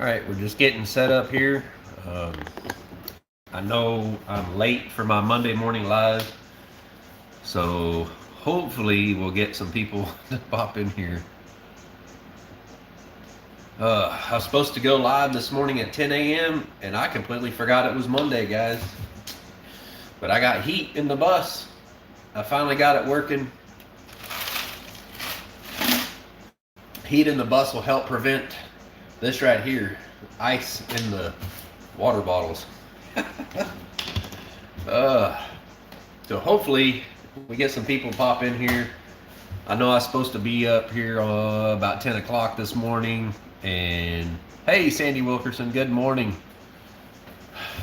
All right, we're just getting set up here. Um, I know I'm late for my Monday morning live, so hopefully we'll get some people to pop in here. I was supposed to go live this morning at 10 a.m. and I completely forgot it was Monday, guys. But I got heat in the bus. I finally got it working. Heat in the bus will help prevent this right here, ice in the water bottles. So hopefully we get some people pop in here. I know I was supposed to be up here about 10 o'clock this morning. And hey, Sandy Wilkerson, good morning.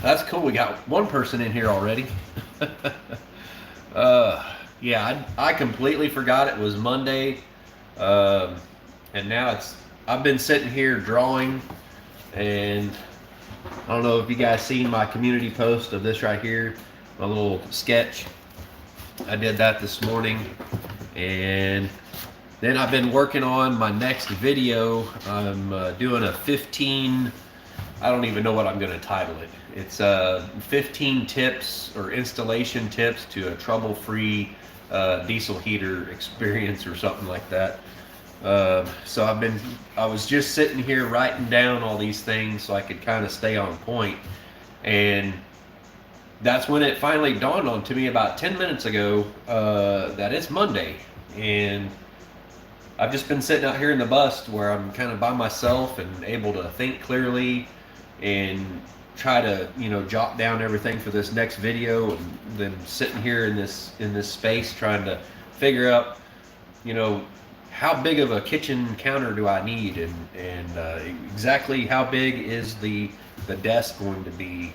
That's cool. We got one person in here already. Yeah, I completely forgot it was Monday. And now I've been sitting here drawing, and I don't know if you guys seen my community post of this right here, my little sketch. I did that this morning, and then I've been working on my next video. I'm doing a 15, I don't even know what I'm going to title it. It's 15 tips or installation tips to a trouble-free diesel heater experience or something like that. So I was just sitting here writing down all these things so I could kind of stay on point. And that's when it finally dawned on to me about 10 minutes ago that it's Monday. And I've just been sitting out here in the bus where I'm kind of by myself and able to think clearly and try to, jot down everything for this next video, and then sitting here in this space trying to figure out, how big of a kitchen counter do I need, and exactly how big is the desk going to be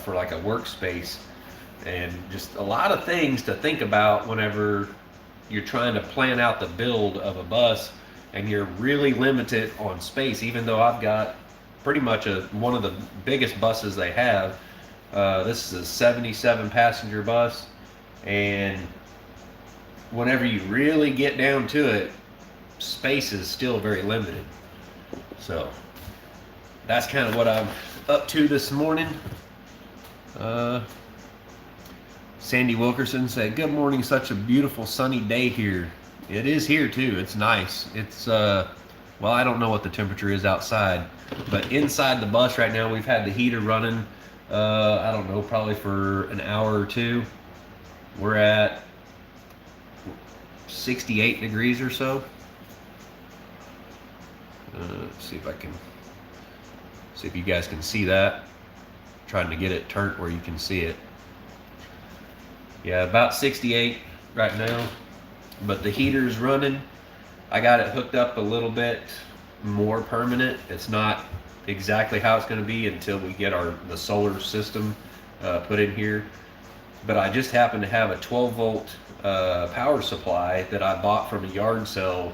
for like a workspace, and just a lot of things to think about whenever you're trying to plan out the build of a bus and you're really limited on space. Even though I've got pretty much one of the biggest buses they have. This is a 77 passenger bus, and whenever you really get down to it, space is still very limited. So that's kind of what I'm up to this morning. Sandy Wilkerson said, good morning, such a beautiful sunny day here. It is here too. It's nice. It's well, I don't know what the temperature is outside, but inside the bus right now we've had the heater running I don't know, probably for an hour or two. We're at 68 degrees or so. Let's see if you guys can see that. Trying to get it turned where you can see it. Yeah, about 68 right now, but the heater's running. I got it hooked up a little bit more permanent. It's not exactly how it's going to be until we get the solar system put in here. But I just happen to have a 12 volt power supply that I bought from a yard sale.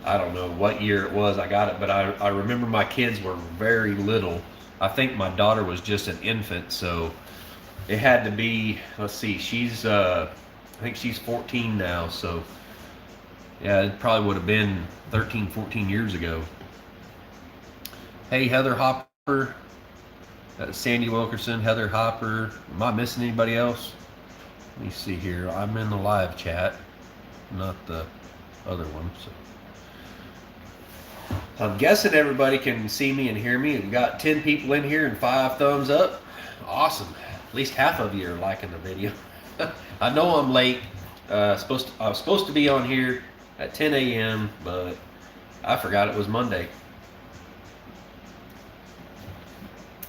I don't know what year it was I got it, but I remember my kids were very little. I think my daughter was just an infant, so it had to be, let's see, I think she's 14 now, so yeah, it probably would have been 13, 14 years ago. Hey, Heather Hopper, Sandy Wilkerson, Heather Hopper. Am I missing anybody else? Let me see here. I'm in the live chat, not the other one. So I'm guessing everybody can see me and hear me. We've got 10 people in here and 5 thumbs up. Awesome. At least half of you are liking the video. I know I'm late. I was supposed to be on here at 10 a.m., but I forgot it was Monday.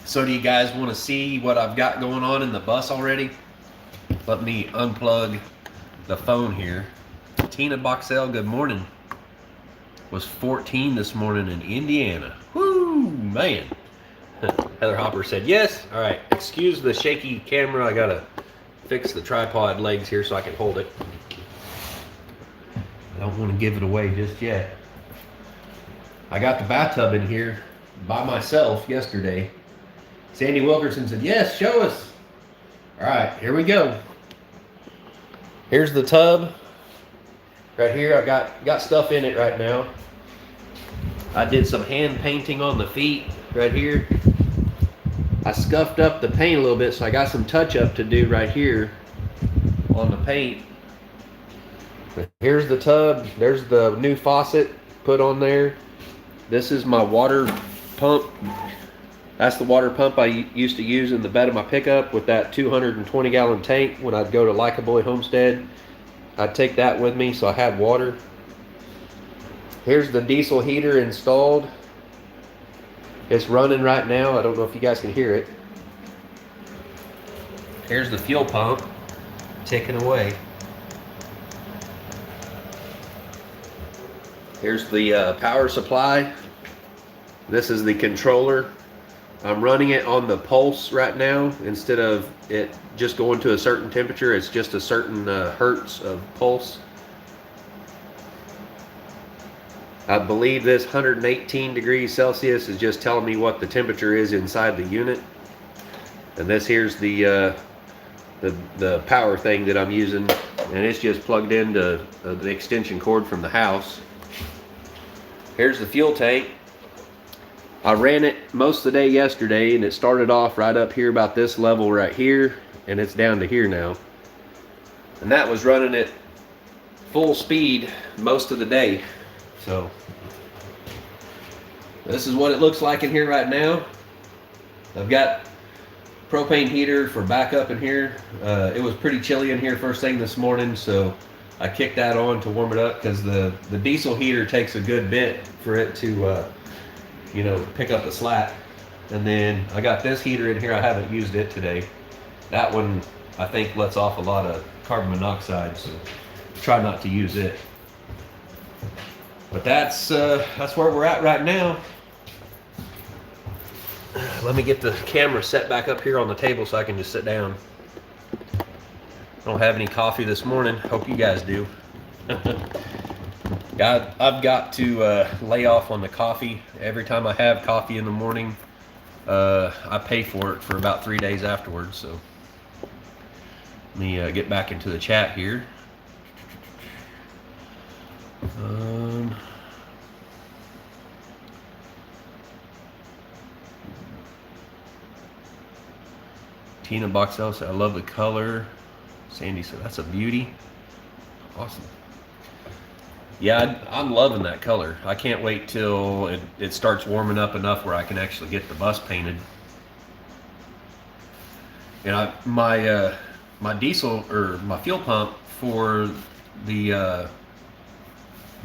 So do you guys want to see what I've got going on in the bus already? Let me unplug the phone here. Tina Boxell, good morning. Was 14 this morning in Indiana. Woo, man. Heather Hopper said yes. All right, excuse the shaky camera. I gotta fix the tripod legs here so I can hold it. I don't want to give it away just yet. I got the bathtub in here by myself yesterday. Sandy Wilkerson said, yes, show us. All right, here we go. Here's the tub. Right here, I got stuff in it right now. I did some hand painting on the feet. right here. I scuffed up the paint a little bit, so I got some touch up to do right here on the paint. But here's the tub. There's the new faucet put on there. This is my water pump. That's the water pump I used to use in the bed of my pickup with that 220-gallon tank. When I'd go to Like a Boy Homestead, I'd take that with me so I had water. Here's the diesel heater installed. It's running right now. I don't know if you guys can hear it. Here's the fuel pump ticking away. Here's the power supply. This is the controller. I'm running it on the pulse right now. Instead of it just going to a certain temperature, it's just a certain hertz of pulse. I believe this 118 degrees Celsius is just telling me what the temperature is inside the unit. And this here's the power thing that I'm using, and it's just plugged into the extension cord from the house. Here's the fuel tank. I ran it most of the day yesterday, and it started off right up here about this level right here, and it's down to here now. And that was running at full speed most of the day. So this is what it looks like in here right now. I've got propane heater for backup in here. It was pretty chilly in here first thing this morning, so I kicked that on to warm it up, because the diesel heater takes a good bit for it to you know, pick up the slack. And then I got this heater in here. I haven't used it today. That one I think lets off a lot of carbon monoxide, so try not to use it. But that's where we're at right now. Let me get the camera set back up here on the table so I can just sit down. I don't have any coffee this morning. Hope you guys do. I've got to lay off on the coffee. Every time I have coffee in the morning, I pay for it for about 3 days afterwards. So let me get back into the chat here. Tina Boxell said, I love the color. Sandy said, that's a beauty. Awesome. Yeah, I'm loving that color. I can't wait till it starts warming up enough where I can actually get the bus painted. And my diesel, or my fuel pump for the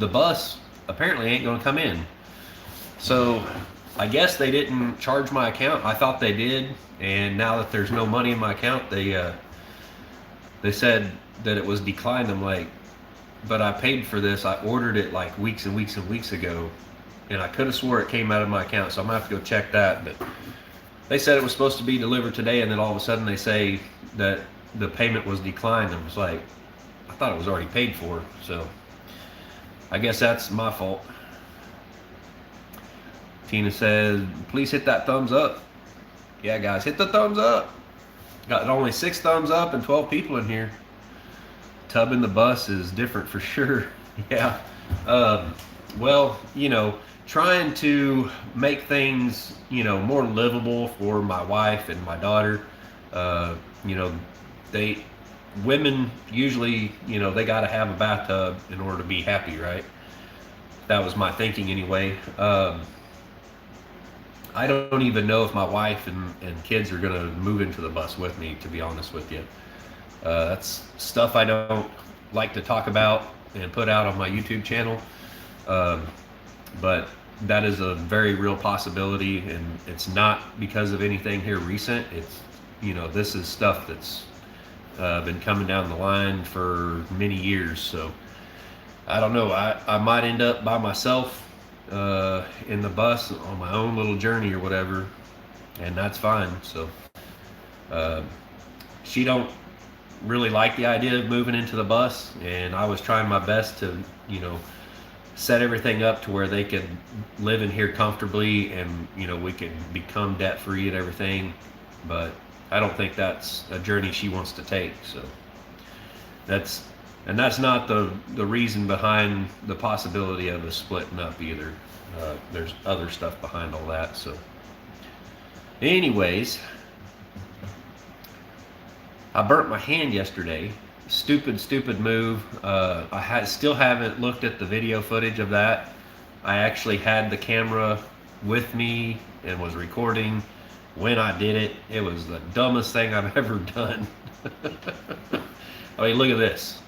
bus apparently ain't gonna come in. So I guess they didn't charge my account. I thought they did, and now that there's no money in my account, they said that it was declined. I'm like, but I paid for this. I ordered it like weeks and weeks and weeks ago, and I could have swore it came out of my account, so I'm gonna have to go check that. But they said it was supposed to be delivered today, and then all of a sudden they say that the payment was declined. I was like, I thought it was already paid for, so I guess that's my fault. Tina says, please hit that thumbs up. Yeah, guys, hit the thumbs up. Got only 6 thumbs up and 12 people in here. Tubbing the bus is different for sure. Yeah. Well, you know, trying to make things, you know, more livable for my wife and my daughter. You know, women usually, you know, they got to have a bathtub in order to be happy, right? That was my thinking anyway. I don't even know if my wife and kids are gonna move into the bus with me, to be honest with you. That's stuff I don't like to talk about and put out on my YouTube channel. But that is a very real possibility, and it's not because of anything here recent. It's, you know, this is stuff that's been coming down the line for many years. So I don't know, I might end up by myself in the bus on my own little journey or whatever, and that's fine. So she don't really like the idea of moving into the bus, and I was trying my best to, you know, set everything up to where they could live in here comfortably, and, you know, we could become debt free and everything. But I don't think that's a journey she wants to take. So that's not the reason behind the possibility of us splitting up either. There's other stuff behind all that. So Anyways, I burnt my hand yesterday. Stupid move. Still haven't looked at the video footage of that. I actually had the camera with me and was recording when I did it. It was the dumbest thing I've ever done. I mean, look at this.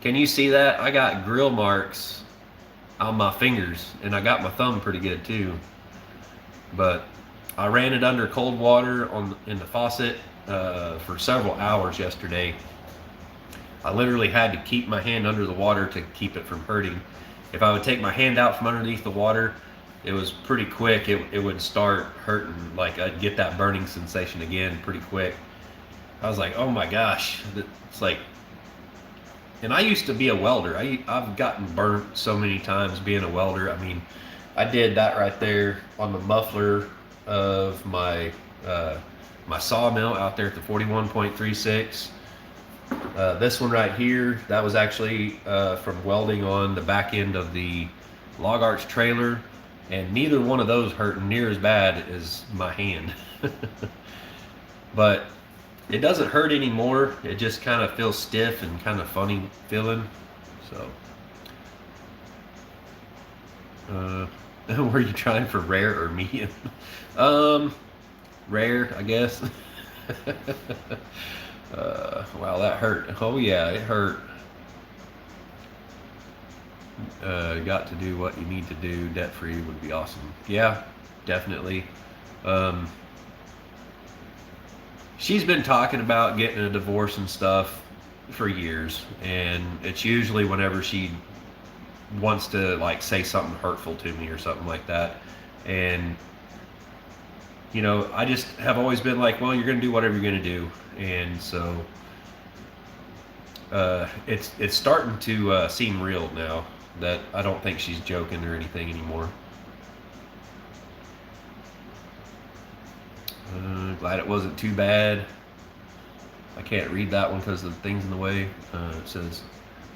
Can you see that? I got grill marks on my fingers, and I got my thumb pretty good too. But I ran it under cold water in the faucet for several hours yesterday. I literally had to keep my hand under the water to keep it from hurting. If I would take my hand out from underneath the water, it was pretty quick. It would start hurting. Like, I'd get that burning sensation again pretty quick. I was like, oh my gosh. It's like, and I used to be a welder. I've gotten burnt so many times being a welder. I mean, I did that right there on the muffler of my my sawmill out there at the 41.36. This one right here, that was actually from welding on the back end of the log arch trailer, and neither one of those hurt near as bad as my hand. But it doesn't hurt anymore. It just kind of feels stiff and kind of funny feeling. So were you trying for rare or medium? Rare, I guess. Wow, that hurt. Oh yeah, it hurt. Got to do what you need to do. Debt free would be awesome. Yeah, definitely. She's been talking about getting a divorce and stuff for years, and it's usually whenever she wants to like say something hurtful to me or something like that. And you know, I just have always been like, well, you're gonna do whatever you're gonna do. And so it's starting to seem real now, that I don't think she's joking or anything anymore. Glad it wasn't too bad. I can't read that one because the thing's in the way. It says,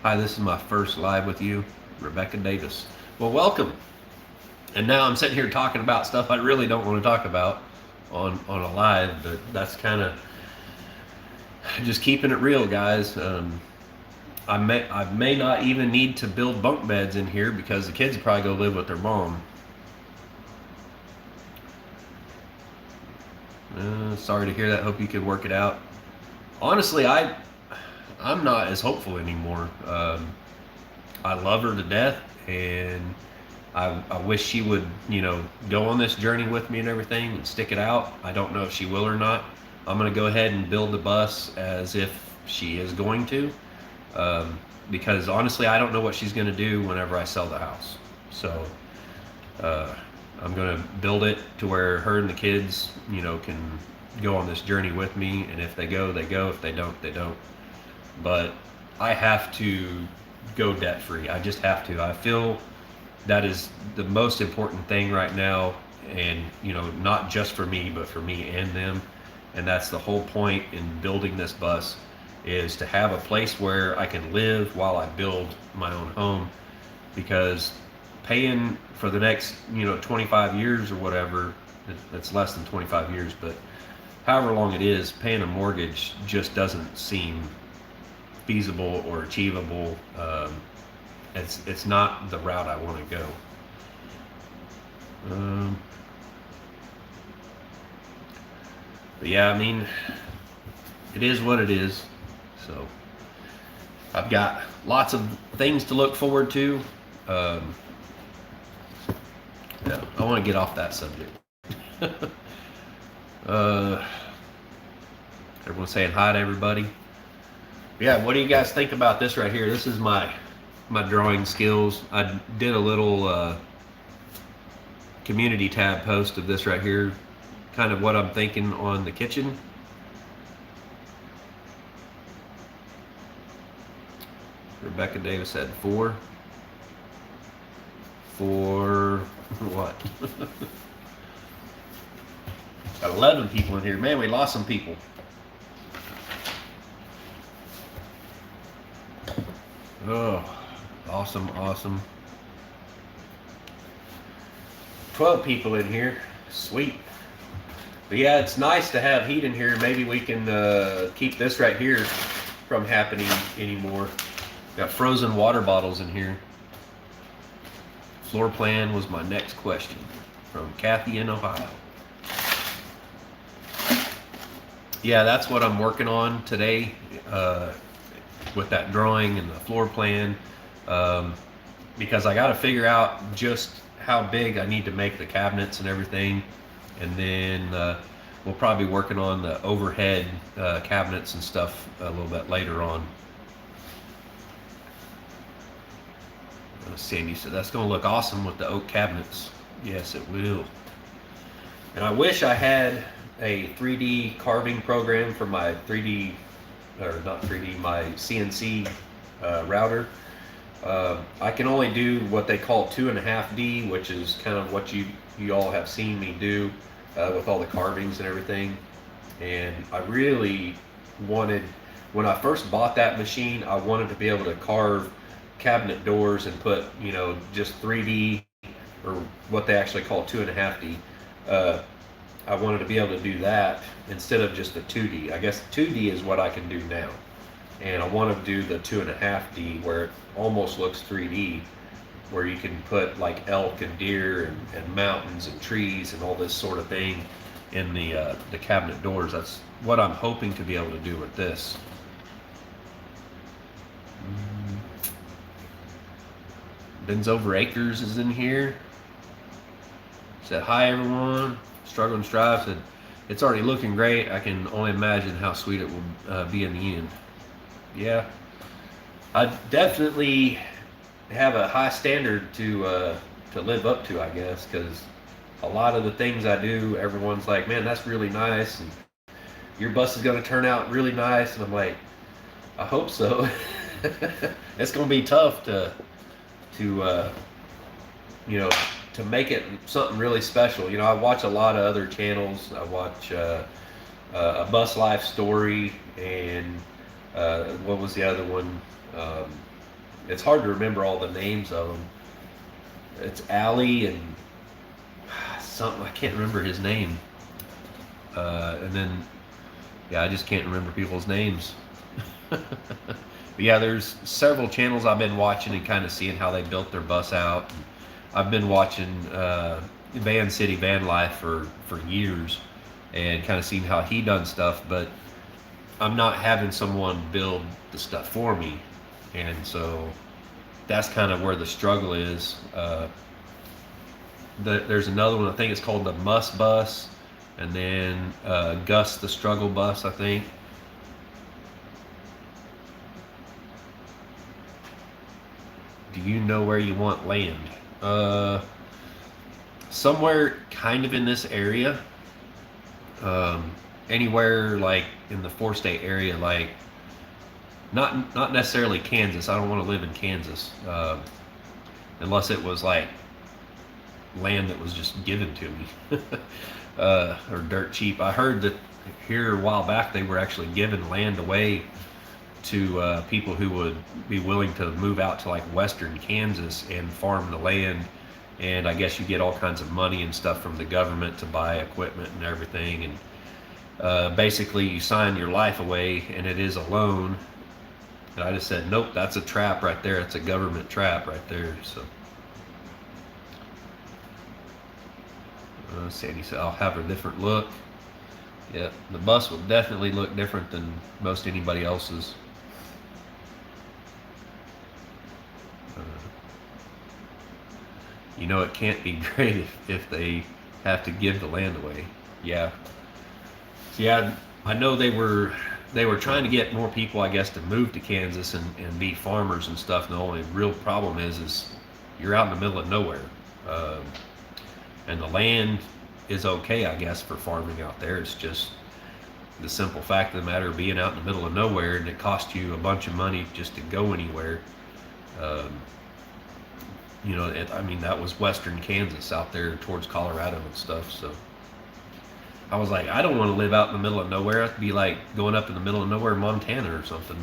hi, this is my first live with you, Rebecca Davis. Well, welcome. And now I'm sitting here talking about stuff I really don't want to talk about on a live, but that's kind of just keeping it real, guys. I may not even need to build bunk beds in here because the kids will probably go live with their mom. Sorry to hear that. Hope you could work it out. Honestly, I'm not as hopeful anymore. I love her to death, and I wish she would, you know, go on this journey with me and everything and stick it out. I don't know if she will or not. I'm going to go ahead and build the bus as if she is going to, because honestly, I don't know what she's going to do whenever I sell the house. So I'm going to build it to where her and the kids, you know, can go on this journey with me. And if they go, they go. If they don't, they don't. But I have to go debt free. I just have to. I feel that is the most important thing right now. And, you know, not just for me, but for me and them. And that's the whole point in building this bus, is to have a place where I can live while I build my own home. Because paying for the next, you know, 25 years or whatever, it's less than 25 years, but however long it is, paying a mortgage just doesn't seem feasible or achievable. It's not the route I want to go. But yeah, I mean, it is what it is. So I've got lots of things to look forward to. Yeah, I want to get off that subject. Everyone's saying hi to everybody. Yeah, what do you guys think about this right here? This is my drawing skills. I did a little community tab post of this right here, kind of what I'm thinking on the kitchen. Rebecca Davis said 4. 4 what? 11 people in here. Man, we lost some people. Oh, awesome. 12 people in here. Sweet. But yeah, it's nice to have heat in here. Maybe we can keep this right here from happening anymore. Got frozen water bottles in here. Floor plan was my next question from Kathy in Ohio. Yeah, that's what I'm working on today with that drawing and the floor plan, because I got to figure out just how big I need to make the cabinets and everything, and then we'll probably be working on the overhead cabinets and stuff a little bit later on. Sandy said that's going to look awesome with the oak cabinets. Yes, it will. And I wish I had a 3D carving program for my 3D, or not 3D, my CNC router. I can only do what they call 2.5D, which is kind of what you all have seen me do with all the carvings and everything. And I really wanted, when I first bought that machine, I wanted to be able to carve cabinet doors and put, you know, just 3D, or what they actually call 2.5D. I wanted to be able to do that instead of just the 2D. I guess 2D is what I can do now. And I want to do the 2.5D where it almost looks 3D, where you can put like elk and deer and mountains and trees and all this sort of thing in the cabinet doors. That's what I'm hoping to be able to do with this. Ben's Over Acres is in here. Said, hi everyone. Struggle and Strive said, it's already looking great. I can only imagine how sweet it will be in the end. Yeah. I definitely have a high standard to live up to, I guess, because a lot of the things I do, everyone's like, man, that's really nice, and your bus is going to turn out really nice. And I'm like, I hope so. It's going to be tough to you know, to make it something really special. You know, I watch a lot of other channels. I watch a Bus Life Story, and what was the other one? It's hard to remember all the names of them. It's Allie and something, I can't remember his name. And then, yeah, I just can't remember people's names. But yeah, there's several channels I've been watching and kind of seeing how they built their bus out. I've been watching Van City Van Life for years and kind of seeing how he done stuff, but I'm not having someone build the stuff for me. And so that's kind of where the struggle is. There's another one, I think it's called the Must Bus, and then Gus the Struggle Bus, I think. Do you know where you want land? Somewhere kind of in this area. Anywhere like in the 4-state area, like not necessarily Kansas. I don't want to live in Kansas, unless it was like land that was just given to me, or dirt cheap. I heard that here a while back they were actually giving land away to people who would be willing to move out to like western Kansas and farm the land, and I guess you get all kinds of money and stuff from the government to buy equipment and everything, and basically you sign your life away, and it is a loan. And I just said, nope, that's a trap right there. It's a government trap right there. So Sandy said, I'll have a different look. Yeah, the bus will definitely look different than most anybody else's. You know, it can't be great if they have to give the land away. Yeah. So yeah, I know they were trying to get more people, I guess, to move to Kansas and be farmers and stuff. And the only real problem is you're out in the middle of nowhere. And the land is okay, I guess, for farming out there. It's just the simple fact of the matter of being out in the middle of nowhere, and it costs you a bunch of money just to go anywhere. You know, I mean, that was western Kansas out there towards Colorado and stuff. So I was like, I don't want to live out in the middle of nowhere. I'd be like going up in the middle of nowhere, Montana or something.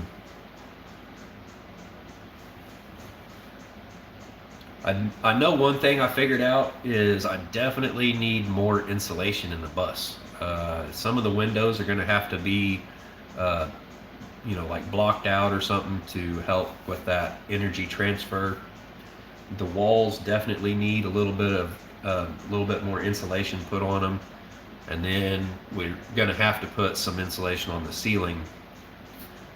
I know one thing I figured out is I definitely need more insulation in the bus. Some of the windows are going to have to be, uh, like blocked out or something to help with that energy transfer. The walls definitely need a little bit more insulation put on them, and then we're going to have to put some insulation on the ceiling.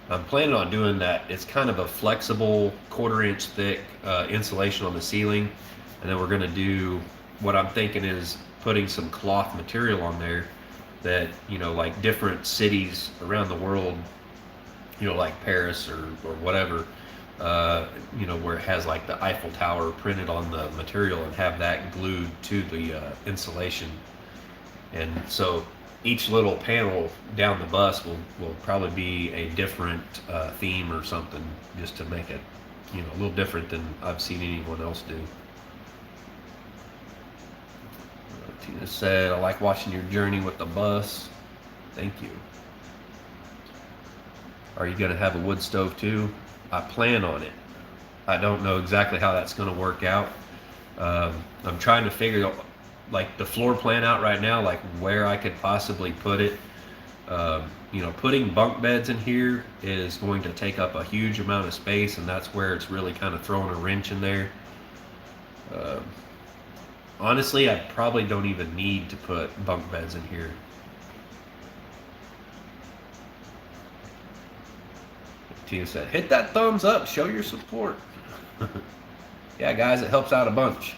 I'm planning on doing that. It's kind of a flexible 1/4 inch thick insulation on the ceiling, and then we're going to do what I'm thinking is putting some cloth material on there that, like different cities around the world, like Paris or whatever, where it has like the Eiffel Tower printed on the material, and have that glued to the insulation. And so each little panel down the bus will probably be a different theme or something, just to make it, a little different than I've seen anyone else do. Tina said, I like watching your journey with the bus. Thank you. Are you going to have a wood stove too? I plan on it. I don't know exactly how that's going to work out. I'm trying to figure out like the floor plan out right now, like where I could possibly put it. Putting bunk beds in here is going to take up a huge amount of space, and that's where it's really kind of throwing a wrench in there. Honestly, I probably don't even need to put bunk beds in here. Tina said, hit that thumbs up, show your support. Yeah, guys, it helps out a bunch.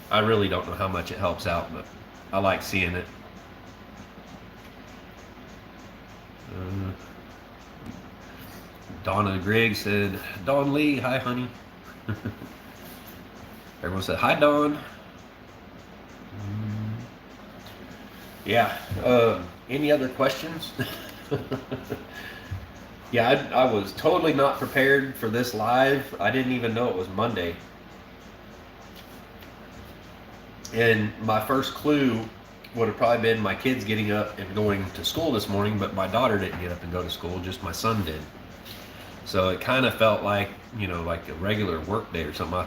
I really don't know how much it helps out, but I like seeing it. Donna Griggs said, Dawn Lee, hi honey. Everyone said, hi Dawn. Yeah, any other questions? Yeah, I was totally not prepared for this live. I didn't even know it was Monday. And my first clue would have probably been my kids getting up and going to school this morning, but my daughter didn't get up and go to school, just my son did. So it kind of felt like, like a regular work day or something.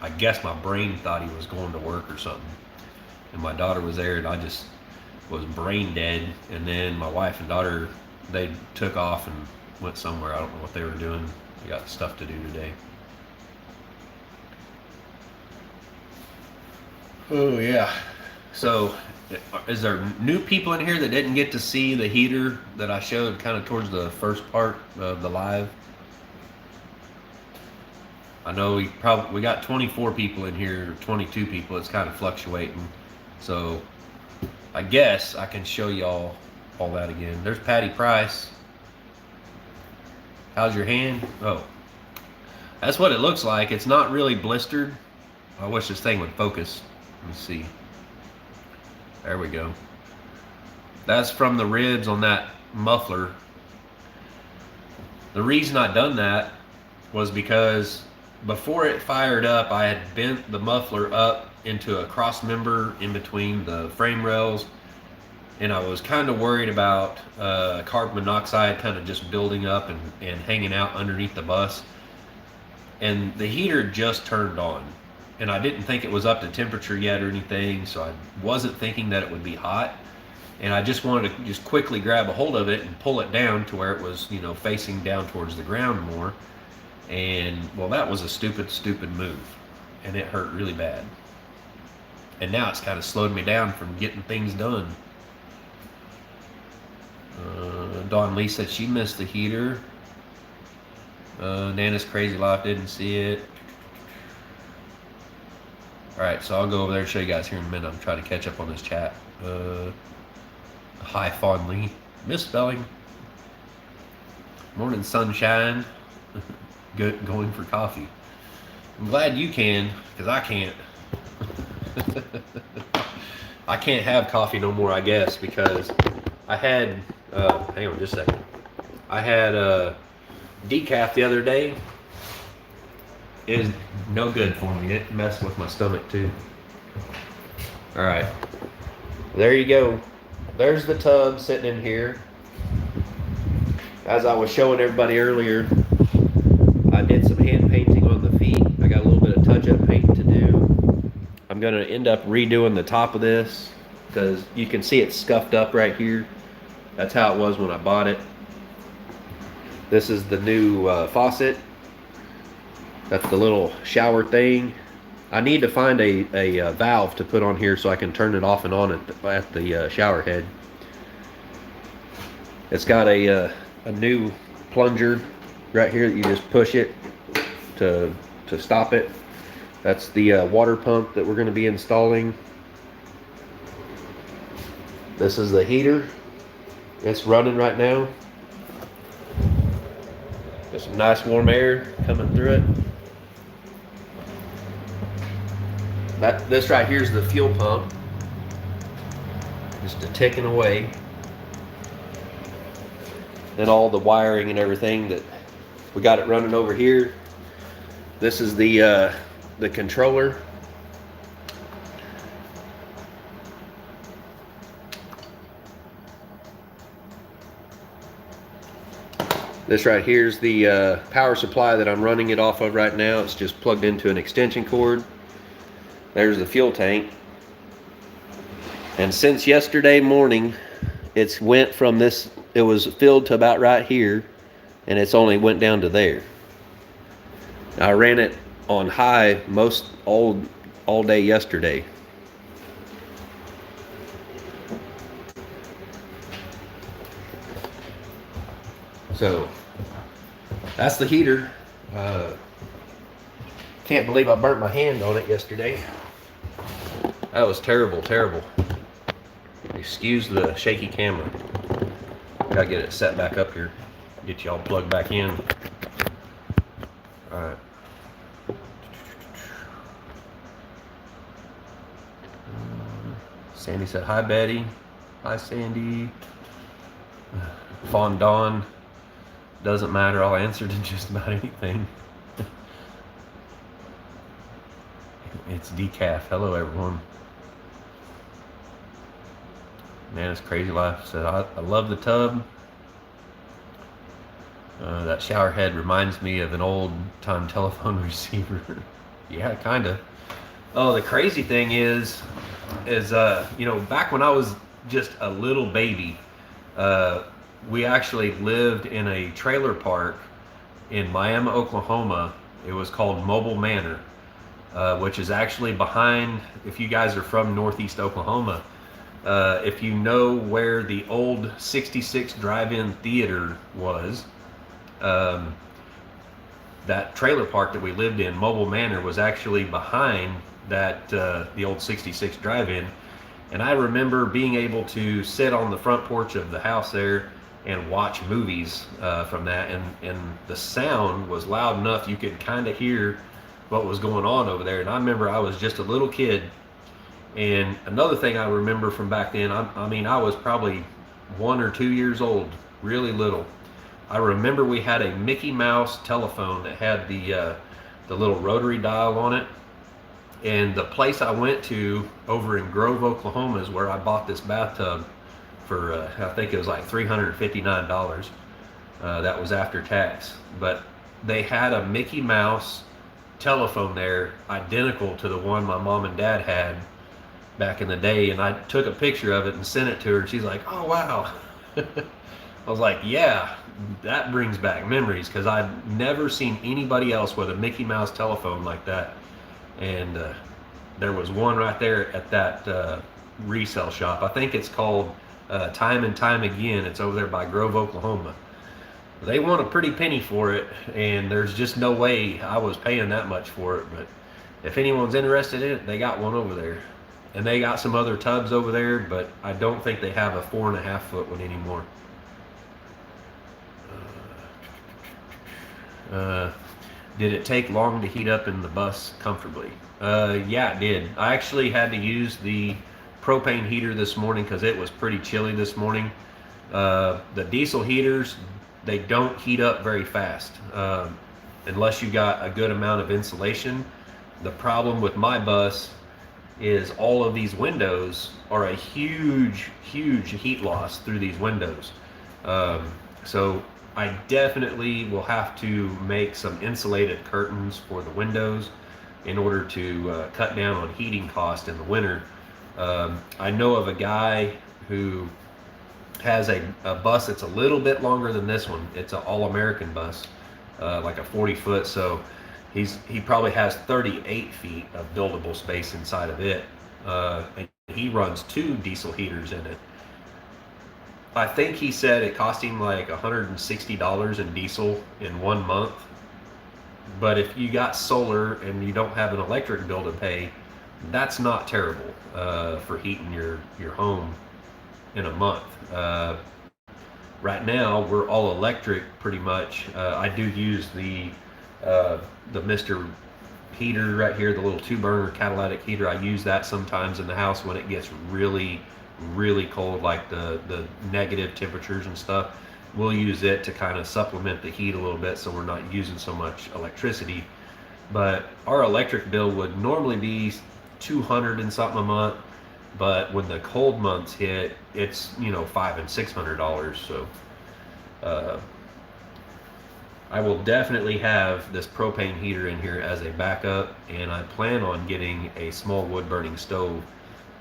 I guess my brain thought he was going to work or something. And my daughter was there, and I just was brain dead. And then my wife and daughter, they took off and went somewhere. I don't know what they were doing. They got stuff to do today. Oh yeah. So is there new people in here that didn't get to see the heater that I showed kind of towards the first part of the live? I know we got 24 people in here, 22 people. It's kind of fluctuating. So I guess I can show y'all all that again. There's Patty Price. How's your hand? Oh, that's what it looks like. It's not really blistered. I wish this thing would focus. Let me see. There we go. That's from the ribs on that muffler. The reason I done that was because before it fired up, I had bent the muffler up into a cross member in between the frame rails, and I was kind of worried about carbon monoxide kind of just building up and hanging out underneath the bus. And the heater just turned on, and I didn't think it was up to temperature yet or anything, so I wasn't thinking that it would be hot. And I just wanted to just quickly grab a hold of it and pull it down to where it was, facing down towards the ground more. And well, that was a stupid move, and it hurt really bad. And now it's kind of slowed me down from getting things done. Dawn Lee said she missed the heater. Nana's Crazy Life didn't see it. Alright, so I'll go over there and show you guys here in a minute. I'm trying to catch up on this chat. Hi, fondly. Misspelling. Morning, sunshine. Good, going for coffee. I'm glad you can, because I can't. I can't have coffee no more, I guess, because I had, hang on just a second. I had decaf the other day. It is no good for me. It messed with my stomach too. All right, there you go. There's the tub sitting in here. As I was showing everybody earlier, I did some hand painting on the feet. I got a little bit of touch-up paint going to end up redoing the top of this because you can see it's scuffed up right here. That's how it was when I bought it. This is the new faucet. That's the little shower thing. I need to find a valve to put on here so I can turn it off and on at the shower head. It's got a new plunger right here that you just push it to stop it. That's the water pump that we're going to be installing. This is the heater. It's running right now. There's some nice warm air coming through it. This right here is the fuel pump. Just a ticking away. Then all the wiring and everything that we got it running over here. This is the controller. This right here is the power supply that I'm running it off of right now. It's just plugged into an extension cord. There's the fuel tank. And since yesterday morning, it's went from this, it was filled to about right here, and it's only went down to there. I ran it on high all day yesterday. So that's the heater. Can't believe I burnt my hand on it yesterday. That was terrible, terrible. Excuse the shaky camera. Gotta get it set back up here. Get y'all plugged back in. Alright. Sandy said, hi Betty. Hi Sandy. Fondon. Doesn't matter, I'll answer to just about anything. It's decaf. Hello everyone. Man, it's crazy life. Said I love the tub. That shower head reminds me of an old time telephone receiver. Yeah, kinda. Oh, the crazy thing is you know, back when I was just a little baby, we actually lived in a trailer park in Miami, Oklahoma. It was called Mobile Manor, which is actually behind, if you guys are from Northeast Oklahoma, if you know where the old 66 drive-in theater was, that trailer park that we lived in, Mobile Manor, was actually behind that the old 66 drive-in. And I remember being able to sit on the front porch of the house there and watch movies from that, and the sound was loud enough you could kind of hear what was going on over there. And I remember I was just a little kid. And another thing I remember from back then, I mean, I was probably 1 or 2 years old, really little. I remember we had a Mickey Mouse telephone that had the little rotary dial on it. And the place I went to over in Grove, Oklahoma, is where I bought this bathtub for, I think it was like $359. That was after tax. But they had a Mickey Mouse telephone there, identical to the one my mom and dad had back in the day. And I took a picture of it and sent it to her, and she's like, oh wow. I was like, yeah, that brings back memories, because I've never seen anybody else with a Mickey Mouse telephone like that. And there was one right there at that resale shop. I think it's called Time and Time Again. It's over there by Grove, Oklahoma. They want a pretty penny for it, and there's just no way I was paying that much for it. But if anyone's interested in it, they got one over there. And they got some other tubs over there, but I don't think they have a 4.5 foot one anymore. Did it take long to heat up in the bus comfortably? Yeah, it did. I actually had to use the propane heater this morning because it was pretty chilly this morning. The diesel heaters, they don't heat up very fast unless you got a good amount of insulation. The problem with my bus is all of these windows are a huge heat loss through these windows. So I definitely will have to make some insulated curtains for the windows. in order to cut down on heating cost in the winter. I know of a guy who has a bus that's a little bit longer than this one. It's an all-American bus, like a 40 foot. So he probably has 38 feet of buildable space inside of it, and he runs 2 diesel heaters in it. I think he said it cost him like $160 in diesel in 1 month. But if you got solar and you don't have an electric bill to pay, that's not terrible for heating your home in a month. Right now, we're all electric pretty much. I do use the Mr. heater right here, the little 2-burner catalytic heater. I use that sometimes in the house when it gets really, really cold, like the negative temperatures and stuff. We'll use it to kind of supplement the heat a little bit so we're not using so much electricity. But our electric bill would normally be 200 and something a month, but when the cold months hit, it's $500 and $600. So I will definitely have this propane heater in here as a backup, and I plan on getting a small wood burning stove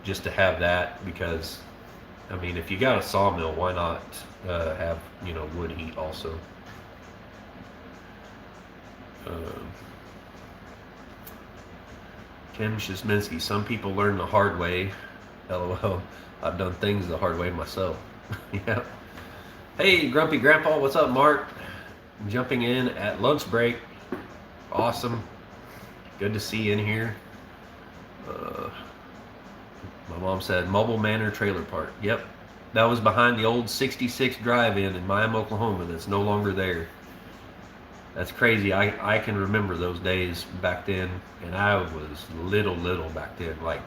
just to have that, because I mean, if you got a sawmill, why not have wood heat also? Kim Shizminski, some people learn the hard way. LOL. I've done things the hard way myself. Yeah. Hey, Grumpy Grandpa, what's up, Mark? Jumping in at lunch break. Awesome. Good to see you in here. My mom said Mobile Manor Trailer Park. Yep. That was behind the old 66 drive-in in Miami, Oklahoma that's no longer there. That's crazy. I can remember those days back then, and I was little back then, like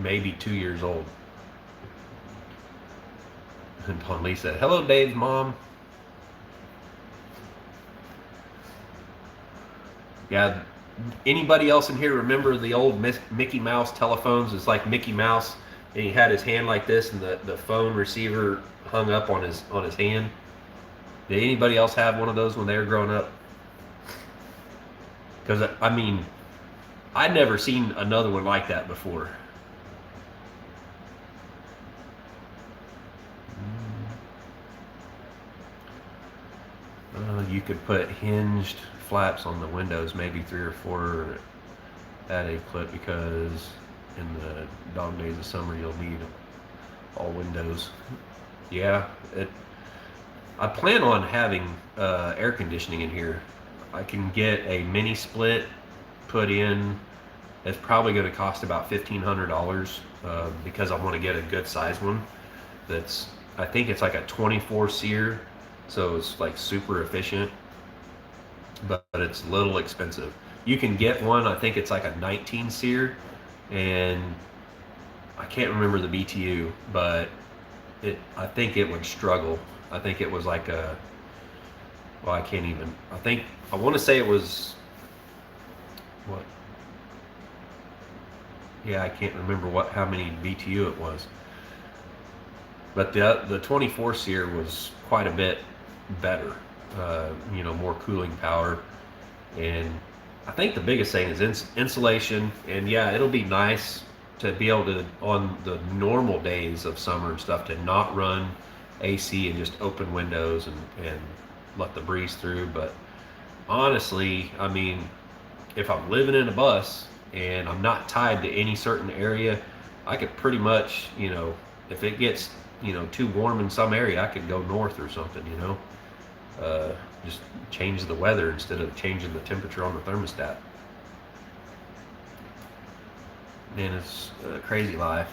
maybe 2 years old. And Don Lee said, hello, Dave's mom. Yeah, anybody else in here remember the old Mickey Mouse telephones? It's like Mickey Mouse, and he had his hand like this, and the phone receiver hung up on his hand. Did anybody else have one of those when they were growing up? Because, I mean, I'd never seen another one like that before. You could put hinged flaps on the windows, maybe 3 or 4 at a clip, because in the dog days of summer you'll need all windows. Yeah, I plan on having air conditioning in here. I can get a mini split put in. It's probably going to cost about $1,500 because I want to get a good size one. I think it's like a 24 SEER, so it's like super efficient, but it's a little expensive. You can get one, I think it's like a 19 SEER, and I can't remember the BTU, but I think it would struggle. I think it was like I want to say it was, what? Yeah, I can't remember how many BTU it was. But the 24 SEER was quite a bit better, more cooling power. And I think the biggest thing is insulation. And yeah, it'll be nice to be able to, on the normal days of summer and stuff, to not run AC and just open windows and let the breeze through. But honestly, I mean, if I'm living in a bus and I'm not tied to any certain area, I could pretty much, if it gets, too warm in some area, I could go north or something, just change the weather instead of changing the temperature on the thermostat. Man, it's a crazy life.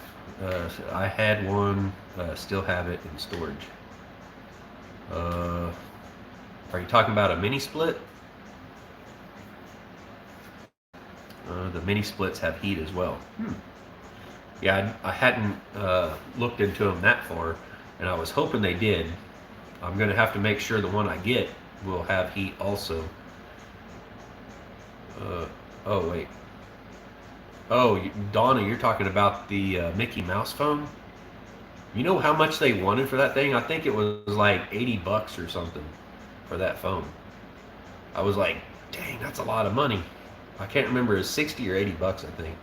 I had one, still have it in storage. Are you talking about a mini split? The mini splits have heat as well. Yeah, I hadn't looked into them that far, and I was hoping they did. I'm going to have to make sure the one I get will have heat also. Oh, wait. Oh, Donna, you're talking about the Mickey Mouse phone? You know how much they wanted for that thing? I think it was like $80 or something for that phone. I was like, dang, that's a lot of money. I can't remember, it's 60 or 80 bucks, I think.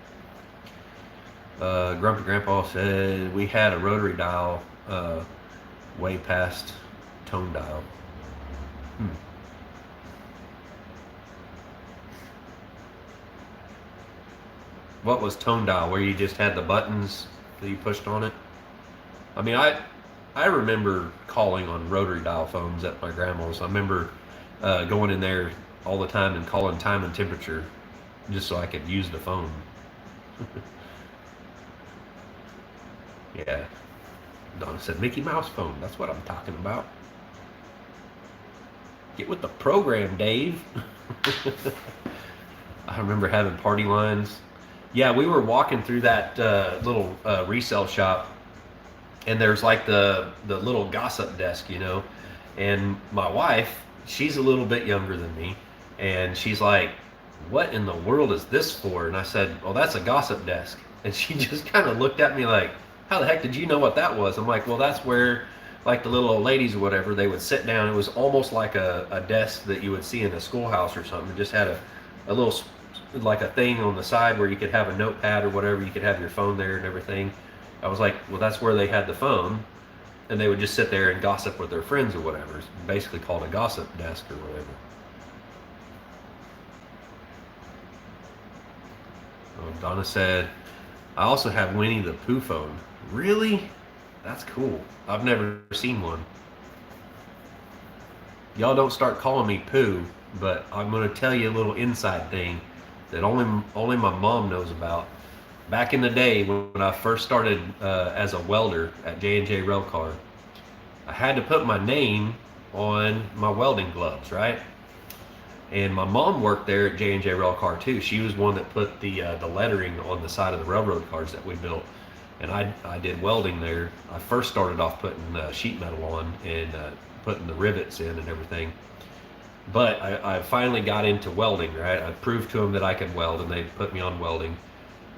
Grumpy Grandpa said we had a rotary dial way past tone dial. What was tone dial? Where you just had the buttons that you pushed on it? I mean, I remember calling on rotary dial phones at my grandma's. I remember going in there all the time and calling time and temperature just so I could use the phone. Yeah. Donna said Mickey Mouse phone. That's what I'm talking about. Get with the program, Dave. I remember having party lines. Yeah, we were walking through that little resale shop, and there's like the little gossip desk, you know. And my wife, she's a little bit younger than me, and she's like, "What in the world is this for?" And I said, "Well, that's a gossip desk." And she just kind of looked at me like, "How the heck did you know what that was?" I'm like, "Well, that's where, like, the little old ladies or whatever, they would sit down. It was almost like a desk that you would see in a schoolhouse or something. It just had a little, like, a thing on the side where you could have a notepad or whatever. You could have your phone there and everything." I was like, "Well, that's where they had the phone." And they would just sit there and gossip with their friends or whatever. It's basically called a gossip desk or whatever. Donna said, "I also have Winnie the Pooh phone." Really? That's cool. I've never seen one. Y'all don't start calling me Pooh, but I'm going to tell you a little inside thing that only my mom knows about. Back in the day when I first started as a welder at J&J Railcar, I had to put my name on my welding gloves, right? And my mom worked there at J&J Railcar too. She was one that put the lettering on the side of the railroad cars that we built. And I did welding there. I first started off putting sheet metal on and putting the rivets in and everything. But I finally got into welding, right? I proved to them that I could weld, and they put me on welding.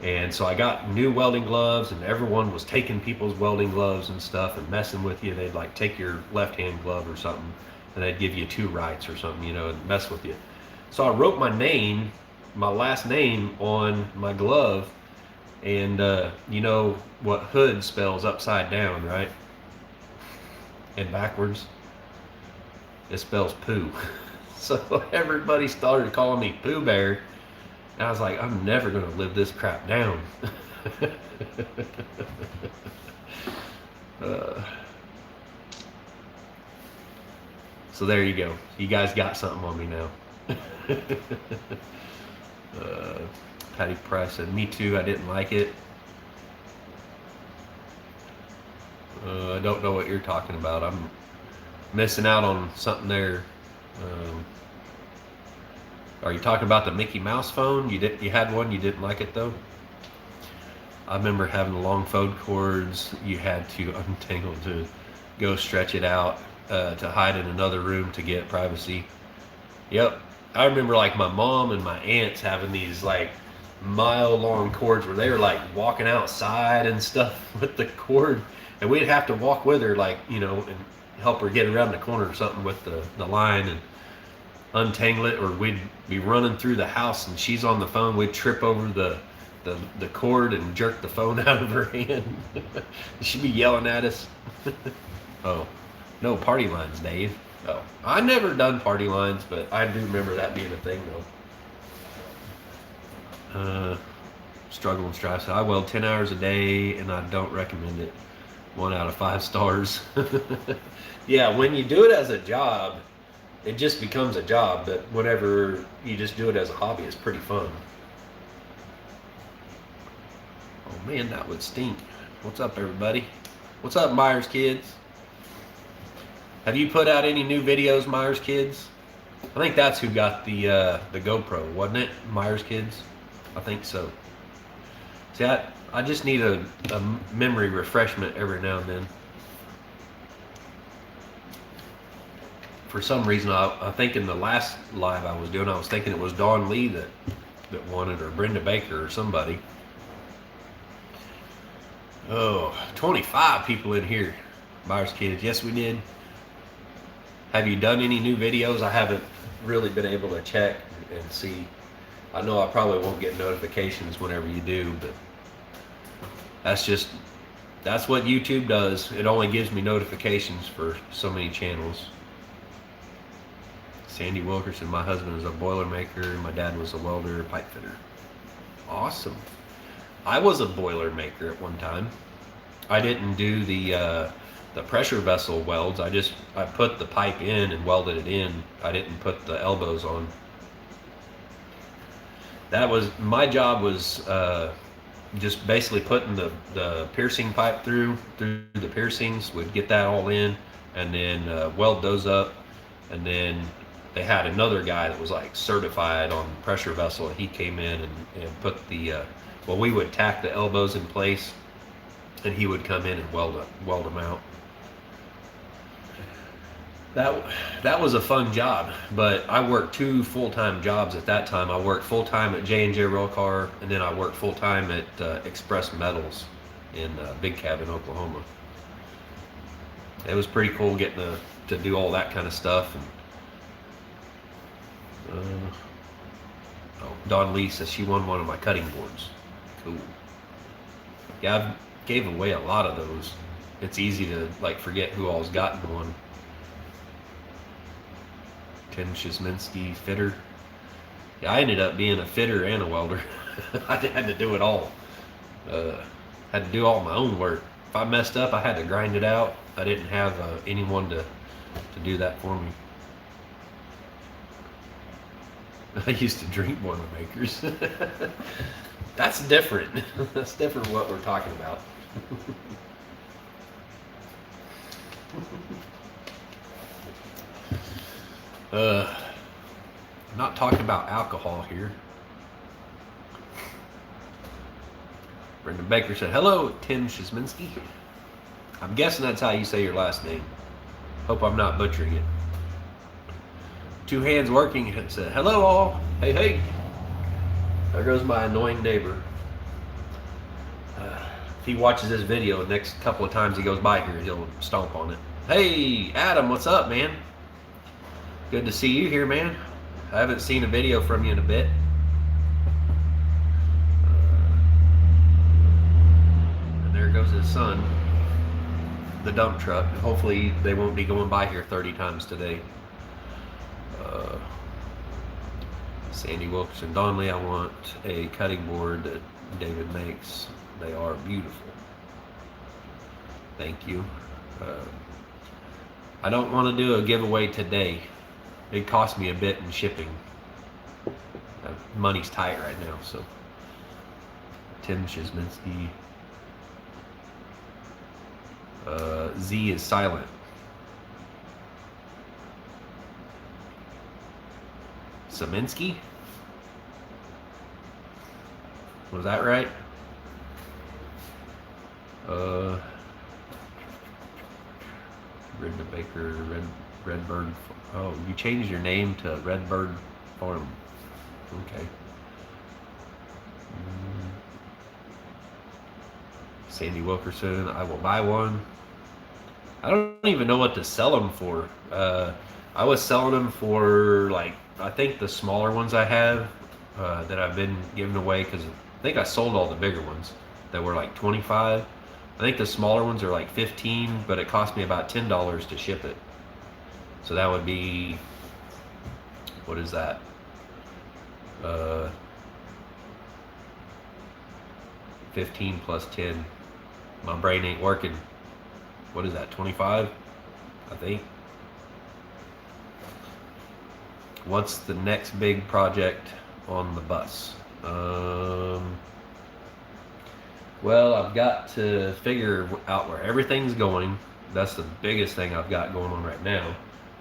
And so I got new welding gloves, and everyone was taking people's welding gloves and stuff and messing with you. They'd like take your left-hand glove or something, and they'd give you two rights or something, you know, and mess with you. So I wrote my name, my last name, on my glove, and you know what hood spells upside down, right? And backwards? It spells poo. So everybody started calling me Pooh Bear. And I was like, I'm never going to live this crap down. So there you go. You guys got something on me now. Patty Price said, "Me too, I didn't like it." I don't know what you're talking about. I'm missing out on something there. Are you talking about the Mickey Mouse phone? You had one, you didn't like it though? I remember having the long phone cords. You had to untangle to go stretch it out to hide in another room to get privacy. Yep. I remember like my mom and my aunts having these like mile-long cords where they were like walking outside and stuff with the cord, and we'd have to walk with her, like, you know, and help her get around the corner or something with the line and untangle it, or we'd be running through the house and she's on the phone. We'd trip over the cord and jerk the phone out of her hand. She'd be yelling at us. Oh, no party lines, Dave. Oh, I never done party lines, but I do remember that being a thing though. Struggle and Strive said, "I weld 10 hours a day and I don't recommend it. 1 out of 5 stars." Yeah, when you do it as a job, it just becomes a job, but whenever you just do it as a hobby, it's pretty fun. Oh man, that would stink. What's up, everybody? What's up, Myers Kids? Have you put out any new videos, Myers Kids? I think that's who got the GoPro, wasn't it? Myers Kids? I think so. See, I just need a memory refreshment every now and then. For some reason, I think in the last live I was doing, I was thinking it was Dawn Lee that won it, or Brenda Baker or somebody. Oh, 25 people in here. Myers Kids, yes we did. Have you done any new videos? I haven't really been able to check and see. I know I probably won't get notifications whenever you do, but that's what YouTube does. It only gives me notifications for so many channels. Sandy Wilkerson, my husband is a Boilermaker. My dad was a welder, pipe fitter. Awesome. I was a Boilermaker at one time. I didn't do the pressure vessel welds. I put the pipe in and welded it in. I didn't put the elbows on. That was my job, was just basically putting the piercing pipe through the piercings. Would get that all in, and then weld those up, and then they had another guy that was like certified on pressure vessel. He came in and put the well, we would tack the elbows in place, and he would come in and weld them out. That was a fun job, but I worked 2 full-time jobs at that time. I worked full-time at J&J Railcar, and then I worked full-time at Express Metals in Big Cabin, Oklahoma. It was pretty cool getting to do all that kind of stuff. And Dawn Lee says she won one of my cutting boards. Cool. Yeah, I gave away a lot of those. It's easy to like forget who all's gotten one. Tim Shizminski, fitter. Yeah, I ended up being a fitter and a welder. I had to do it all. Had to do all my own work. If I messed up, I had to grind it out. I didn't have anyone to do that for me. I used to drink Boilermakers. That's different. That's different what we're talking about. I'm not talking about alcohol here. Brendan Baker said, hello, Tim Shizminski. I'm guessing that's how you say your last name. Hope I'm not butchering it. 2 hands working and said, hello all. Hey, hey. There goes my annoying neighbor. If he watches this video, the next couple of times he goes by here, he'll stomp on it. Hey, Adam, what's up, man? Good to see you here, man. I haven't seen a video from you in a bit. And there goes his son, the dump truck. Hopefully they won't be going by here 30 times today. Sandy Wilkerson, Donley, I want a cutting board that David makes. They are beautiful. Thank you. I don't want to do a giveaway today. It cost me a bit in shipping. Money's tight right now, so. Tim Shizminski. Z is silent. Saminsky? Was that right? Brenda Baker, Redbird. Oh, you changed your name to Redbird Farm. Okay. Sandy Wilkerson, I will buy one. I don't even know what to sell them for. I was selling them for, like, I think the smaller ones I have that I've been giving away, because I think I sold all the bigger ones that were like 25. I think the smaller ones are like 15, but it cost me about $10 to ship it. So that would be, what is that? 15 plus 10. My brain ain't working. What is that, 25? I think. What's the next big project on the bus? Well, I've got to figure out where everything's going. That's the biggest thing I've got going on right now.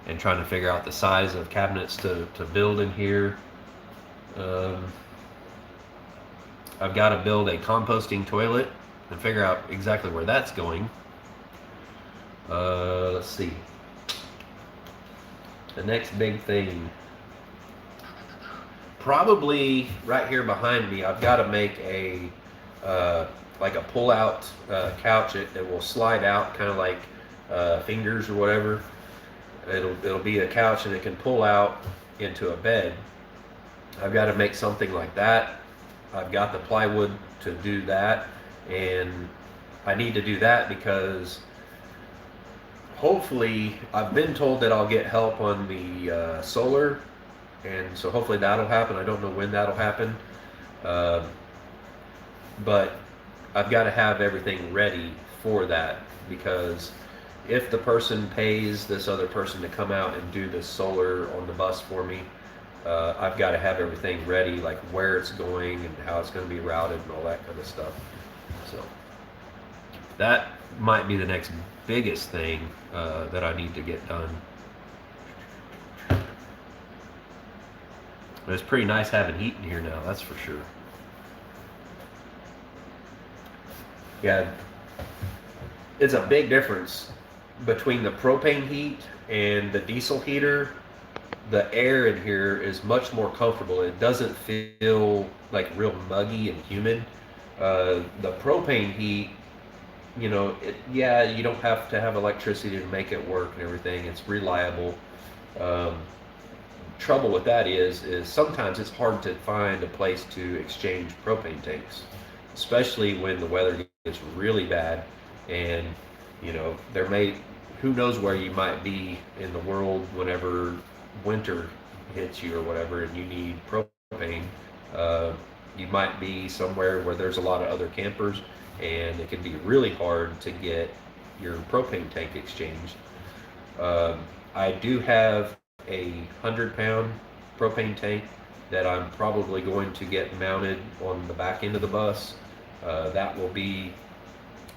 And trying to figure out the size of cabinets to build in here. I've got to build a composting toilet and figure out exactly where that's going. Let's see. The next big thing. Probably right here behind me, I've got to make a like a pull-out couch. It will slide out, kind of like fingers or whatever. It'll be a couch, and it can pull out into a bed. I've got to make something like that. I've got the plywood to do that, and I need to do that because hopefully I've been told that I'll get help on the solar, and so hopefully that'll happen. I don't know when that'll happen, uh, but I've got to have everything ready for that because if the person pays this other person to come out and do the solar on the bus for me, I've got to have everything ready, like where it's going and how it's going to be routed and all that kind of stuff. So that might be the next biggest thing that I need to get done. But it's pretty nice having heat in here now, that's for sure. Yeah, it's a big difference between the propane heat and the diesel heater. The air in here is much more comfortable. It doesn't feel like real muggy and humid. The propane heat, yeah, you don't have to have electricity to make it work and everything. It's reliable. Trouble with that is sometimes it's hard to find a place to exchange propane tanks, especially when the weather gets really bad, and who knows where you might be in the world whenever winter hits you or whatever, and you need propane. You might be somewhere where there's a lot of other campers, and it can be really hard to get your propane tank exchanged. I do have a 100-pound propane tank that I'm probably going to get mounted on the back end of the bus. That will be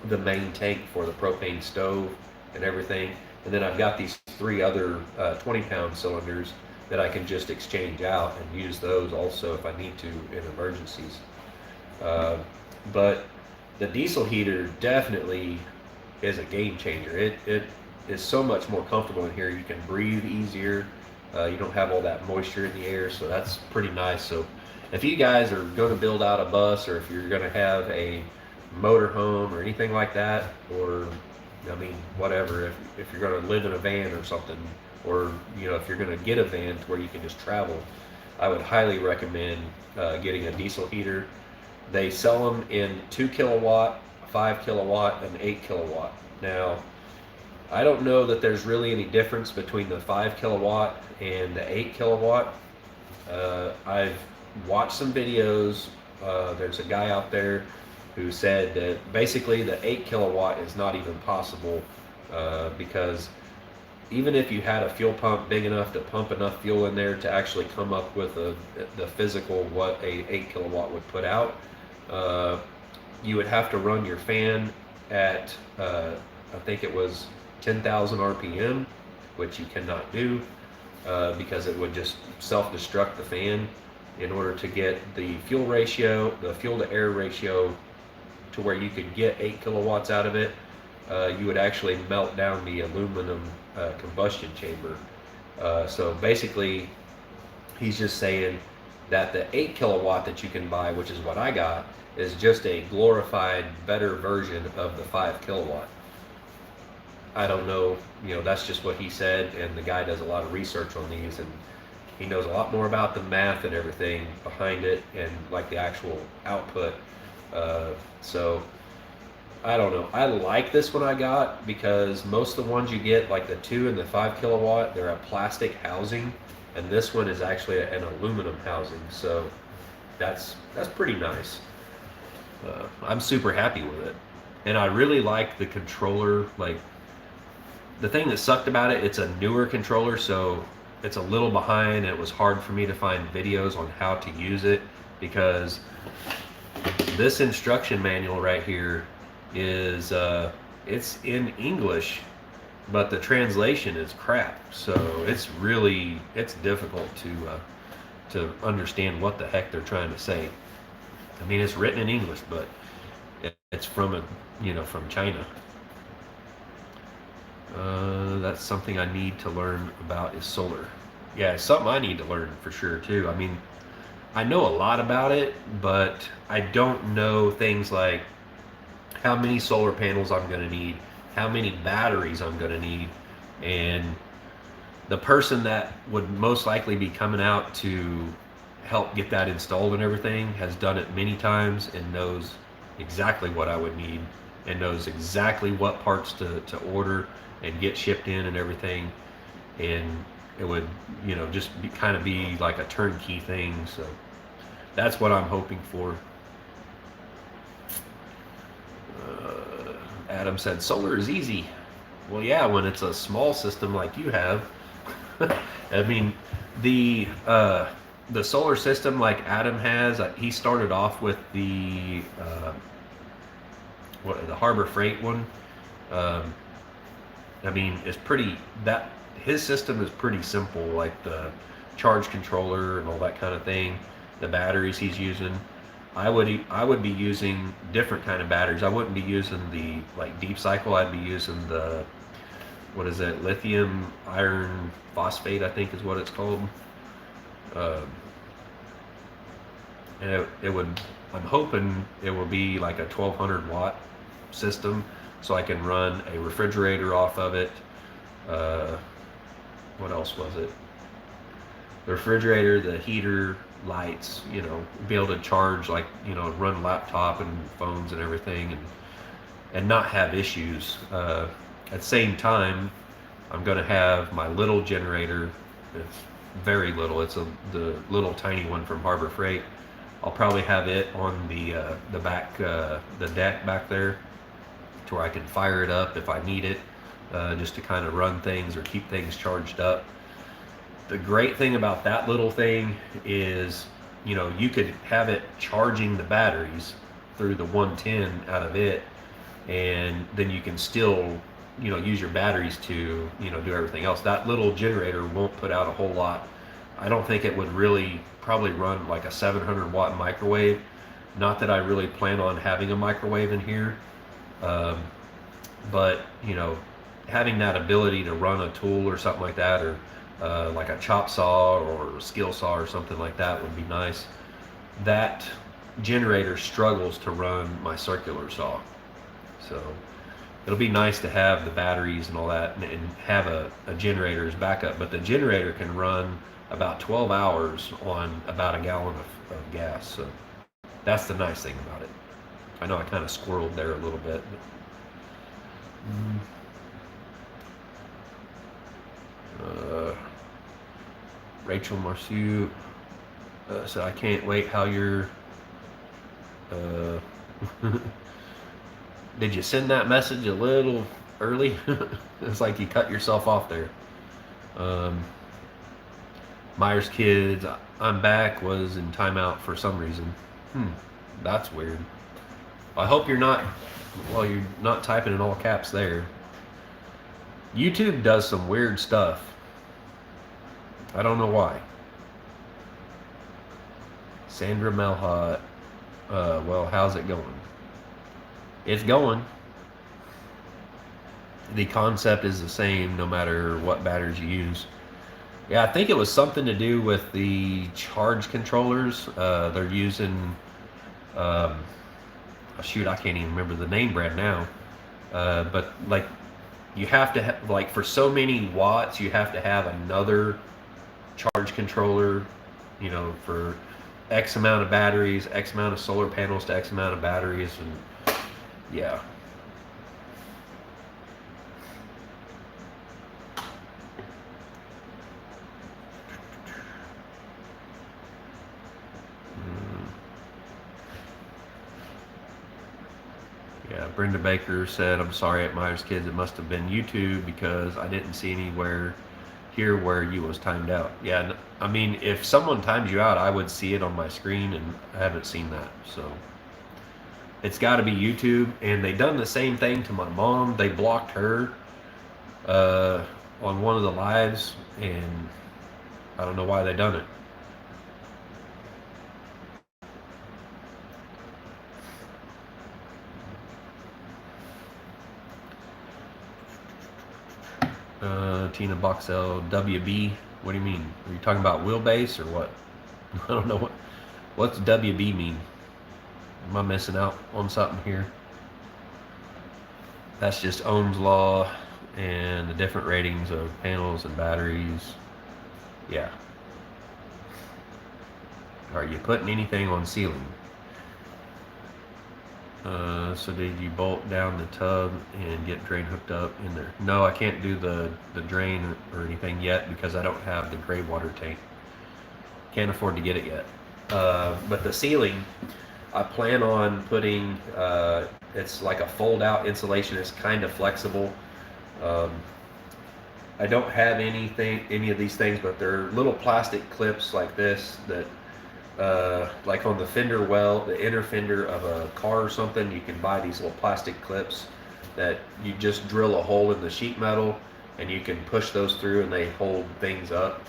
the main tank for the propane stove and everything. And then I've got these 3 other 20-pound cylinders that I can just exchange out and use those also if I need to in emergencies. But the diesel heater definitely is a game changer. It is so much more comfortable in here. You can breathe easier. You don't have all that moisture in the air, so that's pretty nice. So if you guys are going to build out a bus, or if you're going to have a motorhome or anything like that, or whatever, if you're going to live in a van or something, or if you're going to get a van to where you can just travel, I would highly recommend getting a diesel heater. They sell them in 2 kilowatt, 5 kilowatt, and 8 kilowatt. Now, I don't know that there's really any difference between the 5 kilowatt and the 8 kilowatt. I've watched some videos. There's a guy out there who said that basically the 8 kilowatt is not even possible because even if you had a fuel pump big enough to pump enough fuel in there to actually come up with the physical what a 8 kilowatt would put out, you would have to run your fan at I think it was 10,000 RPM, which you cannot do because it would just self-destruct the fan. In order to get the fuel ratio, the fuel to air ratio, to where you could get 8 kilowatts out of it, you would actually melt down the aluminum combustion chamber. So basically, he's just saying that the 8 kilowatt that you can buy, which is what I got, is just a glorified, better version of the 5 kilowatt. I don't know, that's just what he said, and the guy does a lot of research on these, and he knows a lot more about the math and everything behind it, and like the actual output. So I don't know. I like this one I got because most of the ones you get, like the 2 and the 5 kilowatt, they're a plastic housing, and this one is actually an aluminum housing. So that's pretty nice. I'm super happy with it, and I really like the controller. Like, the thing that sucked about it, it's a newer controller, so it's a little behind. It was hard for me to find videos on how to use it because this instruction manual right here is it's in English, but the translation is crap. So it's difficult to understand what the heck they're trying to say. I mean, it's written in English, but it's from from China. That's something I need to learn about is solar. Yeah, it's something I need to learn for sure too. I mean, I know a lot about it, but I don't know things like how many solar panels I'm going to need, how many batteries I'm going to need, and the person that would most likely be coming out to helped get that installed and everything, has done it many times and knows exactly what I would need and knows exactly what parts to order and get shipped in and everything. And it would, just kind of be like a turnkey thing. So that's what I'm hoping for. Adam said solar is easy. Well, yeah, when it's a small system like you have. I mean, the solar system like Adam has, he started off with the Harbor Freight one. I mean, it's pretty that his system is pretty simple, like the charge controller and all that kind of thing. The batteries he's using, I would be using different kind of batteries. I wouldn't be using the like deep cycle. I'd be using the, what is it, lithium iron phosphate, I think is what it's called. And it would, I'm hoping it will be like a 1200 watt system, so I can run a refrigerator off of it. What else was it? The refrigerator, the heater, lights, be able to charge, like, run laptop and phones and everything, and not have issues. At the same time, I'm going to have my little generator. It's very little. It's the little tiny one from Harbor Freight. I'll probably have it on the back, the deck back there, to where I can fire it up if I need it, just to kind of run things or keep things charged up. The great thing about that little thing is, you could have it charging the batteries through the 110 out of it, and then you can still, use your batteries to, do everything else. That little generator won't put out a whole lot. I don't think it would really probably run like a 700 watt microwave. Not that I really plan on having a microwave in here, but having that ability to run a tool or something like that, or like a chop saw or a skill saw or something like that would be nice. That generator struggles to run my circular saw, so it'll be nice to have the batteries and all that, and have a generator as backup. But the generator can run about 12 hours on about a gallon of gas, so that's the nice thing about it. I know I kind of squirreled there a little bit, but Rachel Marceau said, I can't wait how you're did you send that message a little early? It's like you cut yourself off there. Myers Kids, I'm back, was in timeout for some reason. That's weird. I hope you're not typing in all caps there. YouTube does some weird stuff. I don't know why. Sandra Melhot, well, how's it going? It's going. The concept is the same no matter what batteries you use. Yeah, I think it was something to do with the charge controllers. They're using, shoot, I can't even remember the name brand now. But like, you have to have, like, for so many watts, you have to have another charge controller, for X amount of batteries, X amount of solar panels to X amount of batteries, and yeah. Yeah, Brenda Baker said, I'm sorry at Myers Kids, it must have been YouTube because I didn't see anywhere here where you was timed out. Yeah, I mean, if someone times you out, I would see it on my screen, and I haven't seen that. So it's got to be YouTube. And they done the same thing to my mom. They blocked her on one of the lives, and I don't know why they done it. Tina Boxell, WB. What do you mean? Are you talking about wheelbase or what? I don't know what's WB mean. Am I missing out on something here? That's just Ohm's law and the different ratings of panels and batteries. Yeah. Are you putting anything on ceiling? So did you bolt down the tub and get drain hooked up in there? No, I can't do the drain or anything yet because I don't have the gray water tank. Can't afford to get it yet. But the ceiling, I plan on putting, it's like a fold out insulation. It's kind of flexible. Um, I don't have any of these things, but they're little plastic clips like this that like on the fender well, the inner fender of a car or something, you can buy these little plastic clips that you just drill a hole in the sheet metal and you can push those through and they hold things up.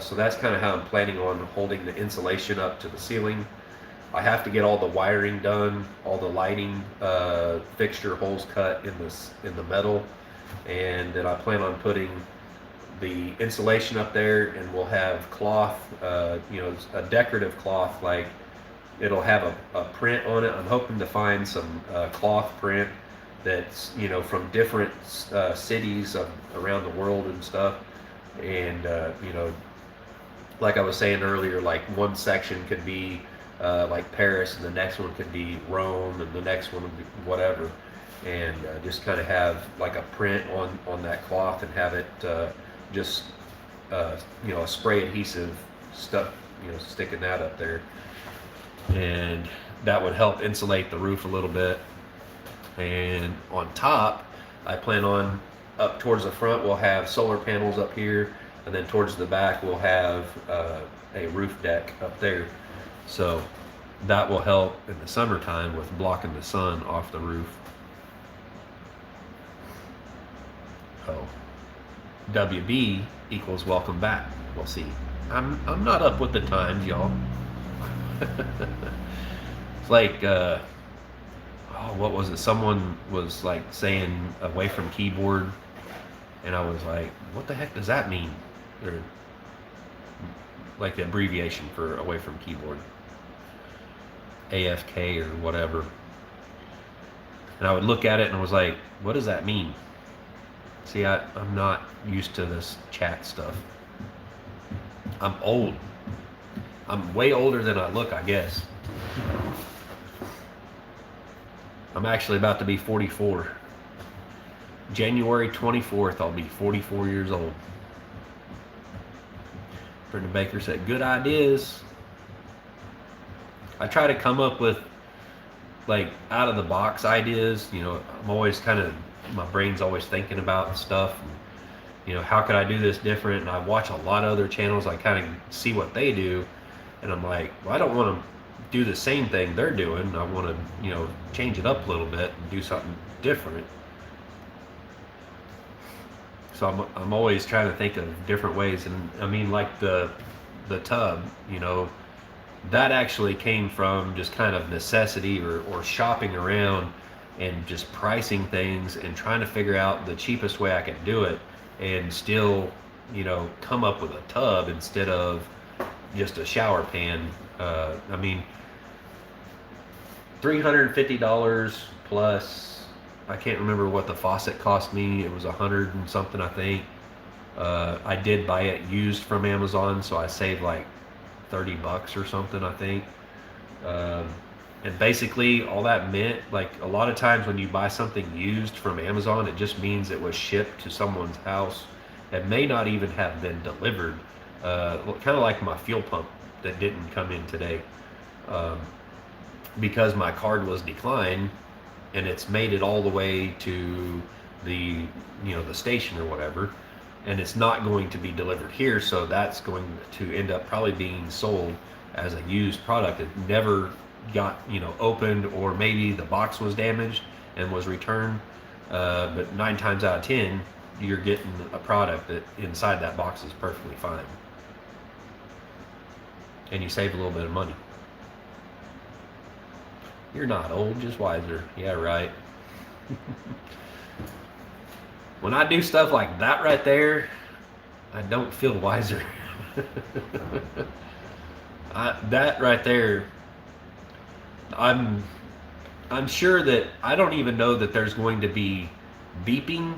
So that's kind of how I'm planning on holding the insulation up to the ceiling. I have to get all the wiring done, all the lighting fixture holes cut in the metal, and then I plan on putting the insulation up there, and we'll have cloth, a decorative cloth, like it'll have a print on it. I'm hoping to find some cloth print that's from different cities around the world and stuff, and like I was saying earlier, like one section could be like Paris, and the next one could be Rome, and the next one would be whatever, and just kind of have like a print on that cloth and have it just a spray adhesive stuff, sticking that up there, and that would help insulate the roof a little bit. And on top, I plan on up towards the front we'll have solar panels up here, and then towards the back we'll have a roof deck up there, so that will help in the summertime with blocking the sun off the roof. Oh, WB equals welcome back. We'll see. I'm not up with the times, y'all. It's like what was it? Someone was like saying away from keyboard, and I was like, what the heck does that mean? Or like the abbreviation for away from keyboard, AFK or whatever. And I would look at it and I was like, what does that mean? See, I'm not used to this chat stuff. I'm old. I'm way older than I look, I guess. I'm actually about to be 44. January 24th, I'll be 44 years old. Brendan Baker said, good ideas. I try to come up with like out of the box ideas. I'm always my brain's always thinking about stuff. And, how could I do this different? And I watch a lot of other channels. I kind of see what they do, and I'm like, well, I don't want to do the same thing they're doing. I want to, change it up a little bit and do something different. So I'm always trying to think of different ways. And I mean, like the tub, that actually came from just kind of necessity or shopping around and just pricing things and trying to figure out the cheapest way I could do it and still, come up with a tub instead of just a shower pan. I mean, $350 plus, I can't remember what the faucet cost me. It was $100 and something, I think. I did buy it used from Amazon, so I saved like $30 or something, I think. And basically all that meant, like a lot of times when you buy something used from Amazon, it just means it was shipped to someone's house. It may not even have been delivered. Kind of like my fuel pump that didn't come in today. Because my card was declined, and it's made it all the way to the the station or whatever, and it's not going to be delivered here, so that's going to end up probably being sold as a used product. It never got opened, or maybe the box was damaged and was returned, but 9 times out of 10 you're getting a product that inside that box is perfectly fine, and you save a little bit of money. You're not old, just wiser. Yeah, right. When I do stuff like that right there, I don't feel wiser. That right there, I'm sure that I don't even know that there's going to be beeping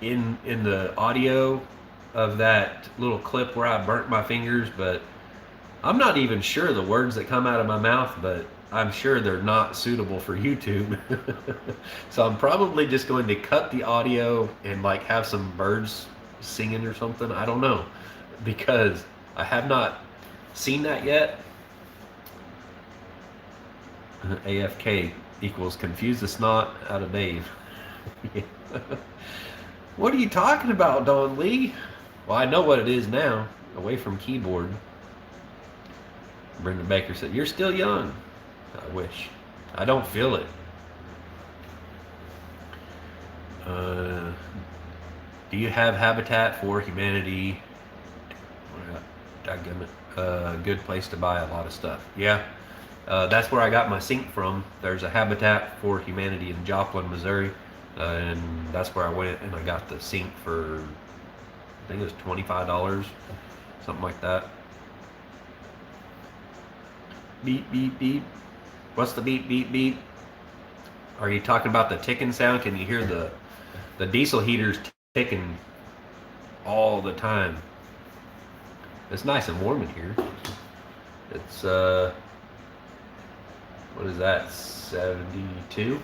in the audio of that little clip where I burnt my fingers, but I'm not even sure the words that come out of my mouth, but I'm sure they're not suitable for YouTube. So I'm probably just going to cut the audio and like have some birds singing or something. I don't know, because I have not seen that yet. AFK equals confuse the snot out of Dave. What are you talking about, Don Lee? Well, I know what it is now. Away from keyboard. Brendan Baker said, "You're still young." I wish. I don't feel it. Do you have Habitat for Humanity? Good place to buy a lot of stuff. Yeah. That's where I got my sink from. There's a Habitat for Humanity in Joplin, Missouri. And that's where I went and I got the sink for, I think it was $25, something like that. Beep, beep, beep. What's the beep, beep, beep? Are you talking about the ticking sound? Can you hear the diesel heaters ticking all the time? It's nice and warm in here. It's, what is that, 72?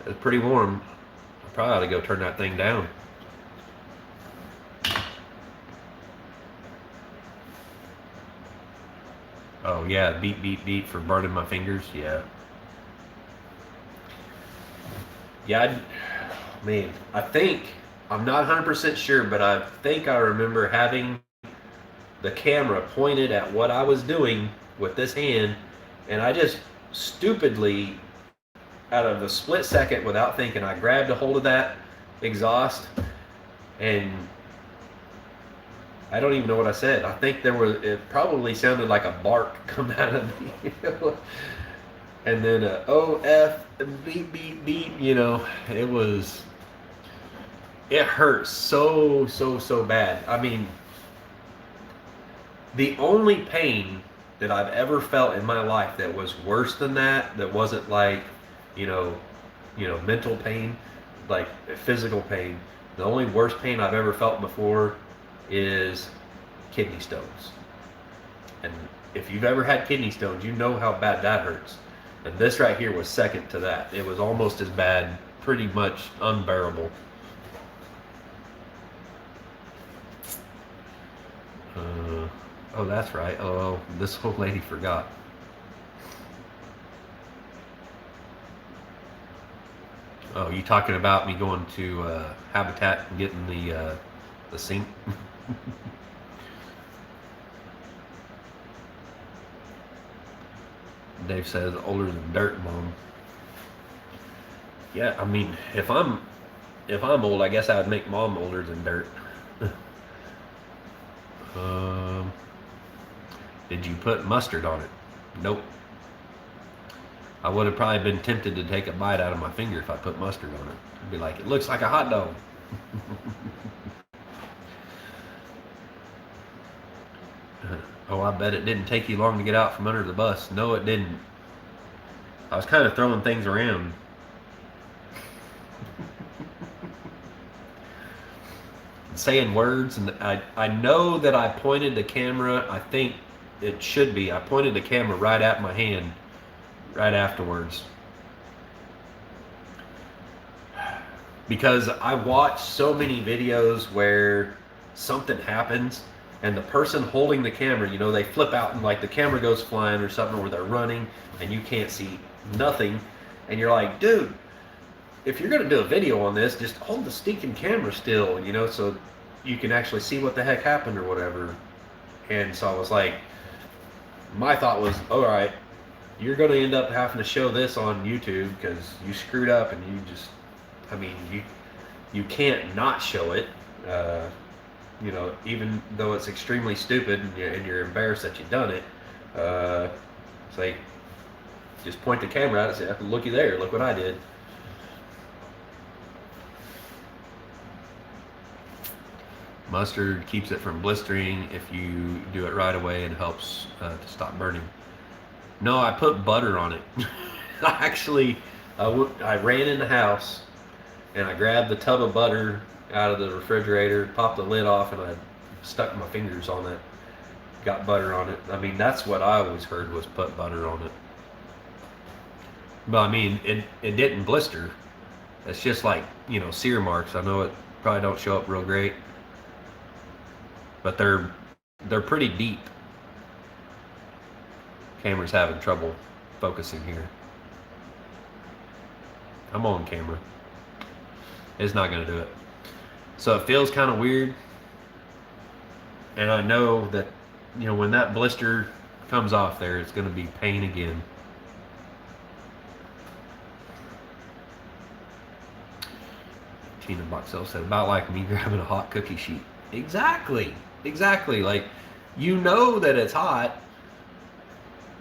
It's pretty warm. I probably ought to go turn that thing down. Oh yeah, beep, beep, beep for burning my fingers, yeah. Yeah, man, I think, I'm not 100% sure, but I think I remember having the camera pointed at what I was doing with this hand, and I just stupidly, out of a split second without thinking, I grabbed a hold of that exhaust, and I don't even know what I said. I think it probably sounded like a bark coming out of me. And then OF, beep, beep, beep, it hurt so bad. I mean, the only pain that I've ever felt in my life that was worse than that wasn't like, mental pain, like physical pain. The only worst pain I've ever felt before is kidney stones. And if you've ever had kidney stones, you know how bad that hurts. And this right here was second to that. It was almost as bad, pretty much unbearable. Oh, that's right. Oh, this old lady forgot. Oh, you talking about me going to Habitat and getting the sink? Dave says older than dirt, Mom. Yeah, I mean, if I'm old, I guess I would make Mom older than dirt. Did you put mustard on it? Nope. I would have probably been tempted to take a bite out of my finger if I put mustard on it. I'd be like, it looks like a hot dog. Oh, I bet it didn't take you long to get out from under the bus. No, it didn't. I was kind of throwing things around. Saying words, and I know that I pointed the camera, I think it should be, I pointed the camera right at my hand right afterwards. Because I watch so many videos where something happens and the person holding the camera, they flip out and like the camera goes flying or something, or they're running and you can't see nothing, and you're like, dude, if you're going to do a video on this, just hold the stinking camera still, so you can actually see what the heck happened or whatever. And so I was like, my thought was, all right, you're going to end up having to show this on YouTube because you screwed up, and you can't not show it, even though it's extremely stupid and you're embarrassed that you've done it. It's like, just point the camera out and say, looky there, look what I did. Mustard keeps it from blistering if you do it right away and helps to stop burning. No, I put butter on it. Actually, I ran in the house and I grabbed the tub of butter out of the refrigerator, popped the lid off, and I stuck my fingers on it, got butter on it. I mean, that's what I always heard was put butter on it. But I mean, it didn't blister. It's just like, you know, sear marks. I know it probably don't show up real great, but they're pretty deep. Camera's having trouble focusing here. I'm on camera. It's not gonna do it. So it feels kind of weird. And I know that, you know, when that blister comes off there, it's gonna be pain again. Tina Boxell said, about like me grabbing a hot cookie sheet. Exactly. Like, you know that it's hot,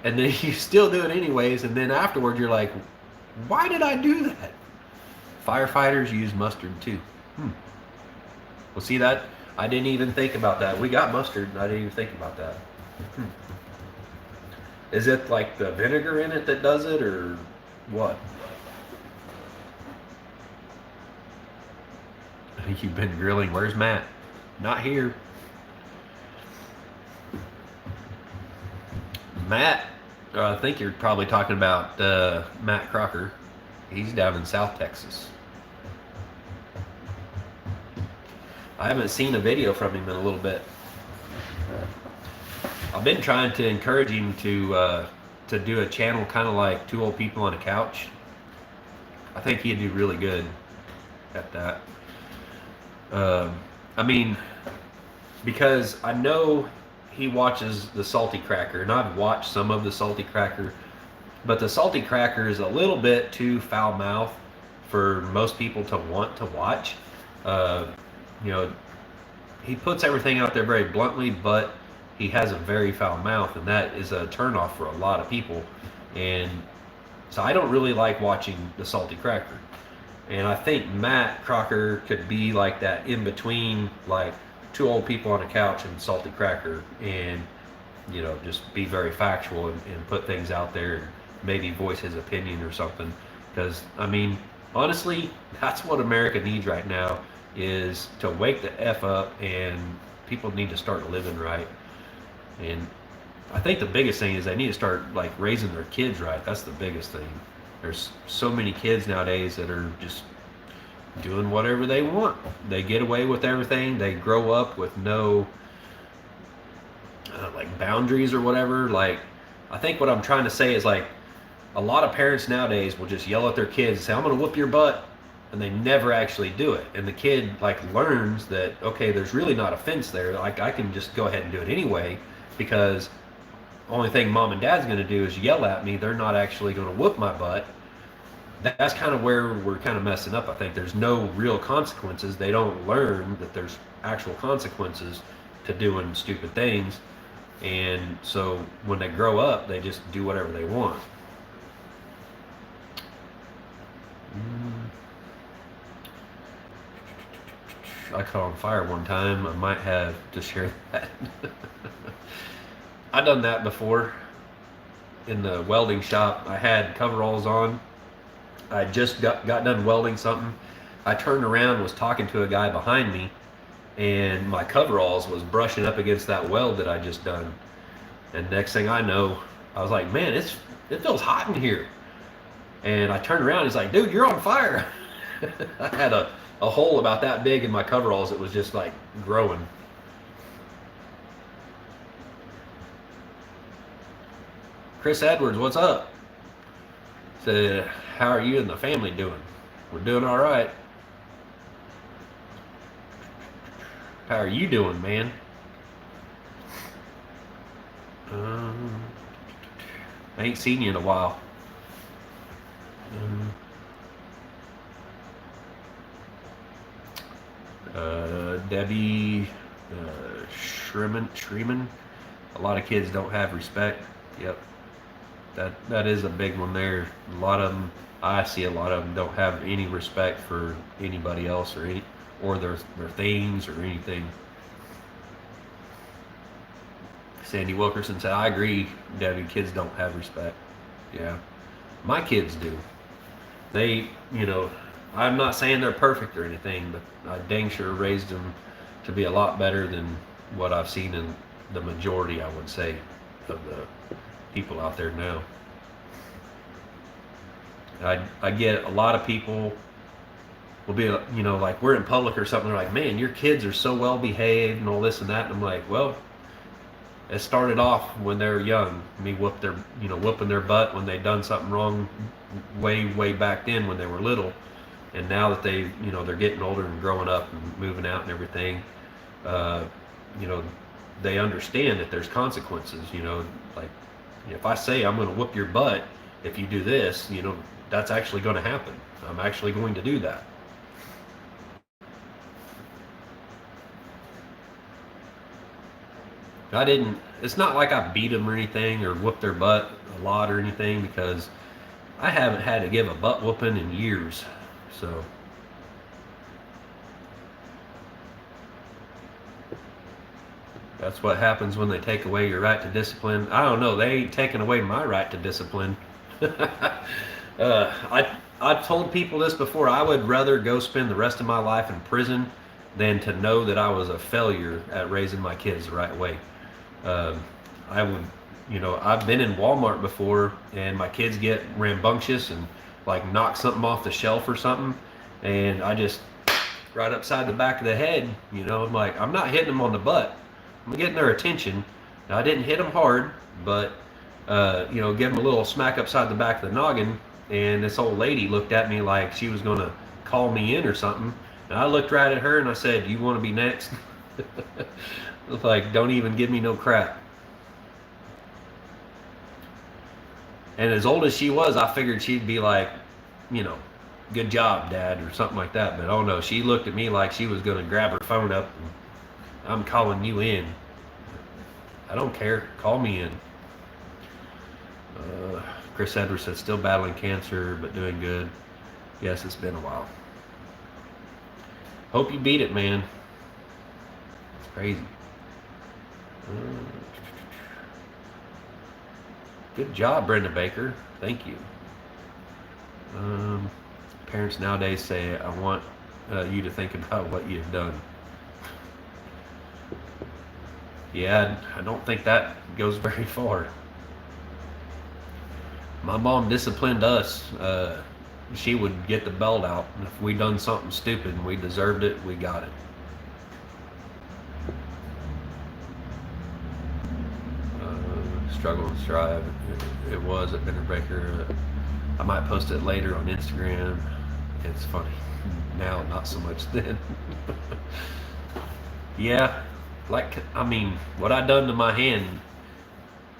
and then you still do it anyways, and then afterward you're like, why did I do that? Firefighters use mustard too. Well, see that? I didn't even think about that. We got mustard, and I didn't even think about that. Is it like the vinegar in it that does it, or what? You've been grilling. Where's Matt? Not here. Matt, I think you're probably talking about Matt Crocker. He's down in South Texas. I haven't seen a video from him in a little bit. I've been trying to encourage him to do a channel kind of like Two Old People on a Couch. I think he'd do really good at that. I mean, because I know he watches the Salty Cracker, and I've watched some of the Salty Cracker, but the Salty Cracker is a little bit too foul-mouthed for most people to want to watch. You know, he puts everything out there very bluntly, but he has a very foul mouth, and that is a turnoff for a lot of people. And so I don't really like watching the Salty Cracker. And I think Matt Crocker could be like that in between, like Two Old People on a Couch and Salty Cracker, and, you know, just be very factual and put things out there and maybe voice his opinion or something. Because, I mean, honestly, that's what America needs right now, is to wake the F up, and people need to start living right. And I think the biggest thing is they need to start like raising their kids right. That's the biggest thing. There's so many kids nowadays that are just doing whatever they want. They get away with everything. They grow up with no like boundaries or whatever. Like, I think what I'm trying to say is, like, a lot of parents nowadays will just yell at their kids and say, I'm gonna whoop your butt, and they never actually do it. And the kid like learns that, okay, there's really not a fence there. Like, I can just go ahead and do it anyway, because the only thing mom and dad's gonna do is yell at me. They're not actually gonna whoop my butt. That's kind of where we're kind of messing up. I think there's no real consequences. They don't learn that there's actual consequences to doing stupid things. And so when they grow up, they just do whatever they want. I caught on fire one time. I might have to share that. I've done that before in the welding shop. I had coveralls on. I just got done welding something. I turned around, was talking to a guy behind me, and my coveralls was brushing up against that weld that I just done. And next thing I know, I was like, man, it feels hot in here. And I turned around, he's like, dude, you're on fire. I had a hole about that big in my coveralls. It was just like growing. Chris Edwards, what's up? Said, how are you and the family doing? We're doing all right. How are you doing, man? I ain't seen you in a while. Debbie Shreeman. A lot of kids don't have respect. Yep. That is a big one there. A lot of them, I see a lot of them don't have any respect for anybody else or their things or anything. Sandy Wilkerson said, I agree, Debbie, kids don't have respect. Yeah. My kids do. They, you know, I'm not saying they're perfect or anything, but I dang sure raised them to be a lot better than what I've seen in the majority, I would say, of the people out there now. I get a lot of people will be, like we're in public or something. They're like, "Man, your kids are so well behaved and all this and that." And I'm like, "Well, it started off when they were young. Me whooping their butt when they'd done something wrong, way back then when they were little, and now that they're getting older and growing up and moving out and everything, uh, you know, they understand that there's consequences. Like if I say I'm going to whoop your butt if you do this, that's actually going to happen. I'm actually going to do that." It's not like I beat them or anything or whooped their butt a lot or anything, because I haven't had to give a butt whooping in years. So, that's what happens when they take away your right to discipline. I don't know, they ain't taking away my right to discipline. I've told people this before. I would rather go spend the rest of my life in prison than to know that I was a failure at raising my kids the right way. I would, I've been in Walmart before, and my kids get rambunctious and like knock something off the shelf or something, and I just right upside the back of the head. I'm like, I'm not hitting them on the butt. I'm getting their attention. Now, I didn't hit them hard, but give them a little smack upside the back of the noggin. And this old lady looked at me like she was gonna call me in or something. And I looked right at her and I said, "You want to be next?" Like, don't even give me no crap. And as old as she was, I figured she'd be like, "Good job, Dad," or something like that. But oh no, she looked at me like she was gonna grab her phone up and, "I'm calling you in." I don't care. Call me in. Chris Edwards said, "Still battling cancer, but doing good." Yes, it's been a while. Hope you beat it, man. It's crazy. Good job, Brenda Baker. Thank you. Parents nowadays say, "I want you to think about what you've done." Yeah, I don't think that goes very far. My mom disciplined us. She would get the belt out, and if we done something stupid and we deserved it, we got it. Struggle and strive. It was at Bender Baker. I might post it later on Instagram. It's funny. Now, not so much then. Yeah, what I done to my hand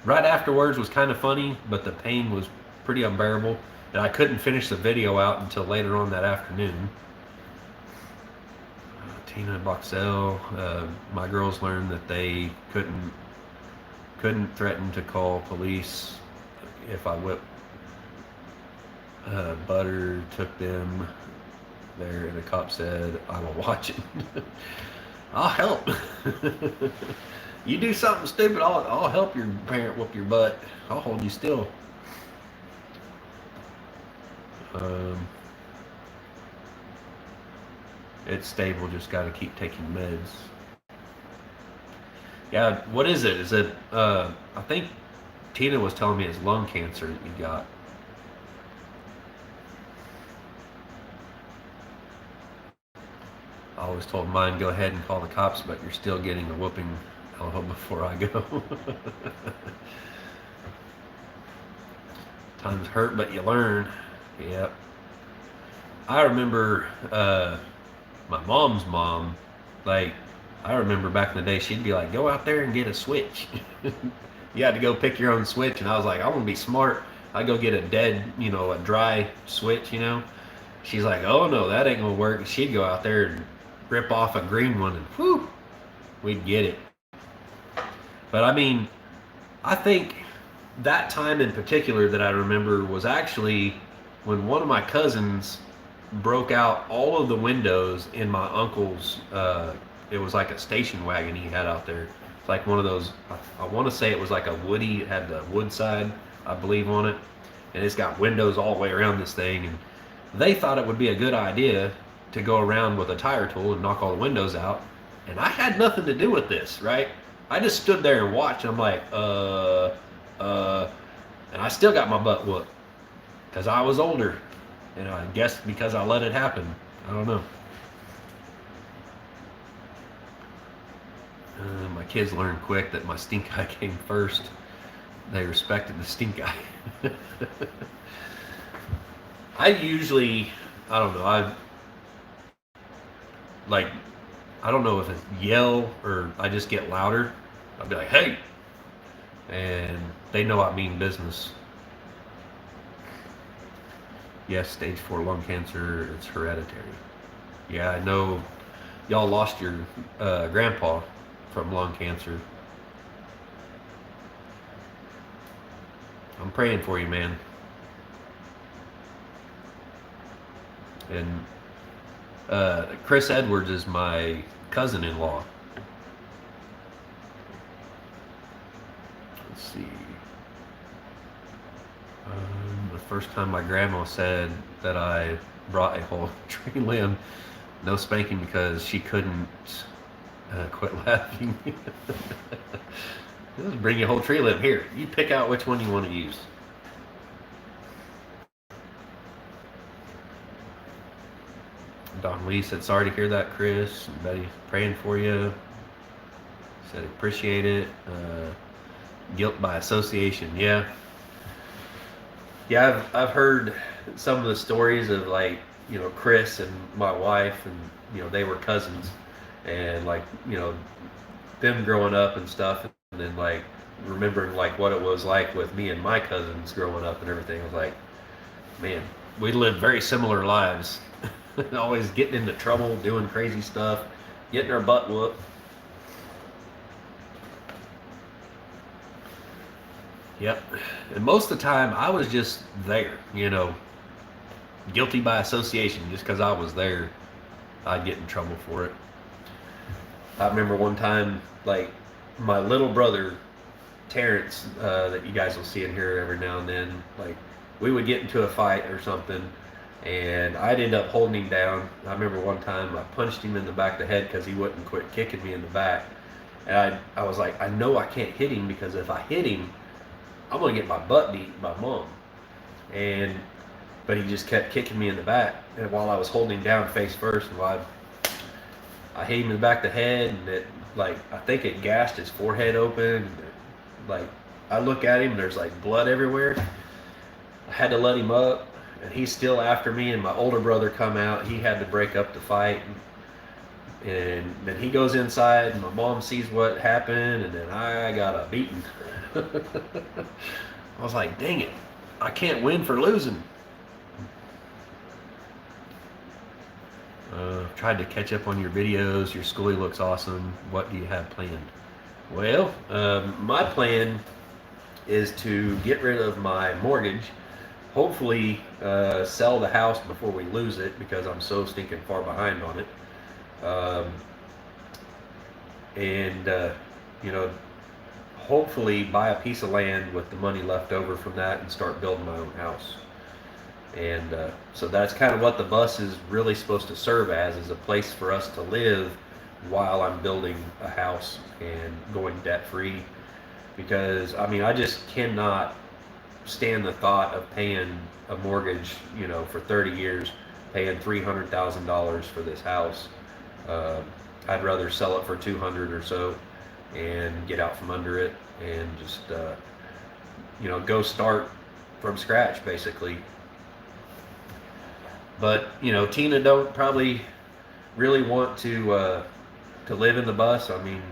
right afterwards was kind of funny, but the pain was pretty unbearable, and I couldn't finish the video out until later on that afternoon. Tina Boxell, my girls learned that they couldn't threaten to call police if I whipped. Butter took them there, and the cop said, "I will watch it." I'll help. You do something stupid, I'll help your parent whoop your butt. I'll hold you still. It's stable, just got to keep taking meds. Yeah, what is it? Is it, I think Tina was telling me it's lung cancer that you got. I always told mine, go ahead and call the cops, but you're still getting a whooping. I'll hope before I go. Times hurt, but you learn. Yep. I remember my mom's mom, like, I remember back in the day, she'd be like, "Go out there and get a switch." You had to go pick your own switch, and I was like, "I'm gonna be smart. I go get a dead, a dry switch, She's like, "Oh no, that ain't gonna work." And she'd go out there and rip off a green one, and whew, we'd get it. But I think that time in particular that I remember was actually when one of my cousins broke out all of the windows in my uncle's, it was like a station wagon he had out there. It's like one of those, I want to say it was like a Woody, it had the wood side, I believe, on it. And it's got windows all the way around this thing. And they thought it would be a good idea to go around with a tire tool and knock all the windows out. And I had nothing to do with this, right? I just stood there and watched. And I'm like, and I still got my butt whooped because I was older. And I guess because I let it happen. I don't know. My kids learned quick that my stink eye came first. They respected the stink eye. I usually, I don't know, I don't know if it's yell or I just get louder. I'll be like, hey! And they know I mean business. Yes, stage 4 lung cancer, it's hereditary. Yeah, I know y'all lost your grandpa from lung cancer. I'm praying for you, man. And Chris Edwards is my cousin-in-law. Let's see. The first time my grandma said that I brought a whole tree limb, no spanking because she couldn't quit laughing. Let's bring you a whole tree limb. Here, you pick out which one you want to use. Don Lee said, sorry to hear that, Chris. Betty praying for you. Said, appreciate it. Guilt by association. Yeah. Yeah, I've heard some of the stories of, like, you know, Chris and my wife, and, you know, they were cousins. And, like, you know, them growing up and stuff. And then, like, remembering, like, what it was like with me and my cousins growing up and everything. I was like, man, we lived very similar lives. Always getting into trouble, doing crazy stuff, getting our butt whooped. Yep. And most of the time, I was just there, you know, guilty by association. Just because I was there, I'd get in trouble for it. I remember one time, like, my little brother, Terrence, that you guys will see in here every now and then, like, we would get into a fight or something, and I'd end up holding him down. I remember one time I punched him in the back of the head because he wouldn't quit kicking me in the back. And I was like, I know I can't hit him because if I hit him, I'm going to get my butt beat by Mom. But he just kept kicking me in the back. And while I was holding him down face first, and I hit him in the back of the head, and it, like, I think it gashed his forehead open. Like, I look at him, there's like blood everywhere. I had to let him up, and he's still after me, and my older brother come out. He had to break up the fight. And then he goes inside, and my mom sees what happened, and then I got a beating. I was like, dang it, I can't win for losing. Tried to catch up on your videos. Your schoolie looks awesome. What do you have planned? Well, my plan is to get rid of my mortgage. Hopefully sell the house before we lose it because I'm so stinking far behind on it. You know, hopefully buy a piece of land with the money left over from that and start building my own house. And so that's kind of what the bus is really supposed to serve as, is a place for us to live while I'm building a house and going debt free. Because I mean, I just cannot stand the thought of paying a mortgage, you know, for 30 years, paying $300,000 for this house. I'd rather sell it for 200 or so and get out from under it and just you know, go start from scratch basically. But you know, Tina don't probably really want to live in the bus. I mean,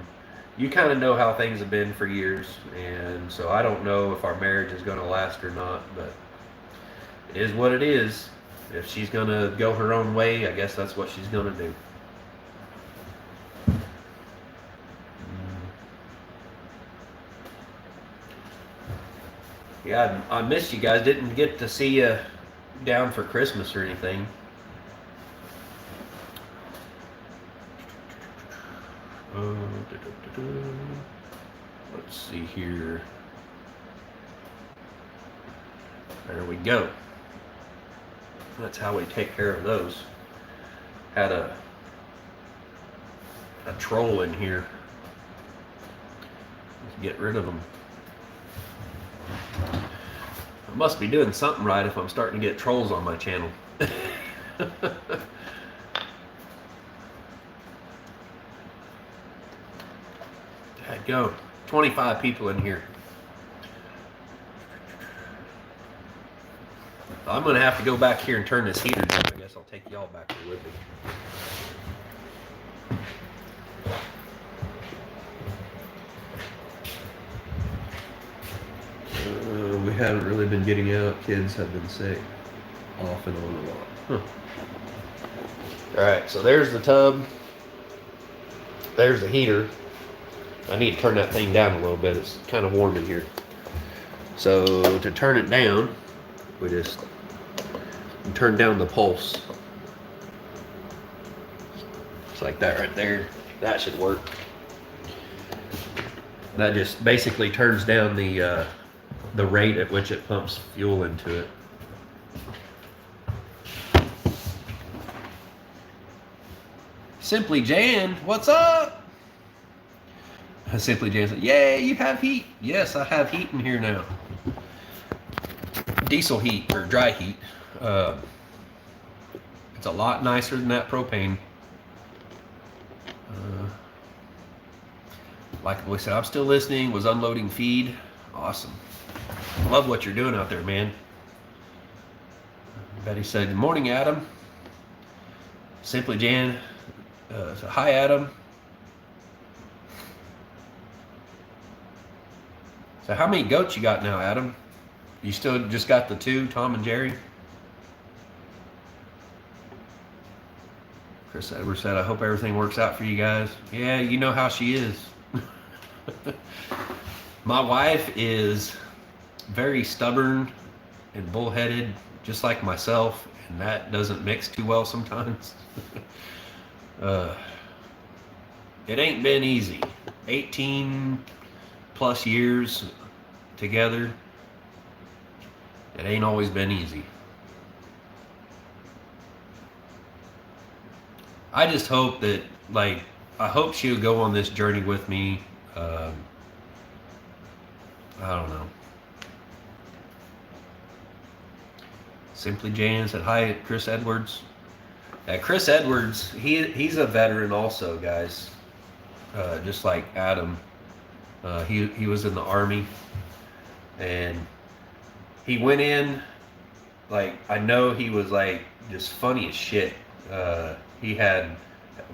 you kind of know how things have been for years, and so I don't know if our marriage is going to last or not, but it is what it is. If she's going to go her own way, I guess that's what she's going to do. Yeah, I missed you guys. Didn't get to see you down for Christmas or anything. Let's see here. There we go. That's how we take care of those. Had a troll in here. Let's get rid of them. I must be doing something right if I'm starting to get trolls on my channel. Go. 25 people in here. I'm going to have to go back here and turn this heater down. I guess I'll take y'all back there with me. We haven't really been getting out. Kids have been sick. Off and on a lot. Huh. Alright, so there's the tub. There's the heater. I need to turn that thing down a little bit. It's kind of warm in here. So to turn it down, we just turn down the pulse. It's like that right there. That should work. That just basically turns down the rate at which it pumps fuel into it. Simply Jan, what's up? Simply Jan said, yay, you have heat. Yes, I have heat in here now. Diesel heat, or dry heat. It's a lot nicer than that propane. Like we said, I'm still listening, was unloading feed. Awesome. Love what you're doing out there, man. Betty said, good morning, Adam. Simply Jan, so hi, Adam. So how many goats you got now, Adam? You still just got the two, Tom and Jerry? Chris Edwards said, I hope everything works out for you guys. Yeah, you know how she is. My wife is very stubborn and bullheaded, just like myself, and that doesn't mix too well sometimes. It ain't been easy. 18 plus years together. It ain't always been easy. I just hope that, like, I hope she'll go on this journey with me. I don't know. Simply Jan said, hi, Chris Edwards. Chris Edwards, he's a veteran also, guys. Just like Adam. He was in the Army. And he went in, like, I know he was, like, just funny as shit. He had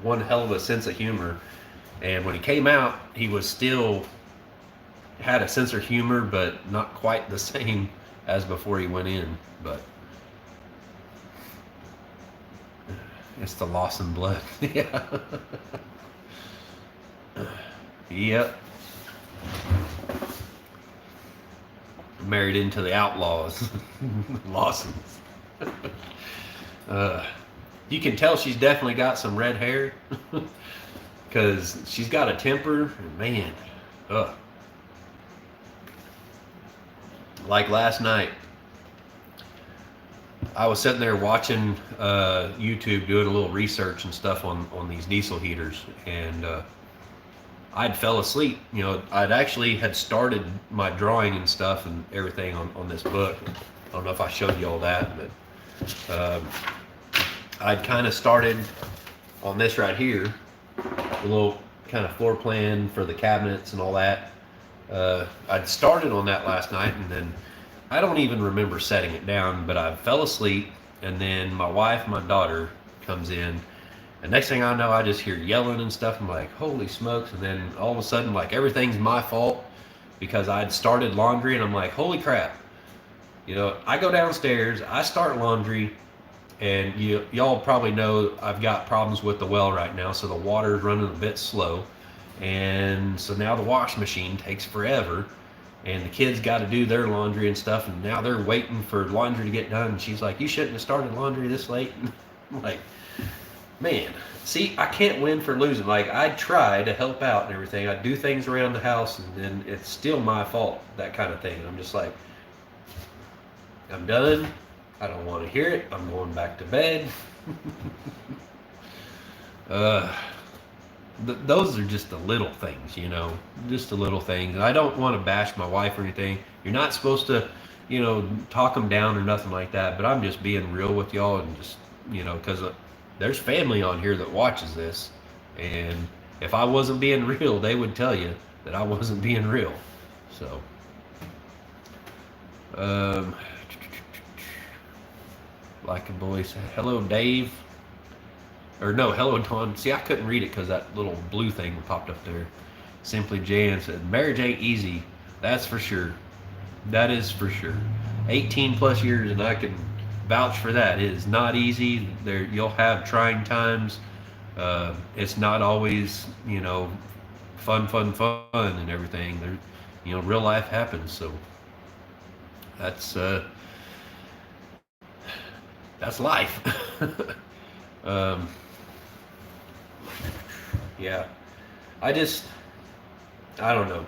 one hell of a sense of humor. And when he came out, he was still had a sense of humor, but not quite the same as before he went in. But it's the loss in blood. Yeah. Yep. Married into the outlaws. Lawsons. You can tell she's definitely got some red hair. Because she's got a temper. And man. Like last night, I was sitting there watching YouTube, doing a little research and stuff on these diesel heaters, and I'd fell asleep. You know, I'd actually had started my drawing and stuff and everything on this book. I don't know if I showed you all that, but I'd kind of started on this right here, a little kind of floor plan for the cabinets and all that. I'd started on that last night, and then I don't even remember setting it down, but I fell asleep, and then my wife, my daughter, comes in, and next thing I know, I just hear yelling and stuff. I'm like, holy smokes. And then all of a sudden, like, everything's my fault because I'd started laundry, and I'm like, holy crap. You know, I go downstairs, I start laundry, and y'all probably know I've got problems with the well right now, so the water's running a bit slow. And so now the wash machine takes forever, and the kids got to do their laundry and stuff, and now they're waiting for laundry to get done. And she's like, you shouldn't have started laundry this late. I'm like, man, see, I can't win for losing. Like, I try to help out and everything. I do things around the house, and then it's still my fault, that kind of thing. I'm just like, I'm done. I don't want to hear it. I'm going back to bed. uh, those are just the little things, just the little things. And I don't want to bash my wife or anything. You're not supposed to, talk them down or nothing like that. But I'm just being real with y'all and just, because there's family on here that watches this. And if I wasn't being real, they would tell you that I wasn't being real. So, like a boy said, hello, Dave. Or no, hello, Don. See, I couldn't read it because that little blue thing popped up there. Simply Jan said, marriage ain't easy. That's for sure. That is for sure. 18 plus years, and I can vouch for that. It is not easy. You'll have trying times. It's not always, fun and everything. Real life happens. So that's life. um, yeah, I don't know.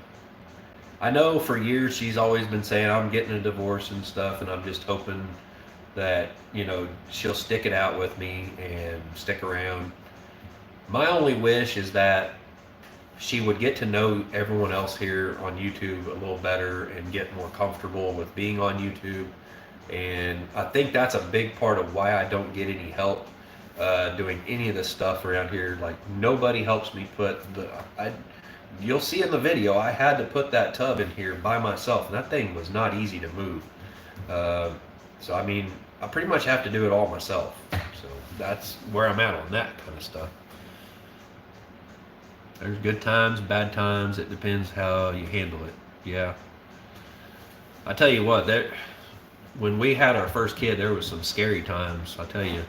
I know for years she's always been saying I'm getting a divorce and stuff, and I'm just hoping that, she'll stick it out with me and stick around. My only wish is that she would get to know everyone else here on YouTube a little better and get more comfortable with being on YouTube. And I think that's a big part of why I don't get any help doing any of this stuff around here. Like, nobody helps me put you'll see in the video, I had to put that tub in here by myself, and that thing was not easy to move. So I mean, I pretty much have to do it all myself. So that's where I'm at on that kind of stuff. There's good times, bad times. It depends how you handle it. Yeah. I tell you what, when we had our first kid, there was some scary times. I tell you,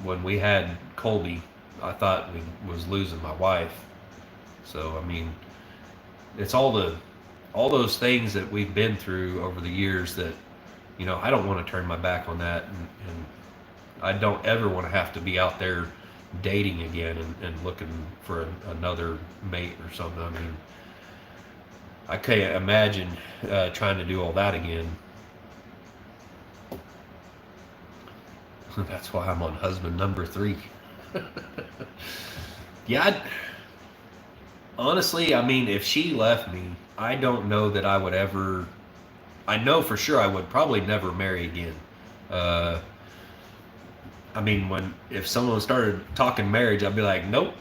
when we had Colby, I thought we was losing my wife. So I mean, it's all those things that we've been through over the years that, I don't want to turn my back on that, and I don't ever want to have to be out there dating again and looking for another mate or something. I mean, I can't imagine trying to do all that again. That's why I'm on husband number 3. Yeah, honestly, I mean, if she left me, I don't know that I would ever. I know for sure I would probably never marry again. I mean, if someone started talking marriage, I'd be like, nope,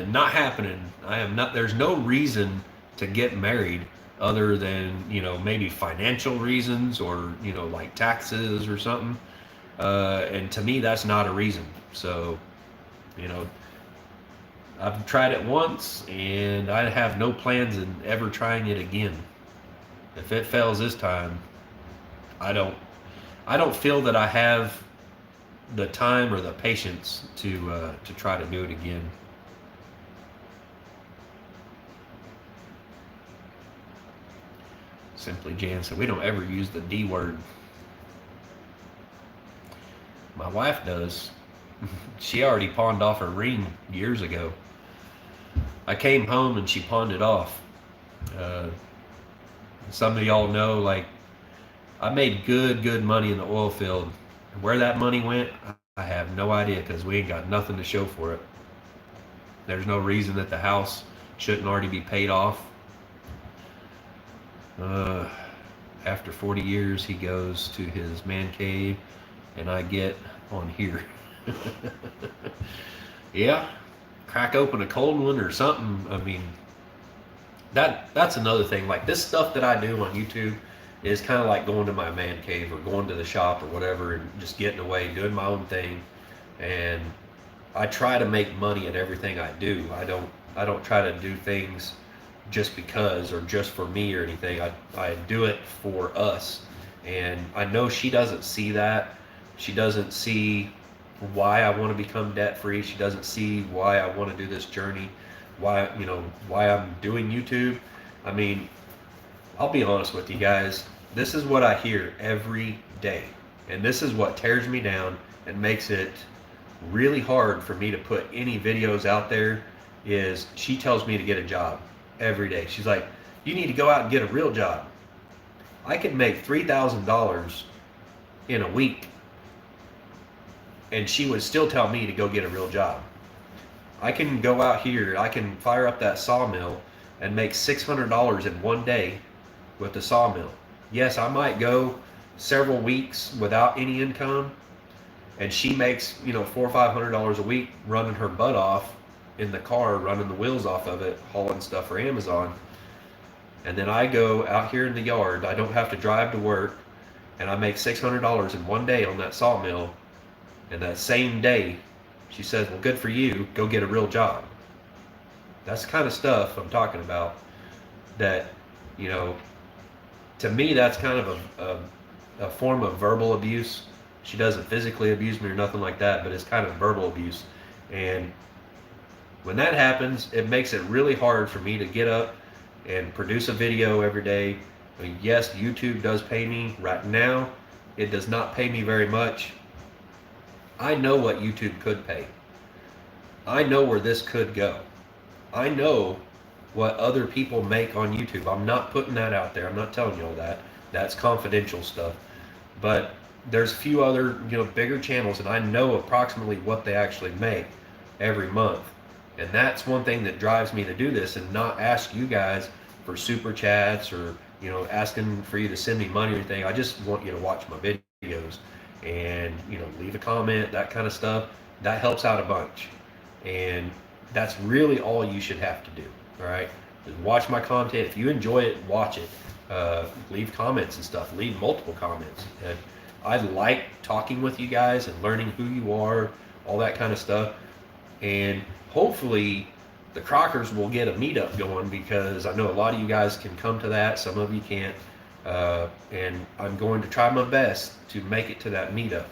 not happening. I am not. There's no reason to get married other than, maybe financial reasons or, like taxes or something. And to me, that's not a reason. So, I've tried it once, and I have no plans in ever trying it again. If it fails this time, I don't feel that I have the time or the patience to try to do it again. Simply Jan said, we don't ever use the D word. My wife does. She already pawned off her ring years ago. I came home and she pawned it off. Some of y'all know, like, I made good money in the oil field. Where that money went, I have no idea, because we ain't got nothing to show for it. There's no reason that the house shouldn't already be paid off. After 40 years, he goes to his man cave, and I get on here. Yeah, crack open a cold one or something. I mean, that's another thing. Like, this stuff that I do on YouTube is kind of like going to my man cave or going to the shop or whatever and just getting away, doing my own thing. And I try to make money at everything I do. I don't try to do things just because or just for me or anything. I do it for us. And I know she doesn't see that. She doesn't see why I want to become debt free. She doesn't see why I want to do this journey, why I'm doing YouTube. I mean, I'll be honest with you guys. This is what I hear every day. And this is what tears me down and makes it really hard for me to put any videos out there. Is she tells me to get a job every day. She's like, you need to go out and get a real job. I could make $3,000 in a week, and she would still tell me to go get a real job. I can go out here, I can fire up that sawmill and make $600 in one day with the sawmill. Yes, I might go several weeks without any income, and she makes, you know, $400 or $500 a week running her butt off in the car, running the wheels off of it, hauling stuff for Amazon. And then I go out here in the yard, I don't have to drive to work, and I make $600 in one day on that sawmill. And that same day, she says, well, good for you, go get a real job. That's the kind of stuff I'm talking about that, you know, to me, that's kind of a form of verbal abuse. She doesn't physically abuse me or nothing like that, but it's kind of verbal abuse. And when that happens, it makes it really hard for me to get up and produce a video every day. I mean, yes, YouTube does pay me. Right now, it does not pay me very much. I know what YouTube could pay. I know where this could go. I know what other people make on YouTube. I'm not putting that out there. I'm not telling you all that. That's confidential stuff. But there's a few other, you know, bigger channels, and I know approximately what they actually make every month. And that's one thing that drives me to do this and not ask you guys for super chats or, you know, asking for you to send me money or anything. I just want you to watch my videos and, you know, leave a comment, that kind of stuff. That helps out a bunch. And that's really all you should have to do. All right, just watch my content. If you enjoy it, watch it. Leave comments and stuff. Leave multiple comments. And I like talking with you guys and learning who you are, all that kind of stuff. And hopefully the Crockers will get a meetup going, because I know a lot of you guys can come to that. Some of you can't. And I'm going to try my best to make it to that meetup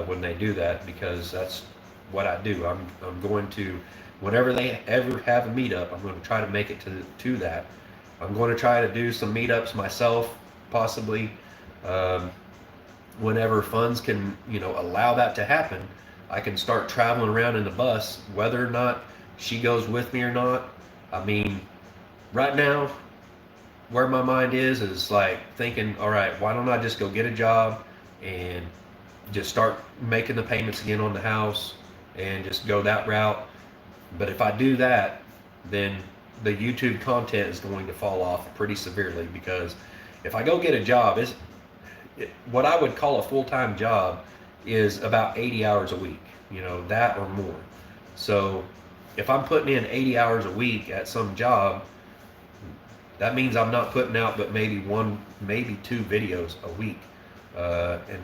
when they do that, because that's what I do. I'm going to, whenever they ever have a meetup, I'm going to try to make it to that. I'm going to try to do some meetups myself, possibly. Whenever funds can, you know, allow that to happen, I can start traveling around in the bus, whether or not she goes with me or not. I mean, right now, where my mind is like thinking, all right, why don't I just go get a job and just start making the payments again on the house and just go that route. But if I do that, then the YouTube content is going to fall off pretty severely, because if I go get a job, what I would call a full-time job is about 80 hours a week, you know, that or more. So if I'm putting in 80 hours a week at some job, that means I'm not putting out but maybe one, maybe two videos a week. And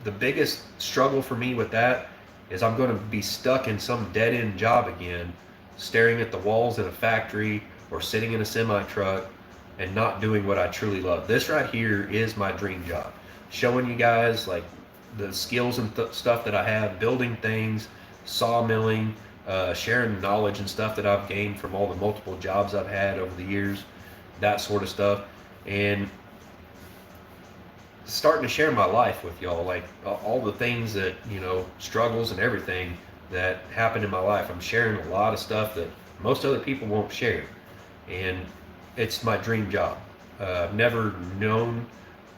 the biggest struggle for me with that is I'm going to be stuck in some dead-end job again, staring at the walls in a factory or sitting in a semi-truck and not doing what I truly love. This right here is my dream job. Showing you guys like the skills and stuff that I have, building things, sawmilling, sharing knowledge and stuff that I've gained from all the multiple jobs I've had over the years, that sort of stuff. And starting to share my life with y'all, like all the things that, you know, struggles and everything that happened in my life. I'm sharing a lot of stuff that most other people won't share, and it's my dream job. I've never known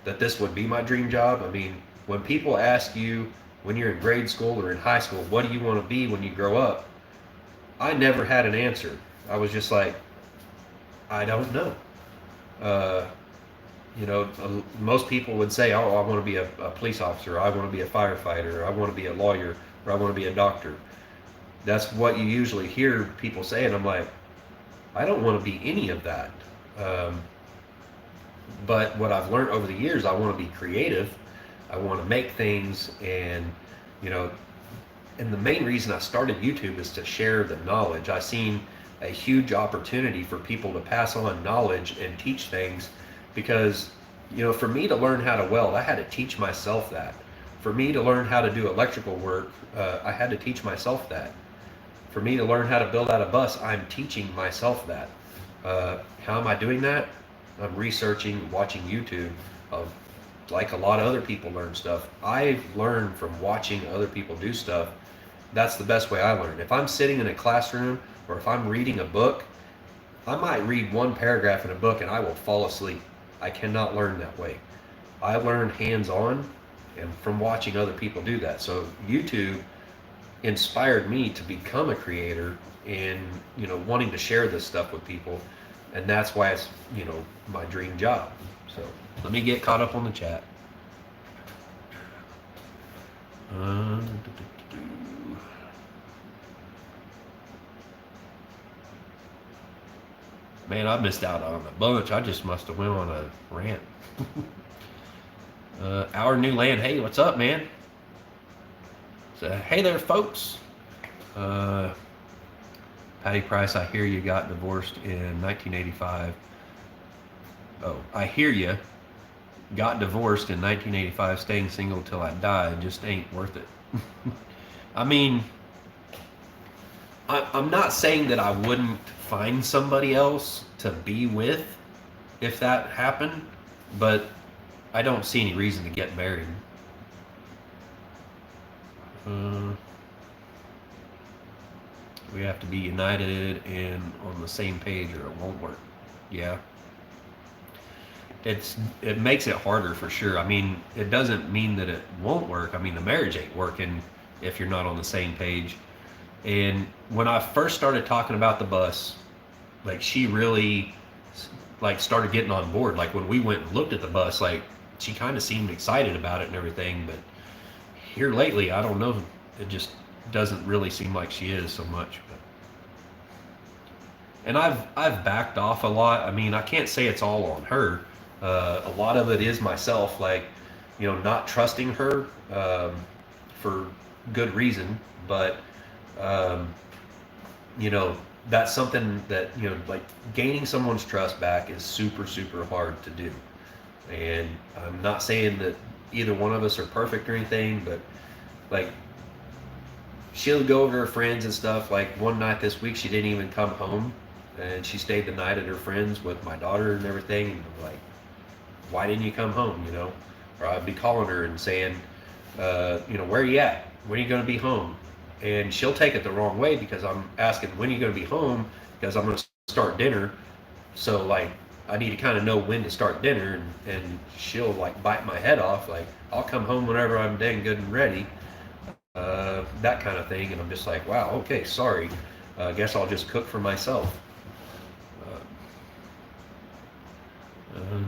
that this would be my dream job. I mean, when people ask you when you're in grade school or in high school, what do you want to be when you grow up? I never had an answer. I was just like, I don't know. You know, most people would say, oh, I want to be a police officer, I want to be a firefighter, I want to be a lawyer, or I want to be a doctor. That's what you usually hear people say, and I'm like, I don't want to be any of that. But what I've learned over the years, I want to be creative. I want to make things, and, you know, and the main reason I started YouTube is to share the knowledge. I seen a huge opportunity for people to pass on knowledge and teach things, because, you know, for me to learn how to weld, I had to teach myself that. For me to learn how to do electrical work, I had to teach myself that. For me to learn how to build out a bus, I'm teaching myself that. How am I doing that? I'm researching, watching YouTube. Like a lot of other people learn stuff. I've learned from watching other people do stuff. That's the best way I learn. If I'm sitting in a classroom or if I'm reading a book, I might read one paragraph in a book and I will fall asleep. I cannot learn that way. I learned hands-on and from watching other people do that. So YouTube inspired me to become a creator and, wanting to share this stuff with people. And that's why it's, my dream job. So let me get caught up on the chat. Man, I missed out on a bunch. I just must have went on a rant. Our new land. Hey, what's up, man? So, hey there, folks. Patty Price, I hear you got divorced in 1985. Oh, I hear you got divorced in 1985, staying single till I die. Just ain't worth it. I mean, I'm not saying that I wouldn't find somebody else to be with if that happened, but I don't see any reason to get married. We have to be united and on the same page or it won't work. Yeah. It makes it harder for sure. I mean, it doesn't mean that it won't work. I mean, the marriage ain't working if you're not on the same page. And when I first started talking about the bus, like she really like started getting on board. Like when we went and looked at the bus, like she kind of seemed excited about it and everything. But here lately, I don't know. It just doesn't really seem like she is so much. But and I've backed off a lot. I mean, I can't say it's all on her. A lot of it is myself, like, not trusting her for good reason. But, that's something that, like gaining someone's trust back is super, super hard to do. And I'm not saying that either one of us are perfect or anything, but like, she'll go over to her friends and stuff. Like one night this week, she didn't even come home. And she stayed the night at her friends with my daughter and everything. And I'm like, why didn't you come home, Or I'd be calling her and saying, where are you at? When are you going to be home? And she'll take it the wrong way because I'm asking, when are you going to be home? Because I'm going to start dinner. So, like, I need to kind of know when to start dinner. And she'll, like, bite my head off. Like, I'll come home whenever I'm dang good and ready. That kind of thing. And I'm just like, wow, okay, sorry. I guess I'll just cook for myself.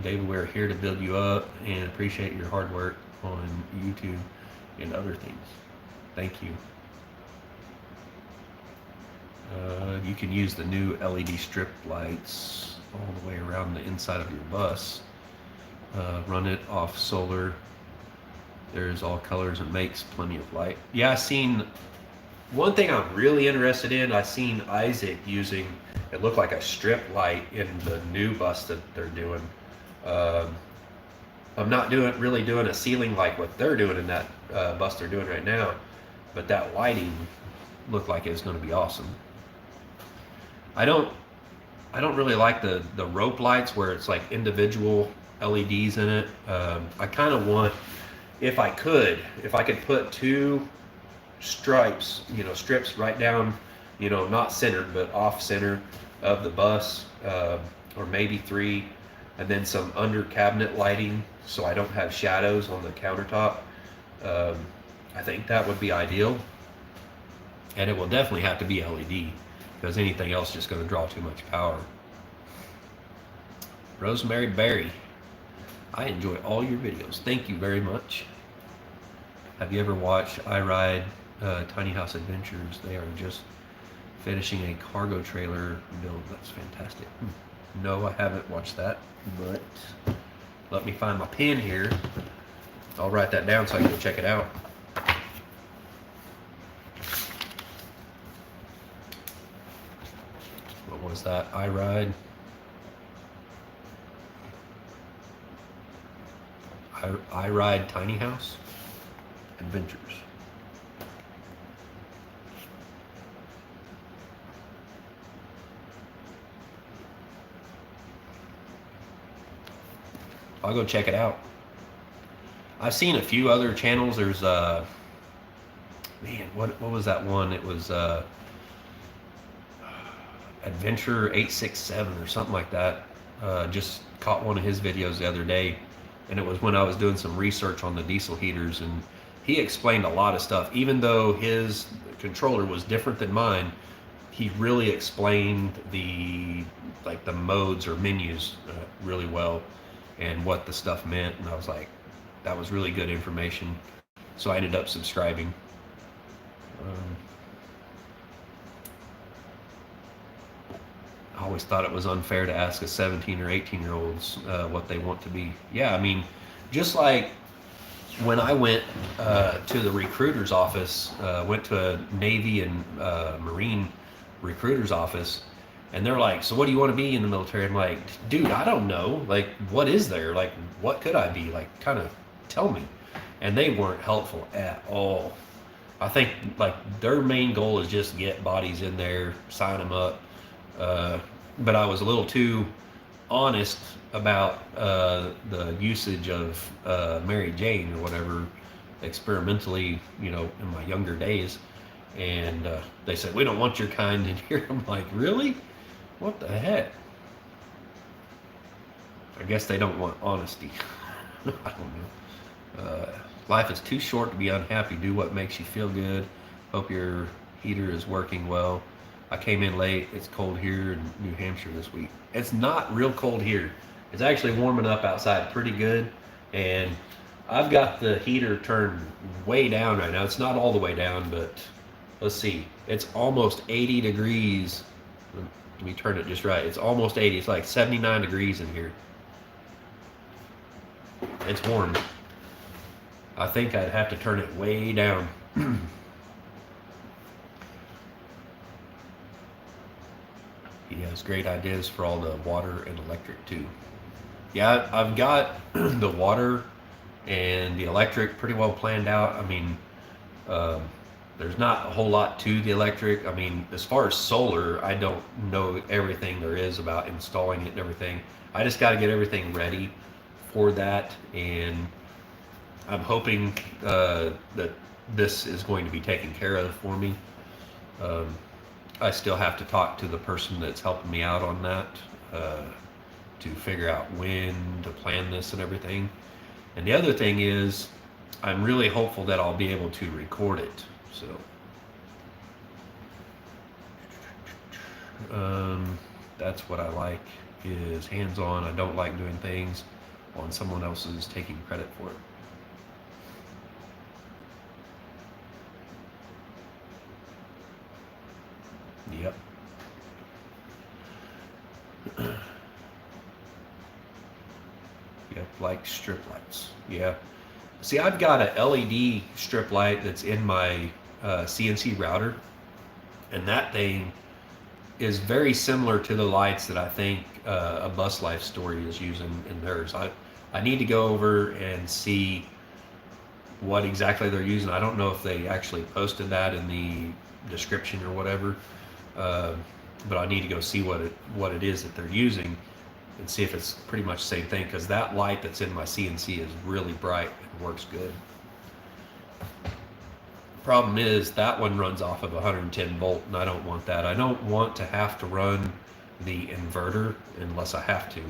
David, we're here to build you up and appreciate your hard work on YouTube and other things. Thank you. You can use the new LED strip lights all the way around the inside of your bus. Run it off solar. There's all colors and makes plenty of light. Yeah, I seen one thing I'm really interested in. I seen Isaac using, it looked like a strip light in the new bus that they're doing. I'm not really doing a ceiling like what they're doing in that bus they're doing right now, but that lighting looked like it was going to be awesome. I don't really like the rope lights where it's like individual LEDs in it. I kind of want, if I could put two strips right down, not centered but off center of the bus, or maybe three, and then some under cabinet lighting so I don't have shadows on the countertop. I think that would be ideal, and it will definitely have to be LED because anything else is just going to draw too much power. Rosemary Berry, I enjoy all your videos. Thank you very much. Have you ever watched I Ride Tiny House Adventures? They are just finishing a cargo trailer build. That's fantastic. No, I haven't watched that, but let me find my pen here. I'll write that down so I can go check it out. What was that? I Ride. I Ride Tiny House Adventures. I'll go check it out. I've seen a few other channels. There's man, what was that one? It was Adventure 867 or something like that. Just caught one of his videos the other day. and it was when I was doing some research on the diesel heaters, and he explained a lot of stuff. Even though his controller was different than mine, he really explained the modes or menus really well, and what the stuff meant. And I was like, that was really good information. So I ended up subscribing. Um, I always thought it was unfair to ask a 17 or 18-year-olds what they want to be. Yeah, I mean, just like when I went to the recruiter's office, went to a Navy and Marine recruiter's office, and they're like, so what do you want to be in the military? I'm like, dude, I don't know. Like, what is there? Like, what could I be? Like, kind of tell me. And they weren't helpful at all. I think, like, their main goal is just get bodies in there, sign them up. But I was a little too honest about the usage of Mary Jane or whatever, experimentally, in my younger days. And they said, we don't want your kind in here. I'm like, really? What the heck? I guess they don't want honesty. I don't know. Life is too short to be unhappy. Do what makes you feel good. Hope your heater is working well. I came in late. It's cold here in New Hampshire this week. It's not real cold here. It's actually warming up outside pretty good. And I've got the heater turned way down right now. It's not all the way down, but let's see. It's almost 80 degrees. Let me turn it just right. It's almost 80. It's like 79 degrees in here. It's warm. I think I'd have to turn it way down. He has great ideas for all the water and electric too. Yeah, I've got the water and the electric pretty well planned out. I mean, there's not a whole lot to the electric. I mean, as far as solar, I don't know everything there is about installing it and everything. I just got to get everything ready for that, and I'm hoping that this is going to be taken care of for me. I still have to talk to the person that's helping me out on that to figure out when to plan this and everything. And the other thing is, I'm really hopeful that I'll be able to record it. So, that's what I like, is hands-on. I don't like doing things on someone else's taking credit for it. Yep. Yep, like strip lights. Yeah. See, I've got a LED strip light that's in my CNC router, and that thing is very similar to the lights that I think a Bus Life Story is using in theirs. I need to go over and see what exactly they're using. I don't know if they actually posted that in the description or whatever, but I need to go see what it is that they're using and see if it's pretty much the same thing, because that light that's in my CNC is really bright and works good. Problem is, that one runs off of 110 volt, and I don't want that. I don't want to have to run the inverter unless I have to.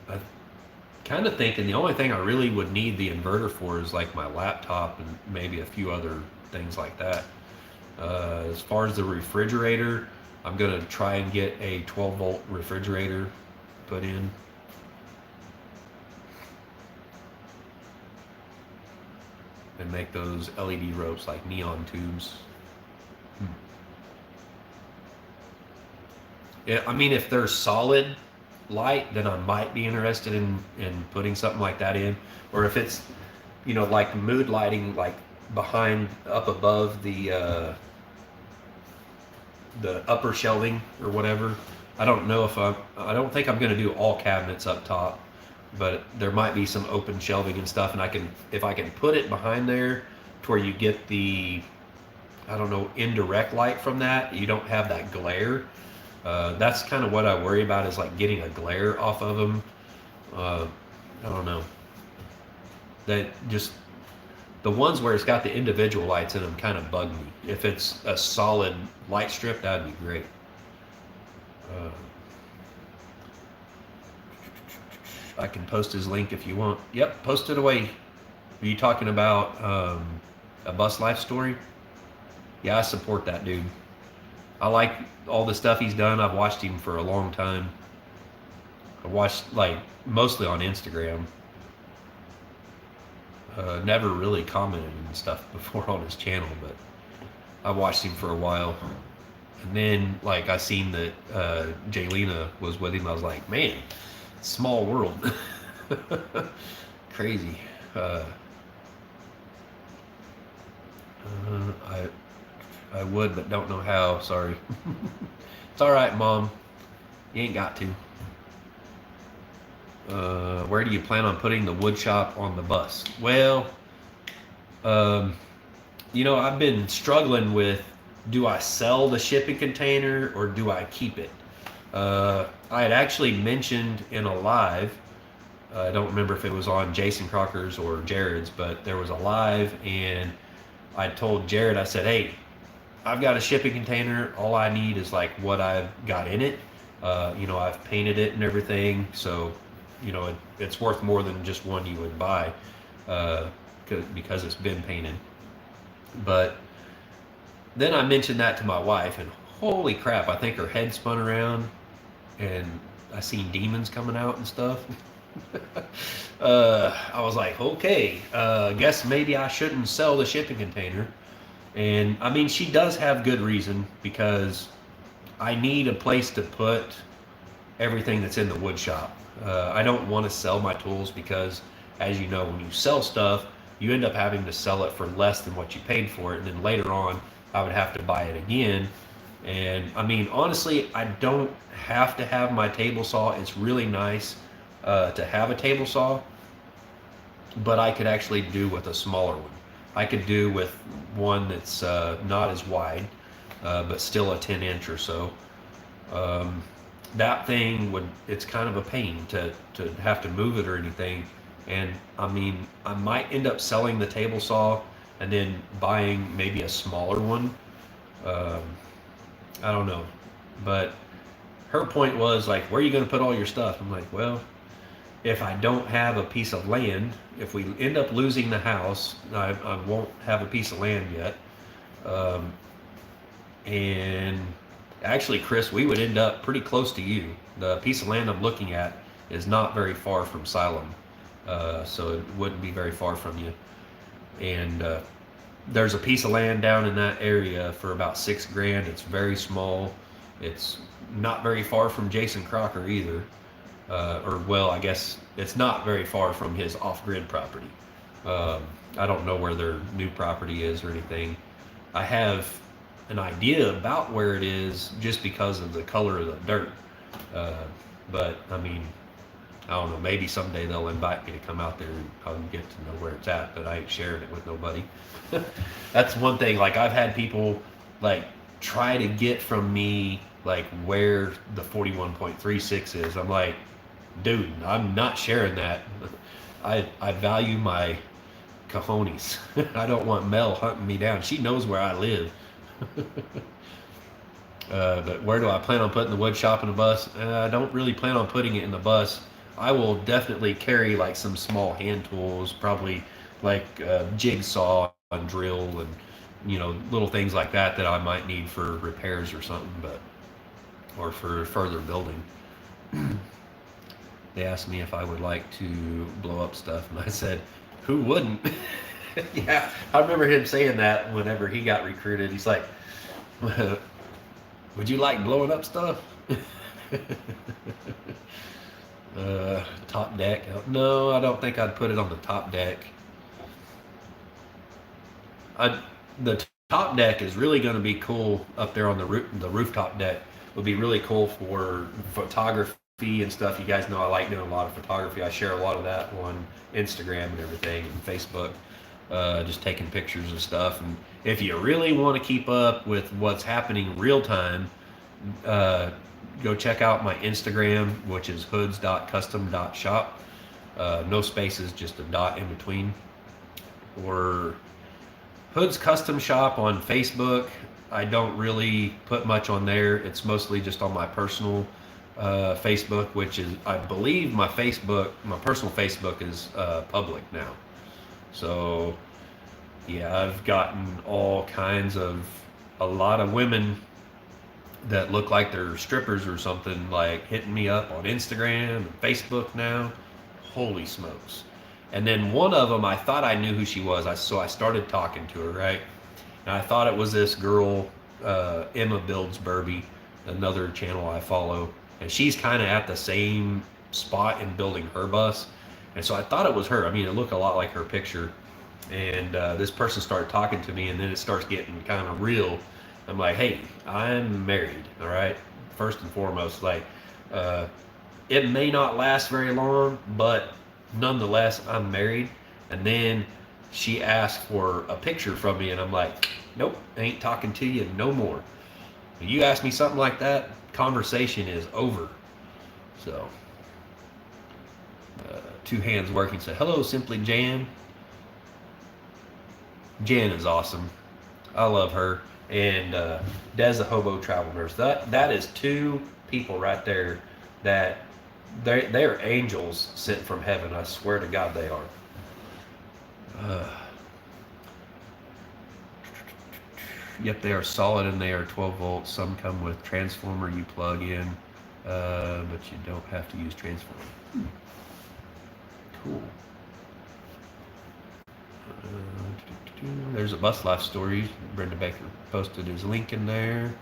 I'm kind of thinking the only thing I really would need the inverter for is like my laptop and maybe a few other things like that. As far as the refrigerator, I'm going to try and get a 12 volt refrigerator put in. And make those LED ropes like neon tubes. Yeah, I mean, if they're solid light, then I might be interested in putting something like that in. Or if it's, like mood lighting, like behind, up above the upper shelving or whatever. I don't know if I don't think I'm going to do all cabinets up top, but there might be some open shelving and stuff, and if I can put it behind there to where you get the, I don't know, indirect light from that, you don't have that glare. That's kind of what I worry about, is like getting a glare off of them. I don't know. That just, the ones where it's got the individual lights in them kind of bug me. If it's a solid light strip, that'd be great. I can post his link if you want. Yep, post it away. Are you talking about a bus life story? Yeah, I support that dude. I like all the stuff he's done. I've watched him for a long time. I watched like mostly on Instagram. Never really commented and stuff before on his channel, but I watched him for a while. And then like I seen that Jaylena was with him. I was like, man, small world. Crazy. I would, but don't know how. Sorry. It's all right, Mom. You ain't got to. Where do you plan on putting the wood shop on the bus? Well, I've been struggling with, do I sell the shipping container or do I keep it? I had actually mentioned in a live, I don't remember if it was on Jason Crocker's or Jared's, but there was a live, and I told Jared, I said, hey, I've got a shipping container. All I need is like what I've got in it. I've painted it and everything, so it's worth more than just one you would buy because it's been painted. But then I mentioned that to my wife, and holy crap, I think her head spun around, and I seen demons coming out and stuff. I was like, okay, guess maybe I shouldn't sell the shipping container. And I mean, she does have good reason, because I need a place to put everything that's in the wood shop. I don't want to sell my tools because, as you know, when you sell stuff, you end up having to sell it for less than what you paid for it. And then later on, I would have to buy it again. And I mean, honestly, I don't have to have my table saw. It's really nice to have a table saw, but I could actually do with a smaller one. I could do with one that's not as wide, but still a 10-inch or so. That thing it's kind of a pain to have to move it or anything. And I mean, I might end up selling the table saw and then buying maybe a smaller one. I don't know. But her point was like, where are you going to put all your stuff? I'm like, well, if I don't have a piece of land, if we end up losing the house, I won't have a piece of land yet. And actually, Chris, we would end up pretty close to you. The piece of land I'm looking at is not very far from Siloam, so it wouldn't be very far from you. And there's a piece of land down in that area for about $6,000. It's very small. It's not very far from Jason Crocker either. I guess it's not very far from his off-grid property. I don't know where their new property is or anything. I have an idea about where it is just because of the color of the dirt. But I mean, I don't know, maybe someday they'll invite me to come out there and I'll get to know where it's at, but I ain't sharing it with nobody. That's one thing, like I've had people like try to get from me like where the 41.36 is. I'm like, dude, I'm not sharing that. I value my cojones. I don't want Mel hunting me down. She knows where I live. But where do I plan on putting the wood shop in the bus? I don't really plan on putting it in the bus. I will definitely carry like some small hand tools, probably like jigsaw and drill and little things like that I might need for repairs or something, or for further building. They asked me if I would like to blow up stuff, and I said, who wouldn't? Yeah, I remember him saying that whenever he got recruited. He's like, would you like blowing up stuff? Top deck? No, I don't think I'd put it on the top deck. The top deck is really going to be cool up there on the rooftop deck. It would be really cool for photography and stuff. You guys know I like doing a lot of photography. I share a lot of that on Instagram and everything, and Facebook. Just taking pictures of stuff. And if you really want to keep up with what's happening real time, go check out my Instagram, which is hoods.custom.shop. No spaces, just a dot in between. Or Hoods Custom Shop on Facebook. I don't really put much on there. It's mostly just on my personal Facebook, which is, I believe, my personal Facebook is public now. So yeah, I've gotten all kinds of, a lot of women that look like they're strippers or something, like hitting me up on Instagram and Facebook now. Holy smokes. And then one of them, I thought I knew who she was. So I started talking to her, right? And I thought it was this girl, Emma Builds Burby, another channel I follow. And she's kind of at the same spot in building her bus. And so I thought it was her. I mean, it looked a lot like her picture. And this person started talking to me, and then it starts getting kind of real. I'm like, hey, I'm married, all right? First and foremost, like, it may not last very long, but nonetheless, I'm married. And then she asked for a picture from me, and I'm like, nope, ain't talking to you no more. When you ask me something like that, conversation is over. So, two hands working. So, hello, Simply Jan. Jan is awesome. I love her. And Des, the hobo travel nurse. That is two people right there that they're angels sent from heaven. I swear to God they are. Yep, they are solid and they are 12 volts. Some come with transformer you plug in, but you don't have to use transformer. Cool. There's a bus life story. Brenda Baker posted his link in there.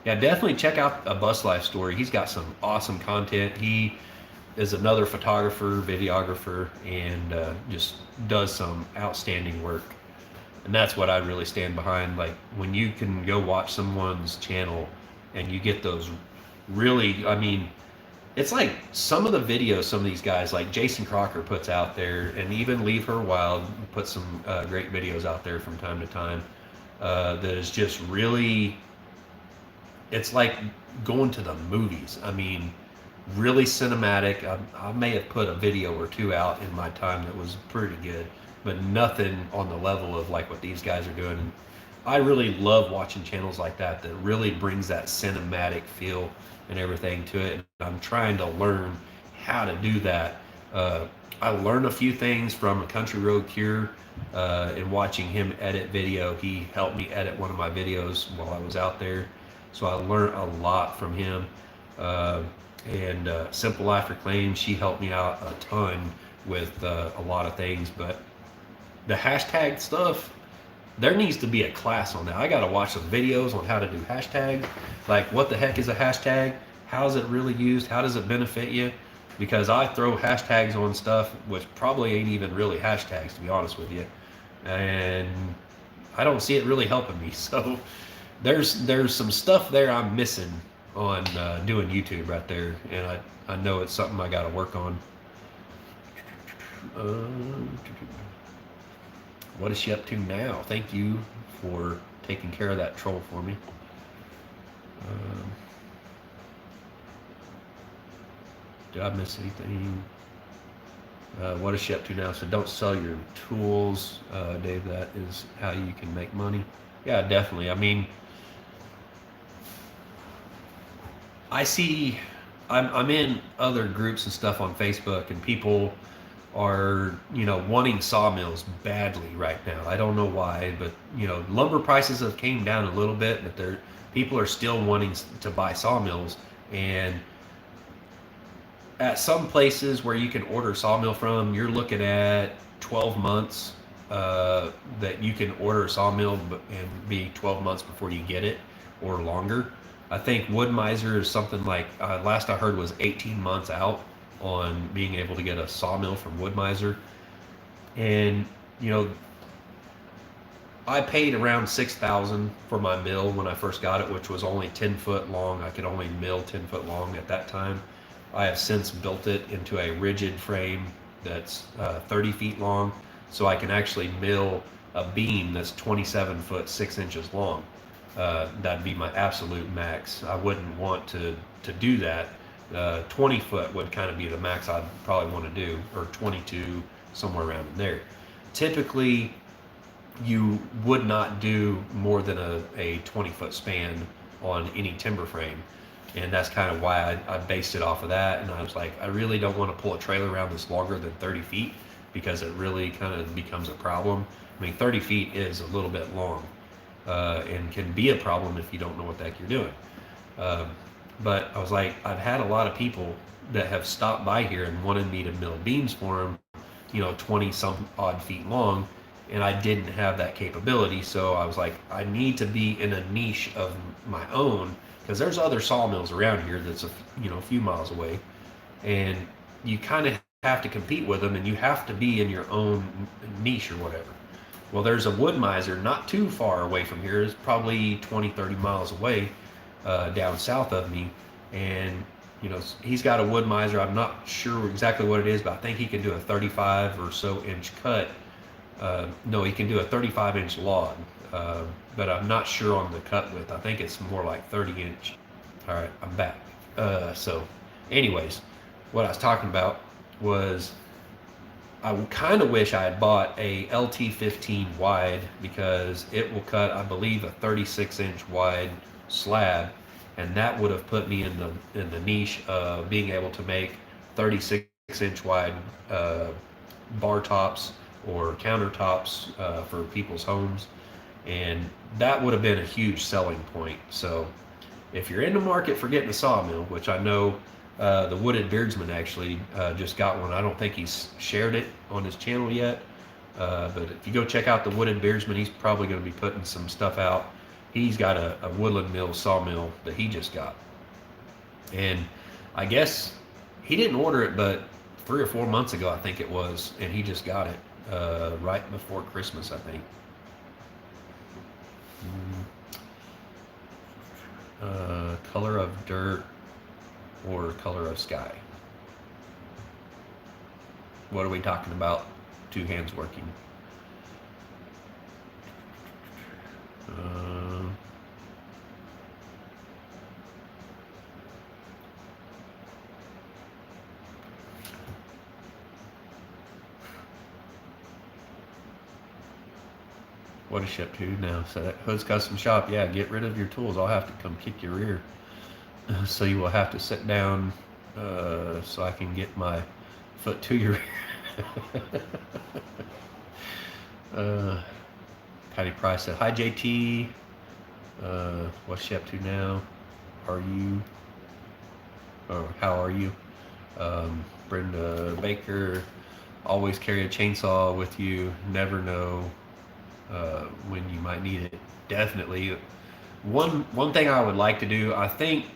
Yeah, definitely check out a bus life story. He's got some awesome content. He is another photographer, videographer, and just does some outstanding work. And that's what I really stand behind. Like, when you can go watch someone's channel and you get those really, I mean, it's like some of the videos some of these guys like Jason Crocker puts out there, and even Leave Her Wild puts some great videos out there from time to time, that is just really, it's like going to the movies. I mean, really cinematic. I may have put a video or two out in my time that was pretty good, but nothing on the level of like what these guys are doing. I really love watching channels like that that really brings that cinematic feel and everything to it. And I'm trying to learn how to do that. I learned a few things from a Country Road Cure in watching him edit video. He helped me edit one of my videos while I was out there. So I learned a lot from him. And Simple Life Reclaimed, she helped me out a ton with a lot of things. But the hashtag stuff, there needs to be a class on that. I got to watch some videos on how to do hashtags. Like, what the heck is a hashtag? How is it really used? How does it benefit you? Because I throw hashtags on stuff which probably ain't even really hashtags, to be honest with you. And I don't see it really helping me. So there's some stuff there I'm missing on doing YouTube right there. And I know it's something I got to work on. What is she up to now? Thank you for taking care of that troll for me. Did I miss anything? What is she up to now? So don't sell your tools, Dave. That is how you can make money. Yeah, definitely. I mean, I see, I'm in other groups and stuff on Facebook, and people are, wanting sawmills badly right now. I don't know why, but lumber prices have came down a little bit, but people are still wanting to buy sawmills. And at some places where you can order sawmill from, you're looking at 12 months that you can order a sawmill and be 12 months before you get it, or longer. I think Wood Miser is something like, last I heard was 18 months out on being able to get a sawmill from Wood Miser. And I paid around $6,000 for my mill when I first got it, which was only 10 foot long. I could only mill 10 foot long at that time. I have since built it into a rigid frame that's 30 feet long, so I can actually mill a beam that's 27 foot 6 inches long. That'd be my absolute max. I wouldn't want to do that. 20 foot would kind of be the max I'd probably want to do, or 22, somewhere around in there. Typically, you would not do more than a 20 foot span on any timber frame. And that's kind of why I based it off of that. And I was like, I really don't want to pull a trailer around this longer than 30 feet because it really kind of becomes a problem. I mean, 30 feet is a little bit long, and can be a problem if you don't know what the heck you're doing. Um, but I was like, I've had a lot of people that have stopped by here and wanted me to mill beams for them, 20 some odd feet long, and I didn't have that capability. So I was like, I need to be in a niche of my own because there's other sawmills around here that's a few miles away, and you kind of have to compete with them, and you have to be in your own niche or whatever. Well, there's a wood miser not too far away from here. It's probably 20, 30 miles away, down south of me, and he's got a wood miser. I'm not sure exactly what it is, but I think he can do a 35 or so inch cut. No, he can do a 35-inch log, but I'm not sure on the cut width. I think it's more like 30-inch. All right, I'm back. So, anyways, what I was talking about was I kind of wish I had bought a LT15 wide because it will cut, I believe, a 36-inch wide slab, and that would have put me in the niche of being able to make 36-inch wide bar tops or countertops for people's homes, and that would have been a huge selling point. So if you're in the market for getting a sawmill, which I know the Wooded Beardsman actually just got one. I don't think he's shared it on his channel yet, but if you go check out the Wooded Beardsman, he's probably going to be putting some stuff out. He's got a woodland mill sawmill that he just got, and I guess he didn't order it, but 3 or 4 months ago I think it was, and he just got it right before Christmas, I think. Color of dirt or color of sky? What are we talking about? Two hands working. What is ship to now? So that Hood's Custom Shop. Yeah, get rid of your tools. I'll have to come kick your rear. So you will have to sit down so I can get my foot to your rear. Patty Price said, "Hi JT. What's you up to now? Are you? Or how are you?" Brenda Baker, always carry a chainsaw with you. Never know when you might need it. Definitely. One thing I would like to do, I think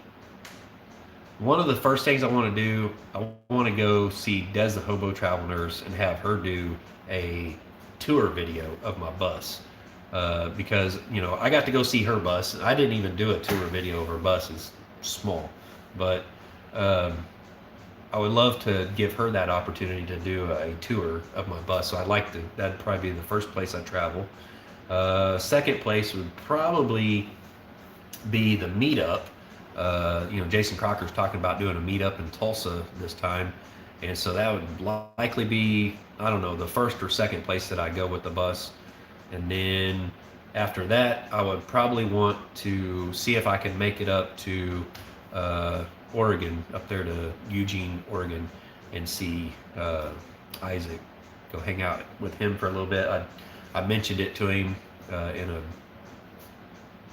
one of the first things I want to do, I want to go see Des the Hobo Travel Nurse and have her do a tour video of my bus. Because, I got to go see her bus. I didn't even do a tour video of her bus. It's small. But I would love to give her that opportunity to do a tour of my bus. So that'd probably be the first place I travel. Second place would probably be the meetup. Jason Crocker's talking about doing a meetup in Tulsa this time. And so that would likely be, I don't know, the first or second place that I go with the bus. And then after that, I would probably want to see if I can make it up to Oregon, up there to Eugene, Oregon, and see Isaac. Go hang out with him for a little bit. I mentioned it to him in a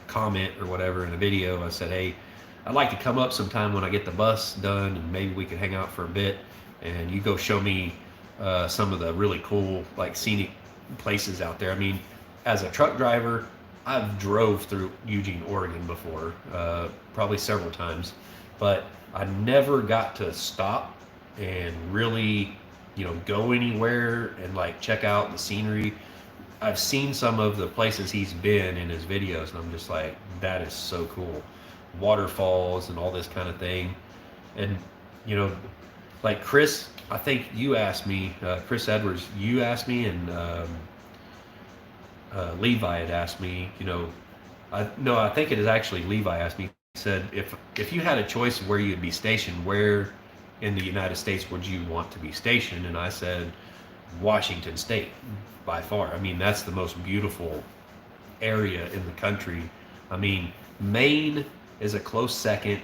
comment or whatever in a video. I said, hey, I'd like to come up sometime when I get the bus done, and maybe we could hang out for a bit, and you go show me some of the really cool, like, scenic places out there. I mean, as a truck driver, I've drove through Eugene, Oregon before, probably several times, but I never got to stop and really, go anywhere and like check out the scenery. I've seen some of the places he's been in his videos, and I'm just like, that is so cool. Waterfalls and all this kind of thing. And, like Chris, I think you asked me, Chris Edwards, you asked me, and Levi had asked me, I think it is actually Levi asked me, he said, if you had a choice of where you'd be stationed, where in the United States would you want to be stationed? And I said, Washington State, by far. I mean, that's the most beautiful area in the country. I mean, Maine is a close second.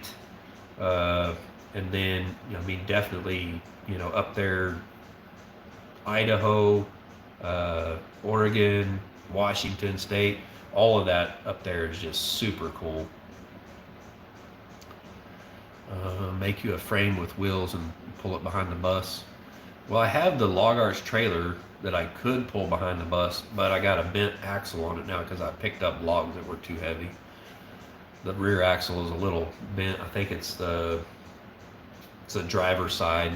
And then, I mean, definitely, up there, Idaho, Oregon, Washington State, all of that up there is just super cool. Make you a frame with wheels and pull it behind the bus. Well, I have the log arch trailer that I could pull behind the bus, but I got a bent axle on it now because I picked up logs that were too heavy. The rear axle is a little bent. I think it's the driver's side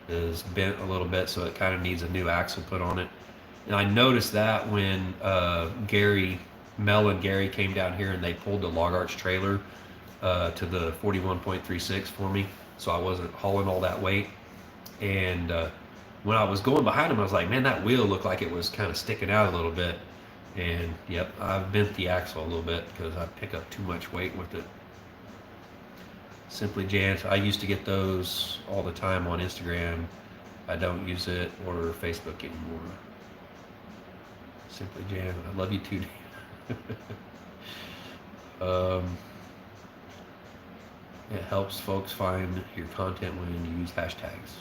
is bent a little bit, so it kind of needs a new axle put on it. And I noticed that when Mel and Gary came down here and they pulled the log arch trailer to the 41.36 for me, so I wasn't hauling all that weight. And when I was going behind him, I was like, man, that wheel looked like it was kind of sticking out a little bit. And yep, I've bent the axle a little bit because I pick up too much weight with it. Simply Jams, I used to get those all the time on Instagram. I don't use it or Facebook anymore. Simply Jam, I love you too. It helps folks find your content when you use hashtags.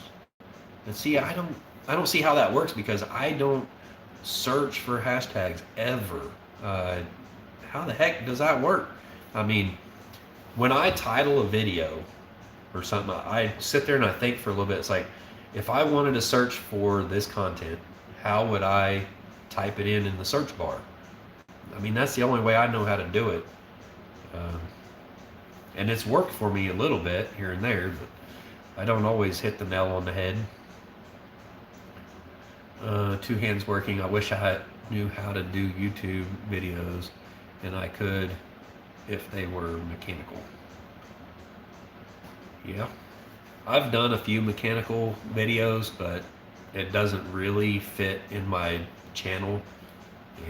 And see, I don't see how that works because I don't search for hashtags ever. How the heck does that work? I mean, when I title a video or something, I sit there and I think for a little bit. It's like, if I wanted to search for this content, how would I type it in the search bar? I mean, that's the only way I know how to do it. And it's worked for me a little bit here and there, but I don't always hit the nail on the head. Two hands working. I wish I knew how to do YouTube videos, and I could if they were mechanical. Yeah, I've done a few mechanical videos, but it doesn't really fit in my channel.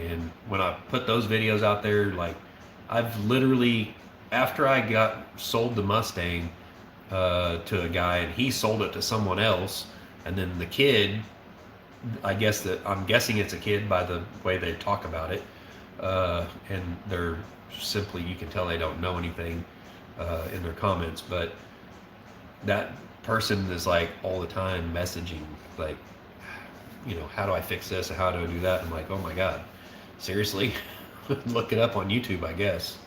And when I put those videos out there, like, I've literally, after I got sold the Mustang to a guy, and he sold it to someone else, and then the kid, I'm guessing it's a kid by the way they talk about it, and they're simply, you can tell they don't know anything in their comments, but that person is like all the time messaging, like, how do I fix this and how do I do that? I'm like, oh my God, seriously? Look it up on YouTube, I guess.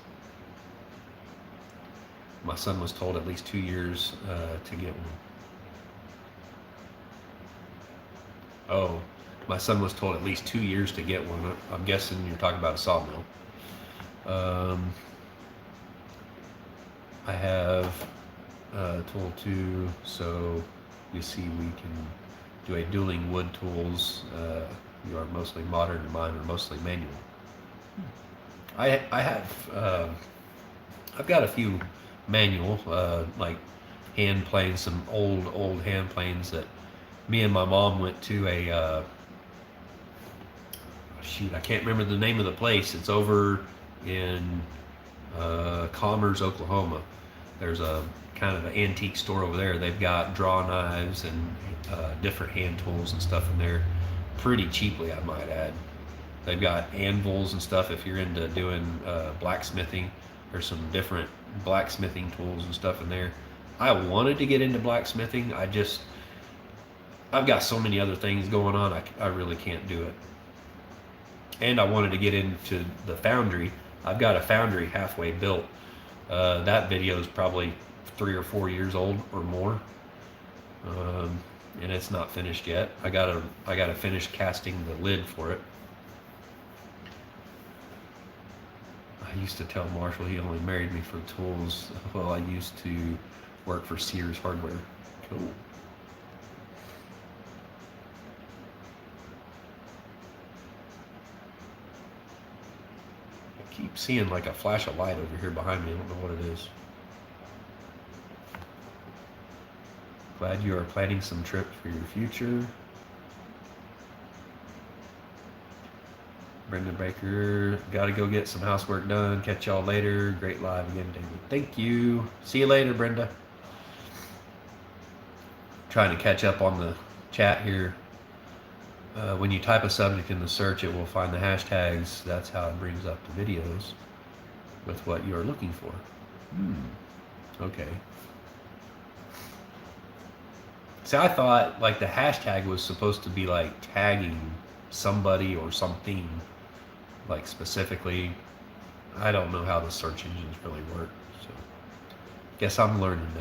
My son was told at least 2 years to get one. Oh, my son was told at least 2 years to get one. I'm guessing you're talking about a sawmill. I have tool 2, so you see we can do a dueling wood tools. You are mostly modern and mine are mostly manual. I have, I've got a few manual, like hand planes, some old hand planes that me and my mom went to a, shoot, I can't remember the name of the place. It's over in Commerce, Oklahoma. There's a kind of an antique store over there. They've got draw knives and different hand tools and stuff in there, pretty cheaply, I might add. They've got anvils and stuff if you're into doing blacksmithing. There's some different blacksmithing tools and stuff in there. I wanted to get into blacksmithing. I've got so many other things going on, I really can't do it. And I wanted to get into the foundry. I've got a foundry halfway built. That video is probably 3 or 4 years old or more, and it's not finished yet. I gotta finish casting the lid for it. I used to tell Marshall he only married me for tools. Well, I used to work for Sears Hardware. Cool. I keep seeing like a flash of light over here behind me. I don't know what it is. Glad you are planning some trips for your future. Brenda Baker, gotta go get some housework done. Catch y'all later. Great live again, David. Thank you. See you later, Brenda. Trying to catch up on the chat here. When you type a subject in the search, it will find the hashtags. That's how it brings up the videos with what you're looking for. Okay. See, I thought like the hashtag was supposed to be like tagging somebody or something, like specifically. I don't know how the search engines really work, so guess I'm learning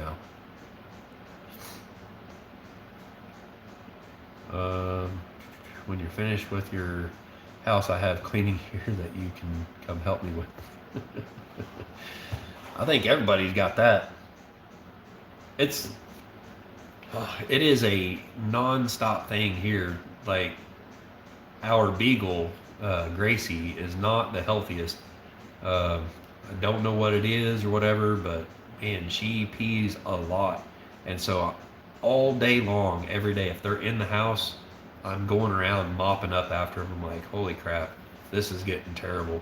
now. When you're finished with your house, I have cleaning here that you can come help me with. I think everybody's got that. It's it is a non-stop thing here. Like our beagle, Gracie, is not the healthiest. I don't know what it is or whatever, but man, she pees a lot. And so all day long, every day, if they're in the house, I'm going around mopping up after them. I'm like, holy crap, this is getting terrible.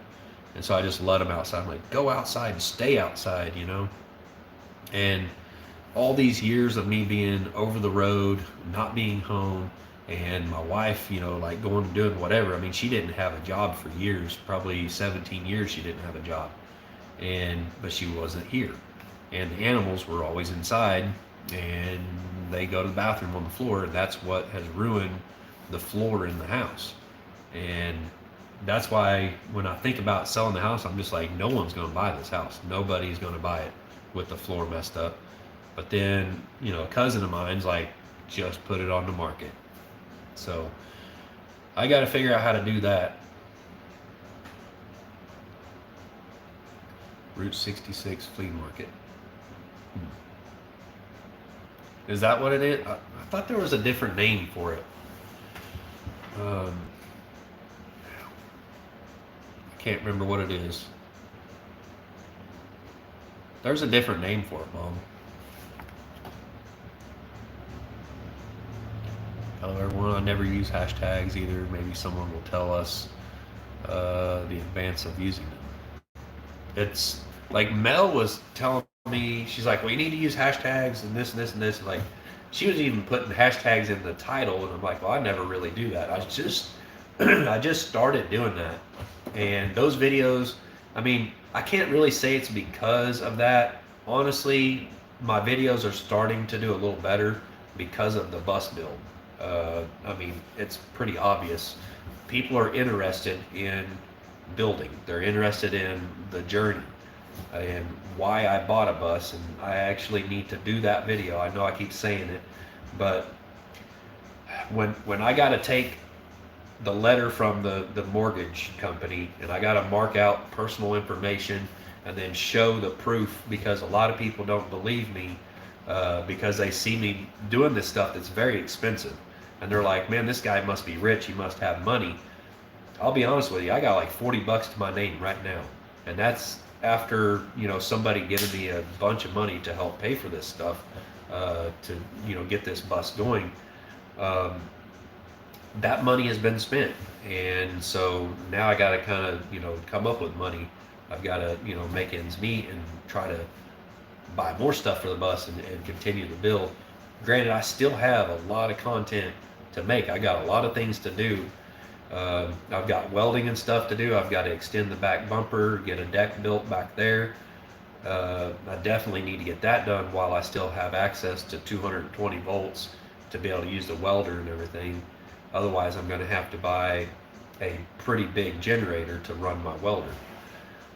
And so I just let them outside. I'm like, go outside and stay outside, you know? And all these years of me being over the road, not being home, and my wife, you know, like going and doing whatever. I mean, she didn't have a job for years, probably 17 years she didn't have a job. But she wasn't here. And the animals were always inside, and they go to the bathroom on the floor, and that's what has ruined the floor in the house. And that's why when I think about selling the house, I'm just like, no one's going to buy this house. Nobody's going to buy it with the floor messed up. But then, you know, a cousin of mine's like, just put it on the market. So I got to figure out how to do that. Route 66 flea market. Is that what it is? I thought there was a different name for it. I can't remember what it is. There's a different name for it, Mom. Hello everyone, I never use hashtags either. Maybe someone will tell us the advance of using them. It's like Mel was telling me, she's like, well, you need to use hashtags and this and this and this. Like, she was even putting hashtags in the title, and I'm like, well, I never really do that. I just started doing that. And those videos, I mean, I can't really say it's because of that. Honestly, my videos are starting to do a little better because of the bus build. I mean, it's pretty obvious. People are interested in building. They're interested in the journey and why I bought a bus, and I actually need to do that video. I know I keep saying it, but when I got to take the letter from the mortgage company and I got to mark out personal information and then show the proof, because a lot of people don't believe me because they see me doing this stuff that's very expensive, and they're like, man, this guy must be rich, he must have money. I'll be honest with you, I got like 40 bucks to my name right now, and that's after, you know, somebody giving me a bunch of money to help pay for this stuff, to, you know, get this bus going. That money has been spent, and so now I got to kind of, you know, come up with money. I've got to, you know, make ends meet and try to buy more stuff for the bus and continue the build. Granted, I still have a lot of content to make. I got a lot of things to do. I've got welding and stuff to do. I've got to extend the back bumper, get a deck built back there. I definitely need to get that done while I still have access to 220 volts to be able to use the welder and everything. Otherwise, I'm going to have to buy a pretty big generator to run my welder.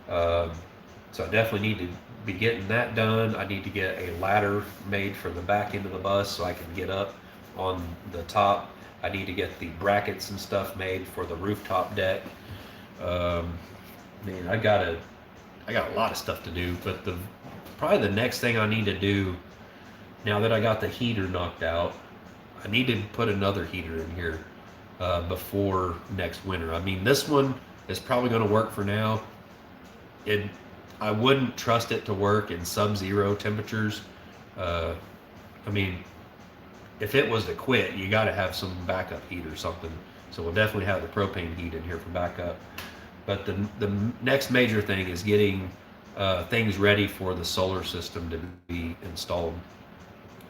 So I definitely need to be getting that done. I need to get a ladder made for the back end of the bus so I can get up on the top. I need to get the brackets and stuff made for the rooftop deck. Man, I got a lot of stuff to do, but probably the next thing I need to do, now that I got the heater knocked out, I need to put another heater in here before next winter. I mean, this one is probably going to work for now. I wouldn't trust it to work in sub-zero temperatures. I mean, if it was to quit, you got to have some backup heat or something. So we'll definitely have the propane heat in here for backup. But the next major thing is getting things ready for the solar system to be installed.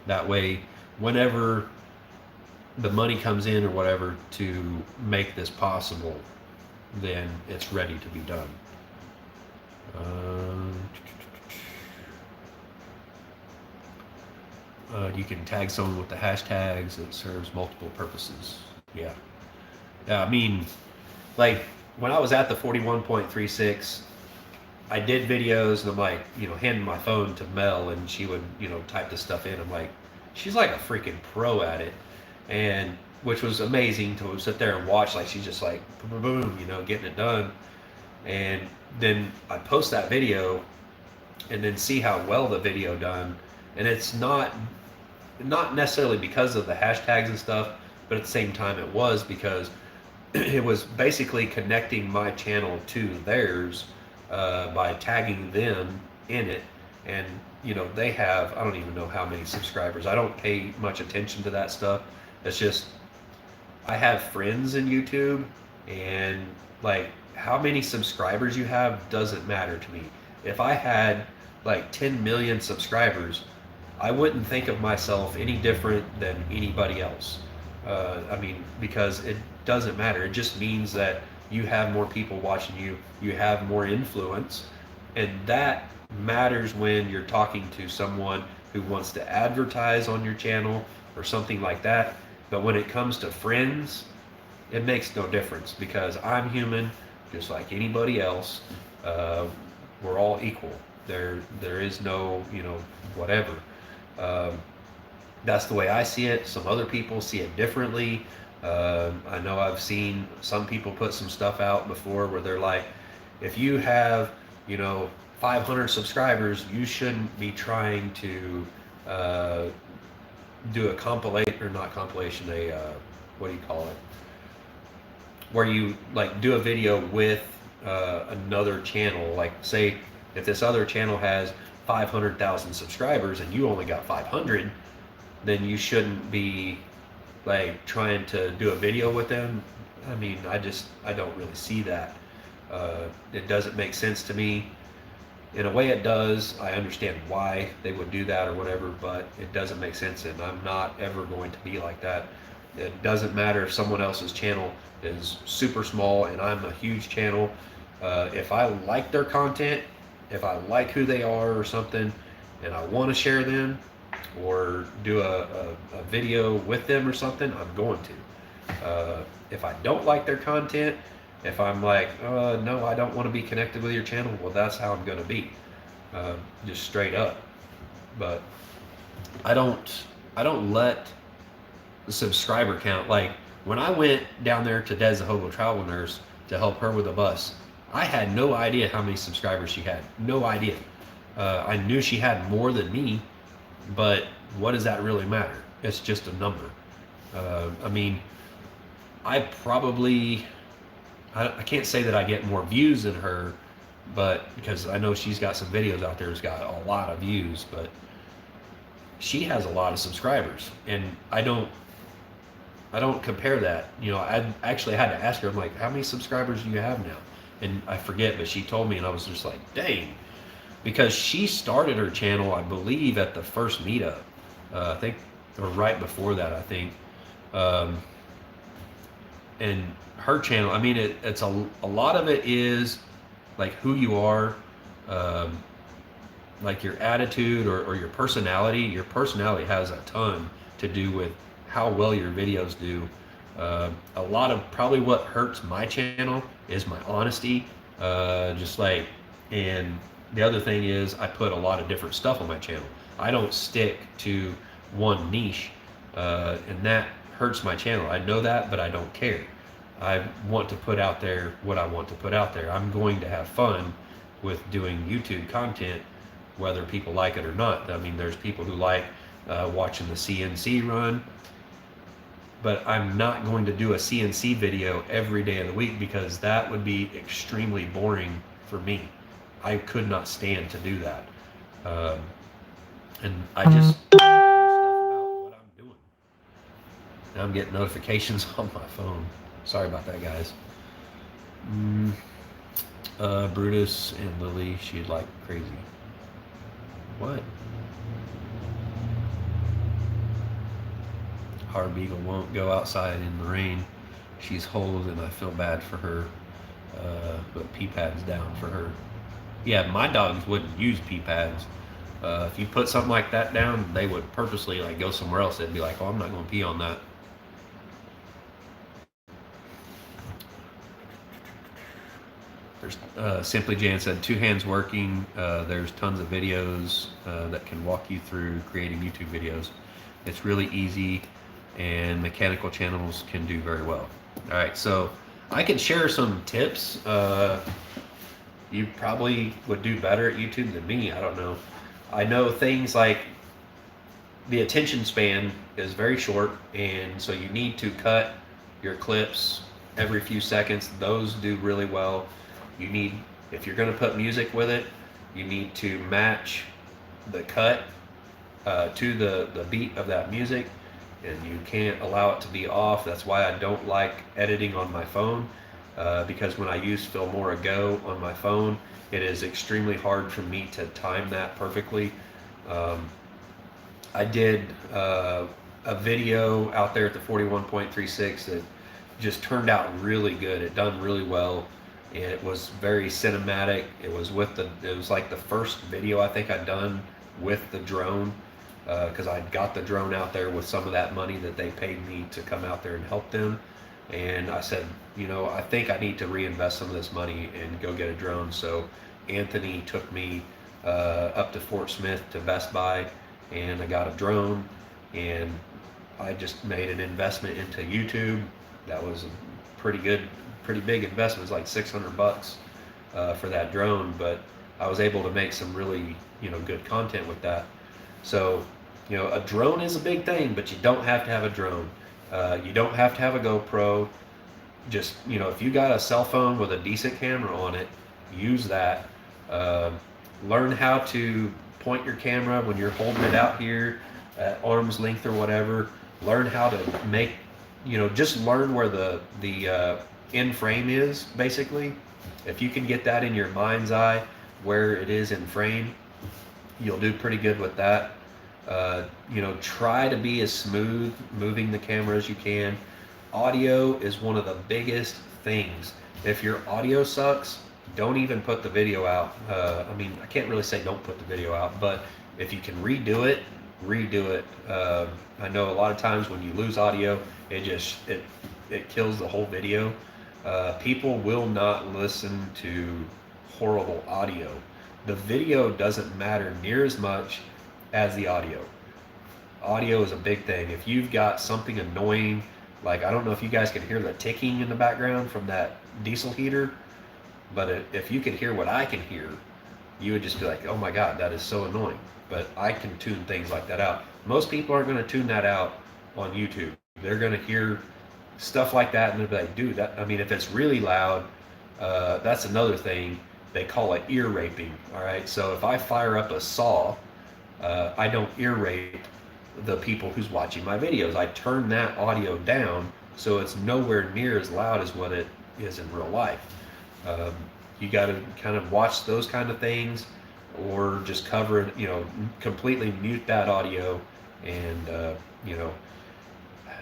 That way, whenever the money comes in or whatever to make this possible, then it's ready to be done. You can tag someone with the hashtags. It serves multiple purposes. Yeah. Yeah, I mean, like when I was at the 41.36, I did videos and I'm like, handing my phone to Mel and she would, type this stuff in. I'm like, she's like a freaking pro at it. And which was amazing to sit there and watch, like she's just like boom, boom, boom, getting it done. And then I post that video and then see how well the video done. And it's not necessarily because of the hashtags and stuff, but at the same time it was because it was basically connecting my channel to theirs by tagging them in it. And they have, I don't even know how many subscribers. I don't pay much attention to that stuff. It's just I have friends in YouTube, and like how many subscribers you have doesn't matter to me. If I had like 10 million subscribers, I wouldn't think of myself any different than anybody else. I mean, because it doesn't matter. It just means that you have more people watching you, you have more influence, and that matters when you're talking to someone who wants to advertise on your channel or something like that. But when it comes to friends, it makes no difference because I'm human, just like anybody else. We're all equal. There is no, whatever. That's the way I see it. Some other people see it differently. I know I've seen some people put some stuff out before where they're like, if you have, 500 subscribers, you shouldn't be trying to do a compilation, or not compilation, what do you call it? Where you like do a video with another channel. Like say if this other channel has 500,000 subscribers and you only got 500, then you shouldn't be like trying to do a video with them. I mean, I don't really see that. It doesn't make sense to me. In a way it does. I understand why they would do that or whatever, but it doesn't make sense, and I'm not ever going to be like that. It doesn't matter if someone else's channel is super small and I'm a huge channel. If I like their content, if I like who they are or something, and I want to share them or do a video with them or something, I'm going to. If I don't like their content, if I'm like, no, I don't want to be connected with your channel, well, that's how I'm going to be, just straight up. But I don't let the subscriber count. Like when I went down there to Des the Hobo Travel Nurse to help her with a bus, I had no idea how many subscribers she had. No idea. I knew she had more than me, but what does that really matter? It's just a number. I mean, I can't say that I get more views than her, but because I know she's got some videos out there that's got a lot of views, but she has a lot of subscribers, and I don't compare that. I actually had to ask her, I'm like, how many subscribers do you have now? And I forget, but she told me, and I was just like, dang. Because she started her channel, I believe, at the first meetup. I think, or right before that, I think. And her channel, I mean, it's a lot of it is like who you are, like your attitude or your personality. Your personality has a ton to do with how well your videos do. A lot of probably what hurts my channel is my honesty. And the other thing is I put a lot of different stuff on my channel. I don't stick to one niche, and that hurts my channel. I know that, but I don't care. I want to put out there what I want to put out there. I'm going to have fun with doing YouTube content, whether people like it or not. I mean, there's people who like watching the CNC run, but I'm not going to do a CNC video every day of the week because that would be extremely boring for me. I could not stand to do that. And I just do stuff about what I'm doing. Now I'm getting notifications on my phone. Sorry about that, guys. Brutus and Lily, she'd like crazy. What? Our beagle won't go outside in the rain. She's old and I feel bad for her. But pee pads down for her. Yeah, my dogs wouldn't use pee pads. If you put something like that down, they would purposely like go somewhere else. They'd be like, "Oh, I'm not going to pee on that." There's Simply Jan said, two hands working. There's tons of videos that can walk you through creating YouTube videos. It's really easy, and mechanical channels can do very well. All right, so I can share some tips. You probably would do better at YouTube than me. I don't know. I know things like the attention span is very short, and so you need to cut your clips every few seconds. Those do really well. You need, if you're going to put music with it, you need to match the cut to the beat of that music, and you can't allow it to be off. That's why I don't like editing on my phone, because when I use Filmora Go on my phone, it is extremely hard for me to time that perfectly. I did a video out there at the 41.36 that just turned out really good. It done really well. And it was very cinematic. It was like the first video I think I'd done with the drone, because I got the drone out there with some of that money that they paid me to come out there and help them. And I said, I think I need to reinvest some of this money and go get a drone. So Anthony took me up to Fort Smith to Best Buy, and I got a drone, and I just made an investment into YouTube. That was a pretty big investment. It was like $600 for that drone, but I was able to make some really good content with that. So a drone is a big thing, but you don't have to have a drone. You don't have to have a GoPro. Just if you got a cell phone with a decent camera on it, use that. Learn how to point your camera when you're holding it out here at arm's length or whatever. Learn how to make, just learn where the in frame is, basically. If you can get that in your mind's eye where it is in frame, you'll do pretty good with that. Try to be as smooth moving the camera as you can. Audio is one of the biggest things. If your audio sucks, don't even put the video out. I can't really say don't put the video out, but if you can redo it, redo it. I know a lot of times when you lose audio, it kills the whole video. People will not listen to horrible audio. The video doesn't matter near as much as the audio. Audio is a big thing. If you've got something annoying, like I don't know if you guys can hear the ticking in the background from that diesel heater, but if you could hear what I can hear, you would just be like, oh my God, that is so annoying. But I can tune things like that out. Most people aren't going to tune that out on YouTube. They're going to hear stuff like that and they'll be like, dude, if it's really loud, that's another thing. They call it ear raping. All right. So if I fire up a saw, I don't ear rape the people who's watching my videos. I turn that audio down so it's nowhere near as loud as what it is in real life. You got to kind of watch those kind of things, or just cover it, completely mute that audio. And,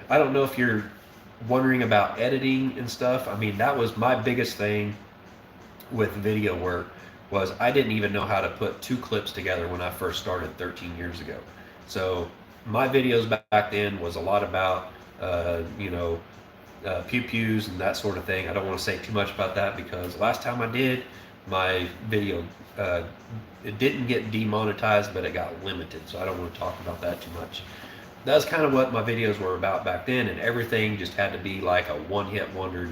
I don't know if you're wondering about editing and stuff. That was my biggest thing with video work, was I didn't even know how to put two clips together when I first started 13 years ago. So my videos back then was a lot about, pew-pews and that sort of thing. I don't want to say too much about that, because last time I did, my video, it didn't get demonetized, but it got limited. So I don't want to talk about that too much. That's kind of what my videos were about back then, and everything just had to be like a one-hit wonder,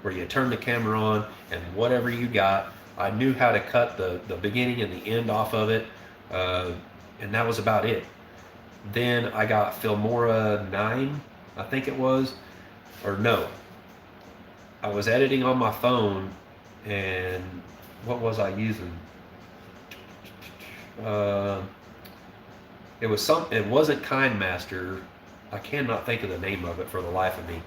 where you turn the camera on and whatever you got. I knew how to cut the beginning and the end off of it, and that was about it. Then I got Filmora 9, I think it was, or no. I was editing on my phone, and what was I using? It wasn't KindMaster. I cannot think of the name of it for the life of me.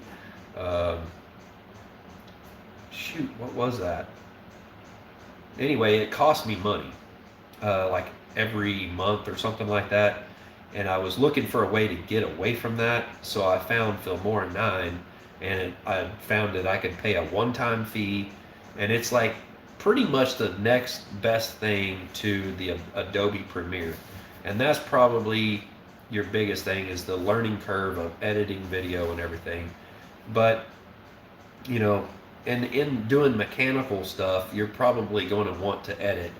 Shoot, what was that? Anyway, it cost me money, like every month or something like that. And I was looking for a way to get away from that. So I found Filmora 9, and I found that I could pay a one-time fee. And it's like pretty much the next best thing to the Adobe Premiere. And that's probably your biggest thing, is the learning curve of editing video and everything. But you know, and in doing mechanical stuff, you're probably going to want to edit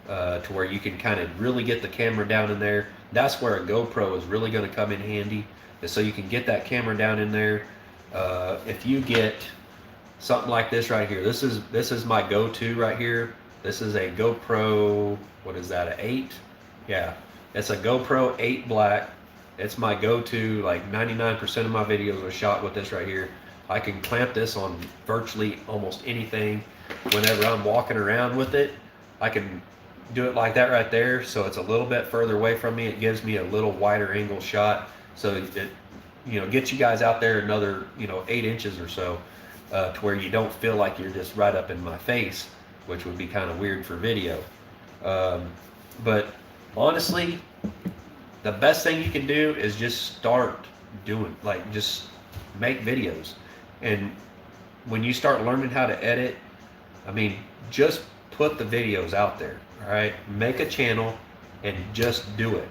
to where you can kind of really get the camera down in there. That's where a GoPro is really going to come in handy, is so you can get that camera down in there. If you get something like this right here, this is my go-to right here. This is a GoPro. What is that? An 8? Yeah, it's a GoPro 8 Black. It's my go-to. Like 99% of my videos are shot with this right here. I can clamp this on virtually almost anything. Whenever I'm walking around with it, I can do it like that right there, so it's a little bit further away from me. It gives me a little wider angle shot, so it, you know, gets you guys out there another, you know, 8 inches or so, to where you don't feel like you're just right up in my face, which would be kind of weird for video. But honestly, the best thing you can do is just start doing, like, just make videos. And when you start learning how to edit, I mean, just put the videos out there, all right? Make a channel and just do it.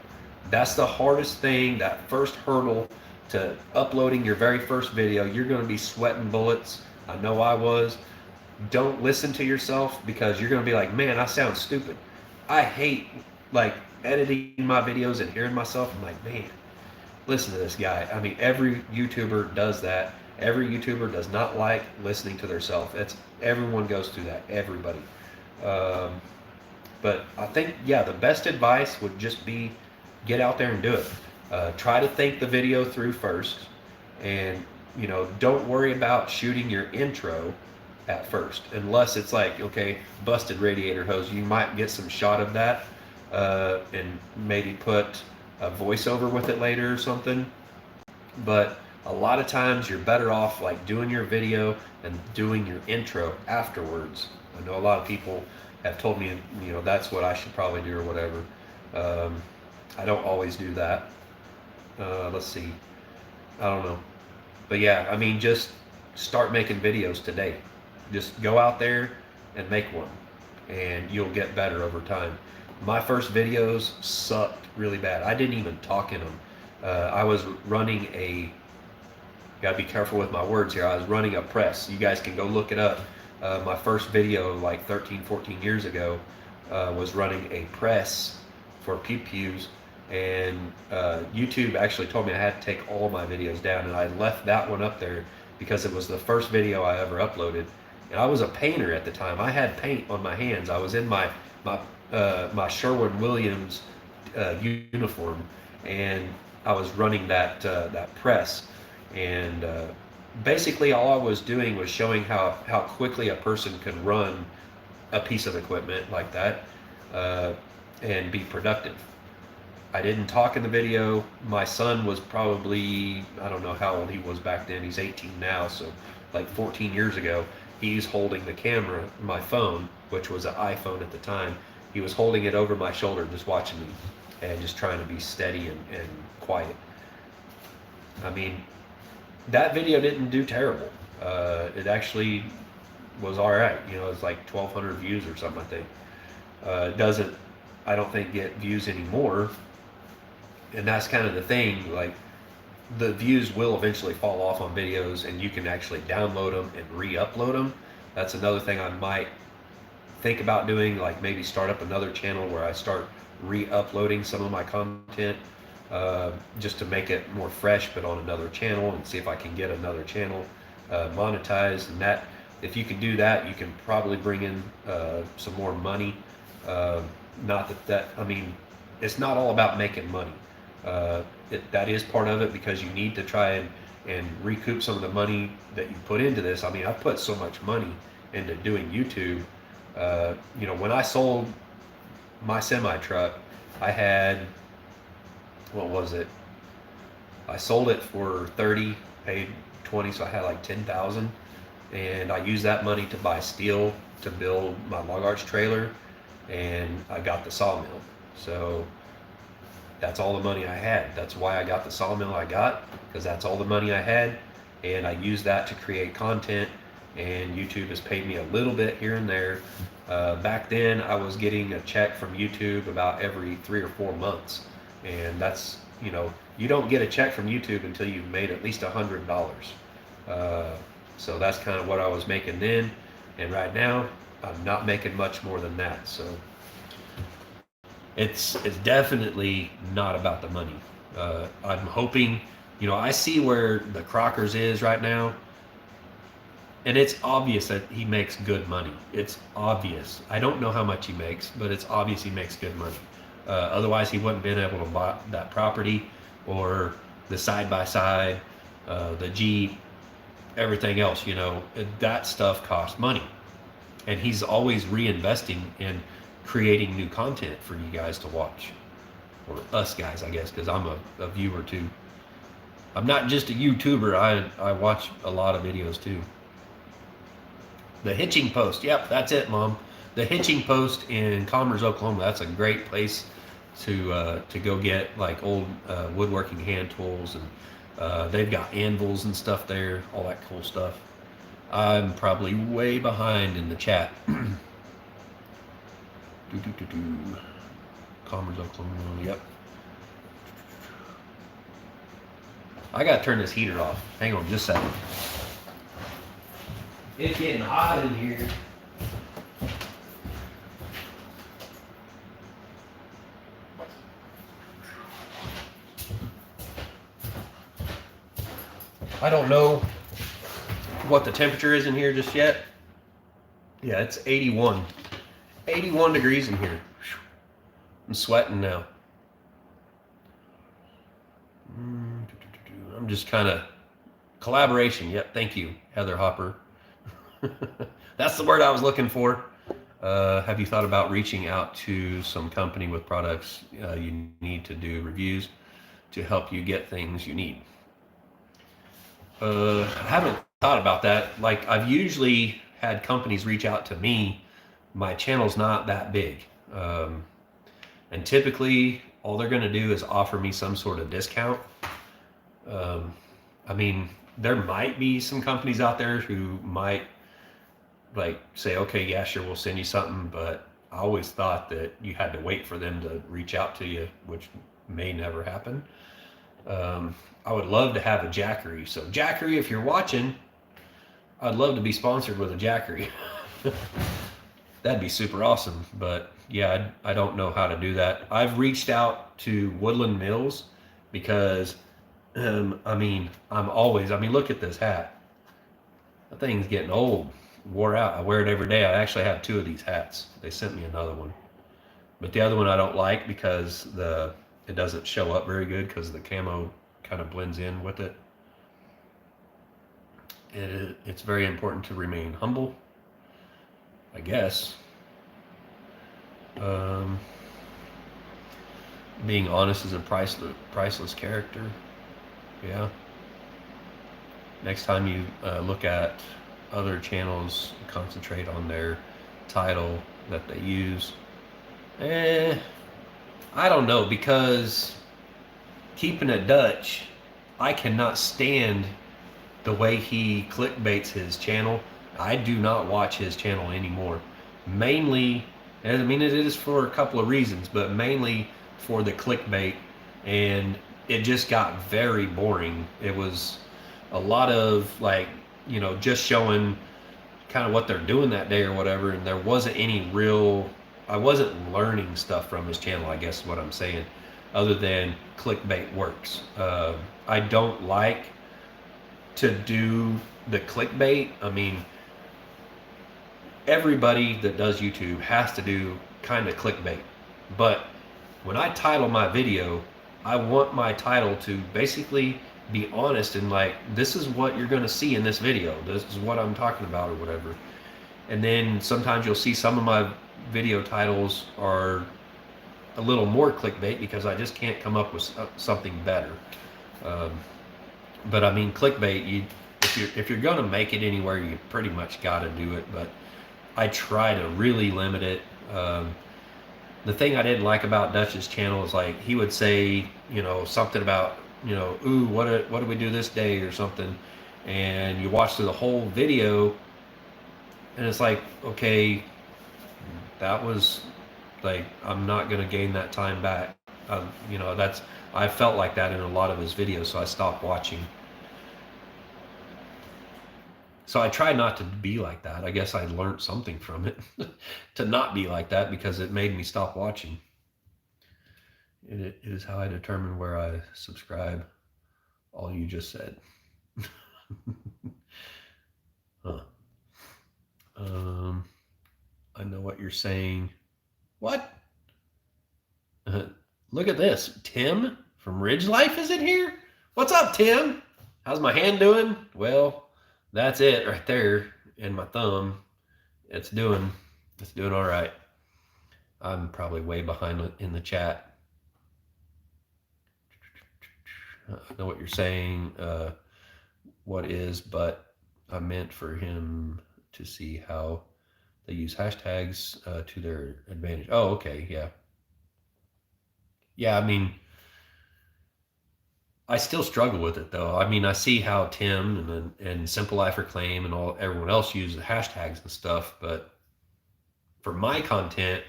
That's the hardest thing, that first hurdle to uploading your very first video. You're gonna be sweating bullets. I know I was. Don't listen to yourself, because you're gonna be like, man, I sound stupid. I hate like editing my videos and hearing myself. I'm like, man, listen to this guy. I mean, every YouTuber does that. Every YouTuber does not like listening to themselves. Everyone goes through that. Everybody. But I think, yeah, the best advice would just be get out there and do it. Try to think the video through first, and you know, don't worry about shooting your intro at first, unless it's like, okay, busted radiator hose. You might get some shot of that, and maybe put a voiceover with it later or something. But a lot of times you're better off like doing your video and doing your intro afterwards. I know a lot of people have told me, you know, that's what I should probably do or whatever. I don't always do that. Let's see. I don't know. But yeah, I mean, just start making videos today. Just go out there and make one, and you'll get better over time. My first videos sucked really bad. I didn't even talk in them. I was running a, gotta be careful with my words here, I was running a press. You guys can go look it up. My first video like 13, 14 years ago was running a press for pew-pews, and YouTube actually told me I had to take all my videos down, and I left that one up there because it was the first video I ever uploaded. And I was a painter at the time. I had paint on my hands. I was in my Sherwin-Williams uniform, and I was running that press, and basically all I was doing was showing how quickly a person can run a piece of equipment like that and be productive. I didn't talk in the video. My son was probably, I don't know how old he was back then. He's 18 now, so like 14 years ago. He's holding the camera, my phone, which was an iPhone at the time. He was holding it over my shoulder, just watching me and just trying to be steady and quiet. I mean, that video didn't do terrible. It actually was all right. You know, it's like 1,200 views or something, I think. It doesn't, I don't think, get views anymore. And that's kind of the thing, like, the views will eventually fall off on videos, and you can actually download them and re-upload them. That's another thing I might think about doing, like maybe start up another channel where I start re-uploading some of my content, just to make it more fresh, but on another channel, and see if I can get another channel monetized. And that, if you can do that, you can probably bring in some more money. Not that, I mean, it's not all about making money. That is part of it, because you need to try and recoup some of the money that you put into this. I mean, I put so much money into doing YouTube. You know, when I sold my semi truck, I had, what was it? I sold it for 30, paid 20, so I had like 10,000, and I used that money to buy steel to build my log arch trailer, and I got the sawmill. So that's all the money I had. That's why I got the sawmill I got, because that's all the money I had, and I used that to create content, and YouTube has paid me a little bit here and there. Back then, I was getting a check from YouTube about every 3 or 4 months. and that's, you don't get a check from YouTube until you've made at least $100. Uh, so that's kind of what I was making then, and right now I'm not making much more than that. So it's definitely not about the money. I'm hoping, I see where the Crockers is right now, and it's obvious that he makes good money. It's obvious. I don't know how much he makes, but it's obvious he makes good money. Otherwise, he wouldn't have been able to buy that property or the side by side, the Jeep, everything else. That stuff costs money, and he's always reinvesting in creating new content for you guys to watch, or us guys, I guess, because I'm a viewer too. I'm not just a YouTuber. I watch a lot of videos too. The Hitching Post. Yep, that's it, Mom. The Hitching Post in Commerce, Oklahoma. That's a great place to go get like old woodworking hand tools, and they've got anvils and stuff there, all that cool stuff. I'm probably way behind in the chat. Commerce, Oklahoma. Yep. I gotta turn this heater off. Hang on just a second. It's getting hot in here. I don't know what the temperature is in here just yet. Yeah, it's 81. 81 degrees in here. I'm sweating now. I'm just kind of collaboration. Yep, thank you, Heather Hopper. That's the word I was looking for. Have you thought about reaching out to some company with products you need to do reviews to help you get things you need? I haven't thought about that. Like, I've usually had companies reach out to me. My channel's not that big. And typically, all they're going to do is offer me some sort of discount. I mean, there might be some companies out there who might like say, okay, yeah, sure, we'll send you something, but I always thought that you had to wait for them to reach out to you, which may never happen. I would love to have a Jackery. So Jackery, if you're watching, I'd love to be sponsored with a Jackery. That'd be super awesome. But yeah, I don't know how to do that. I've reached out to Woodland Mills because, I mean, look at this hat. That thing's getting old, wore out. I wear it every day. I actually have 2 of these hats. They sent me another one. But the other one I don't like because it doesn't show up very good because the camo kind of blends in with it. It's very important to remain humble, I guess. Being honest is a priceless character. Yeah. Next time you look at other channels, concentrate on their title that they use. I don't know, because keeping it Dutch, I cannot stand the way he clickbaits his channel. I do not watch his channel anymore. Mainly, I mean, it is for a couple of reasons, but mainly for the clickbait, and it just got very boring. It was a lot of like, just showing kind of what they're doing that day or whatever, and there wasn't any real, I wasn't learning stuff from his channel, I guess is what I'm saying, other than clickbait works. I don't like to do the clickbait. I mean, everybody that does YouTube has to do kind of clickbait, but when I title my video, I want my title to basically be honest and like, this is what you're going to see in this video, this is what I'm talking about or whatever. And then sometimes you'll see some of my video titles are a little more clickbait because I just can't come up with something better. But I mean, clickbait, if you're going to make it anywhere, you pretty much got to do it. But I try to really limit it. The thing I didn't like about Dutch's channel is like, he would say, something about, ooh, what do we do this day or something, and you watch through the whole video, and it's like, okay, that was like, I'm not gonna gain that time back. You know, I felt like that in a lot of his videos, so I stopped watching. So I try not to be like that. I guess I learned something from it to not be like that because it made me stop watching. It is how I determine where I subscribe. All you just said. Huh. Um, I know what you're saying. What? Uh, Look at this. Tim from Ridge Life is in here. What's up, Tim? How's my hand doing? Well, that's it right there. And my thumb. It's doing all right. I'm probably way behind in the chat. I know what you're saying. What is, but I meant for him to see how they use hashtags to their advantage. Oh, okay, yeah. Yeah, I mean, I still struggle with it though. I mean, I see how Tim and Simple Life Reclaim and everyone else uses the hashtags and stuff, but for my content,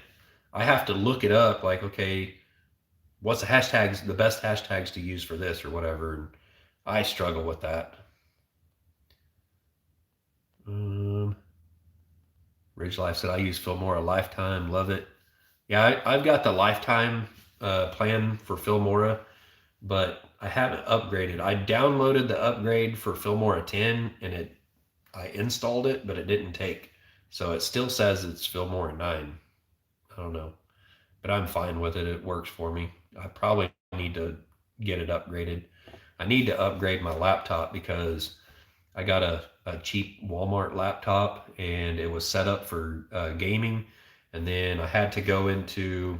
I have to look it up. Like, okay, what's the best hashtags to use for this or whatever? And I struggle with that. Ridge Life said I use Filmora Lifetime, love it. Yeah, I've got the Lifetime plan for Filmora, but I haven't upgraded. I downloaded the upgrade for Filmora 10 and I installed it, but it didn't take. So it still says it's Filmora 9. I don't know, but I'm fine with it. It works for me. I probably need to get it upgraded. I need to upgrade my laptop because I got a cheap Walmart laptop and it was set up for gaming. And then I had to go into,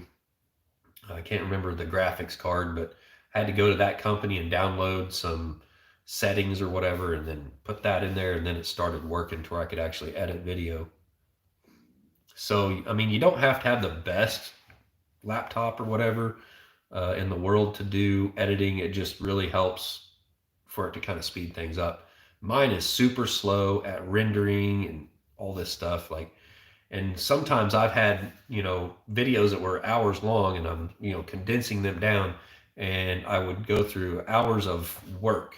I can't remember the graphics card, but I had to go to that company and download some settings or whatever and then put that in there. And then it started working to where I could actually edit video. So, I mean, you don't have to have the best laptop or whatever in the world to do editing. It just really helps for it to kind of speed things up. Mine is super slow at rendering and all this stuff. Like, and sometimes I've had, you know, videos that were hours long and I'm, you know, condensing them down and I would go through hours of work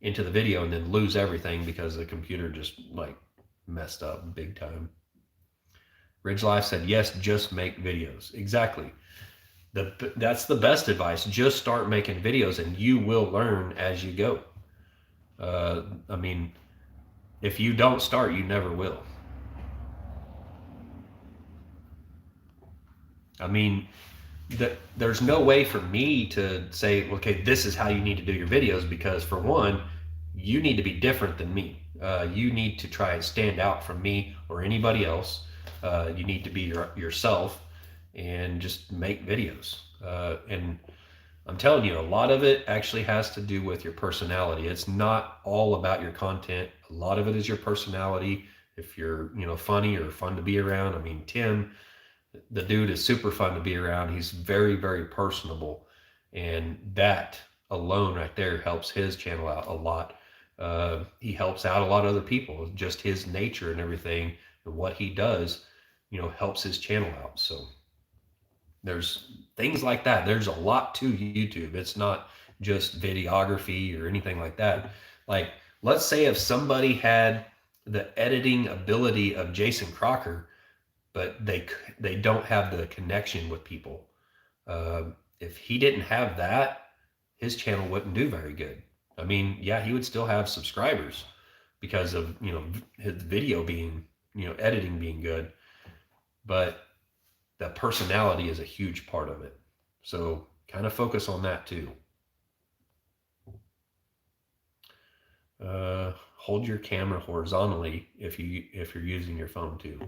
into the video and then lose everything because the computer just like messed up big time. Ridge Life said, yes, just make videos. Exactly. That's the best advice. Just start making videos and you will learn as you go. I mean, if you don't start, you never will. I mean, there's no way for me to say, okay, this is how you need to do your videos because for one, you need to be different than me. You need to try and stand out from me or anybody else. You need to be yourself and just make videos. And I'm telling you, a lot of it actually has to do with your personality. It's not all about your content. A lot of it is your personality. If you're, you know, funny or fun to be around. I mean, Tim, the dude is super fun to be around. He's very, very personable. And that alone right there helps his channel out a lot. He helps out a lot of other people. Just his nature and everything and what he does, you know, helps his channel out. So there's things like that. There's a lot to YouTube. It's not just videography or anything like that. Like, let's say if somebody had the editing ability of Jason Crocker, but they don't have the connection with people. If he didn't have that, his channel wouldn't do very good. I mean, yeah, he would still have subscribers because of, you know, his video being, you know, editing being good, but the personality is a huge part of it. So kind of focus on that too. Hold your camera horizontally if you're using your phone too.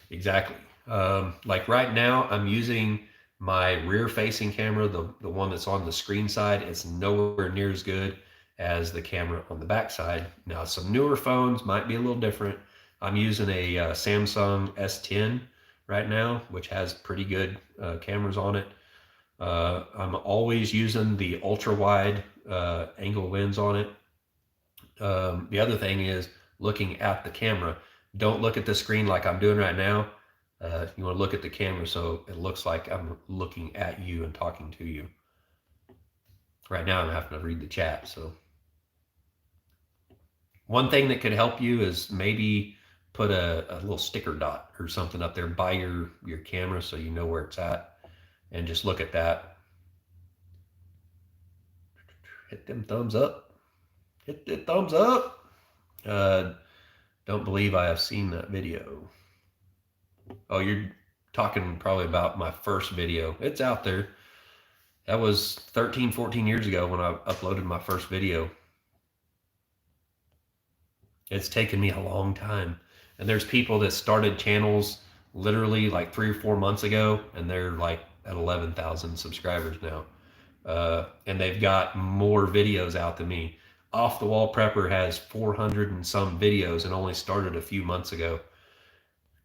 Exactly. Like right now, I'm using my rear-facing camera, the one that's on the screen side. It's nowhere near as good as the camera on the back side. Now, some newer phones might be a little different. I'm using a Samsung S10 right now, which has pretty good cameras on it. I'm always using the ultra-wide angle lens on it. The other thing is looking at the camera. Don't look at the screen like I'm doing right now. You want to look at the camera so it looks like I'm looking at you and talking to you. Right now I'm having to read the chat. So one thing that could help you is maybe put a little sticker dot or something up there by your camera so you know where it's at, and just look at that. Hit them thumbs up. Hit the thumbs up. Uh, don't believe I have seen that video. Oh, you're talking probably about my first video. It's out there. That was 13, 14 years ago when I uploaded my first video. It's taken me a long time. And there's people that started channels literally like 3 or 4 months ago, and they're like at 11,000 subscribers now. And they've got more videos out than me. Off the Wall Prepper has 400 and some videos and only started a few months ago.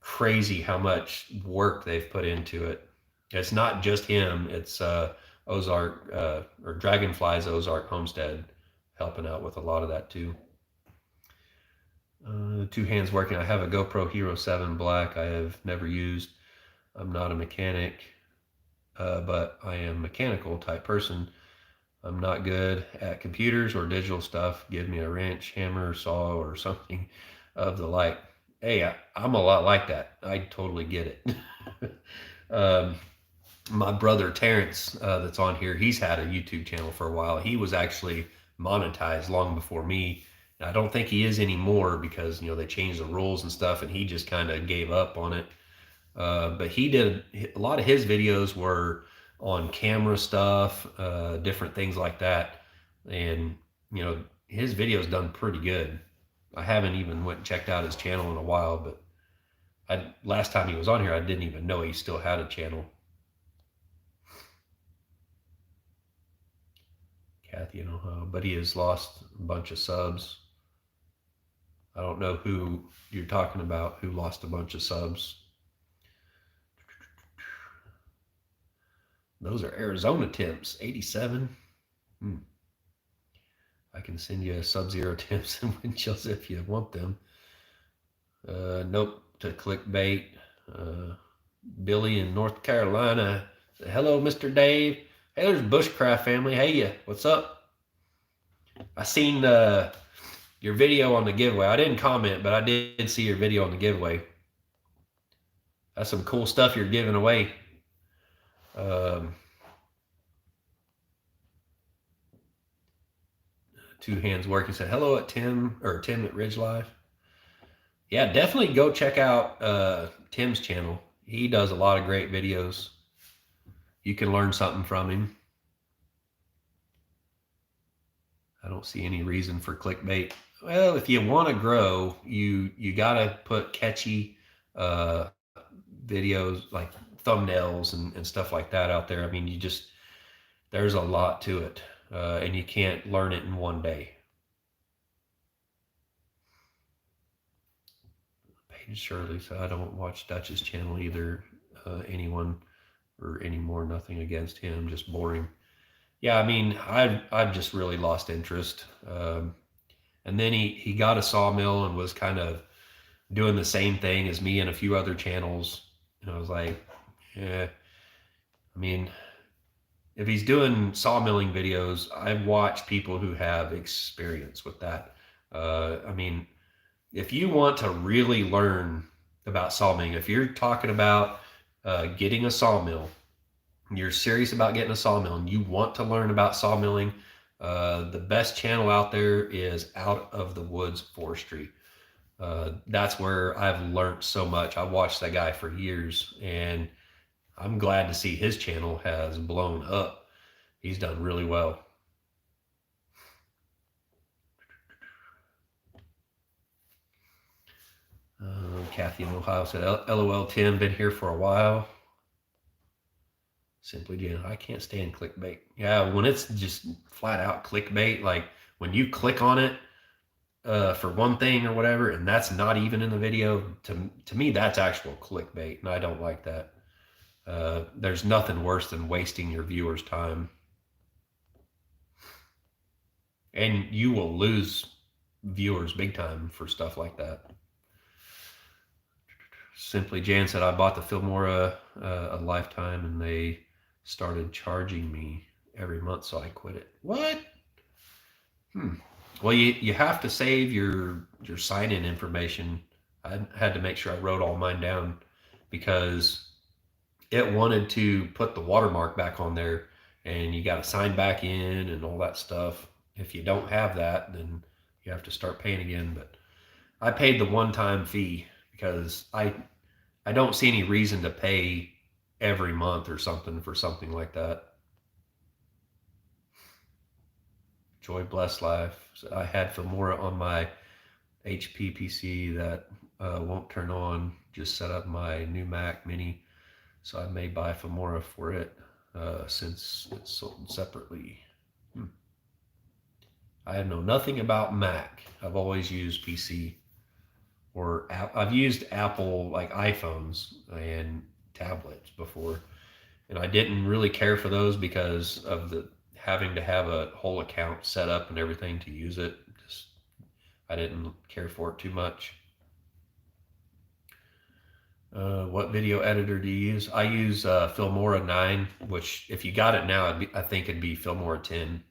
Crazy how much work they've put into it. It's not just him, it's Ozark or Dragonfly's Ozark Homestead helping out with a lot of that too. Two hands working. I have a GoPro Hero 7 Black I have never used. I'm not a mechanic, but I am a mechanical type person. I'm not good at computers or digital stuff. Give me a wrench, hammer, saw, or something of the like. Hey, I'm a lot like that. I totally get it. My brother Terrence, that's on here, he's had a YouTube channel for a while. He was actually monetized long before me. I don't think he is anymore because they changed the rules and stuff, and he just kind of gave up on it. But he did a lot of his videos were on camera stuff, different things like that, and his videos done pretty good. I haven't even went and checked out his channel in a while, but last time he was on here, I didn't even know he still had a channel. Kathy in Ohio, but he has lost a bunch of subs. I don't know who you're talking about who lost a bunch of subs. Those are Arizona temps, 87. I can send you Sub-Zero temps and wind chills if you want them. Nope, to clickbait. Billy in North Carolina. Hello, Mr. Dave. Hey, there's Bushcraft family. Hey, what's up? I seen your video on the giveaway. I didn't comment, but I did see your video on the giveaway. That's some cool stuff you're giving away. Two hands working. Said hello at Tim at Ridge Life. Yeah, definitely go check out Tim's channel. He does a lot of great videos. You can learn something from him. I don't see any reason for clickbait. Well, if you want to grow, you got to put catchy videos like thumbnails and stuff like that out there. I mean, there's a lot to it, and you can't learn it in one day. Paige Shirley, so I don't watch Dutch's channel either. Anyone or anymore, nothing against him, just boring. Yeah, I mean, I've just really lost interest. And then he got a sawmill and was kind of doing the same thing as me and a few other channels. And I was like, yeah, I mean, if he's doing sawmilling videos, I've watched people who have experience with that. I mean, if you want to really learn about sawmilling, if you're talking about getting a sawmill, you're serious about getting a sawmill and you want to learn about sawmilling, the best channel out there is Out of the Woods Forestry. That's where I've learned so much. I've watched that guy for years, and I'm glad to see his channel has blown up. He's done really well. Kathy in Ohio said, LOL, Tim, been here for a while. Simply Jan, I can't stand clickbait. Yeah, when it's just flat out clickbait, like when you click on it for one thing or whatever, and that's not even in the video, to me, that's actual clickbait, and I don't like that. There's nothing worse than wasting your viewers' time. And you will lose viewers big time for stuff like that. Simply Jan said, I bought the Filmora a lifetime and they started charging me every month, so I quit it. What? Well, you have to save your sign-in information. I had to make sure I wrote all mine down because it wanted to put the watermark back on there, and you got to sign back in and all that stuff. If you don't have that, then you have to start paying again. But I paid the one-time fee because I don't see any reason to pay every month or something for something like that. Joy Blessed Life. So I had Filmora on my HP PC that won't turn on. Just set up my new Mac Mini, so I may buy Filmora for it since it's sold separately. I know nothing about Mac. I've always used PC, or I've used Apple like iPhones and tablets before, and I didn't really care for those because of the having to have a whole account set up and everything to use it. Just I didn't care for it too much. What video editor do you use? I use Filmora 9, which if you got it now, I think it'd be Filmora 10,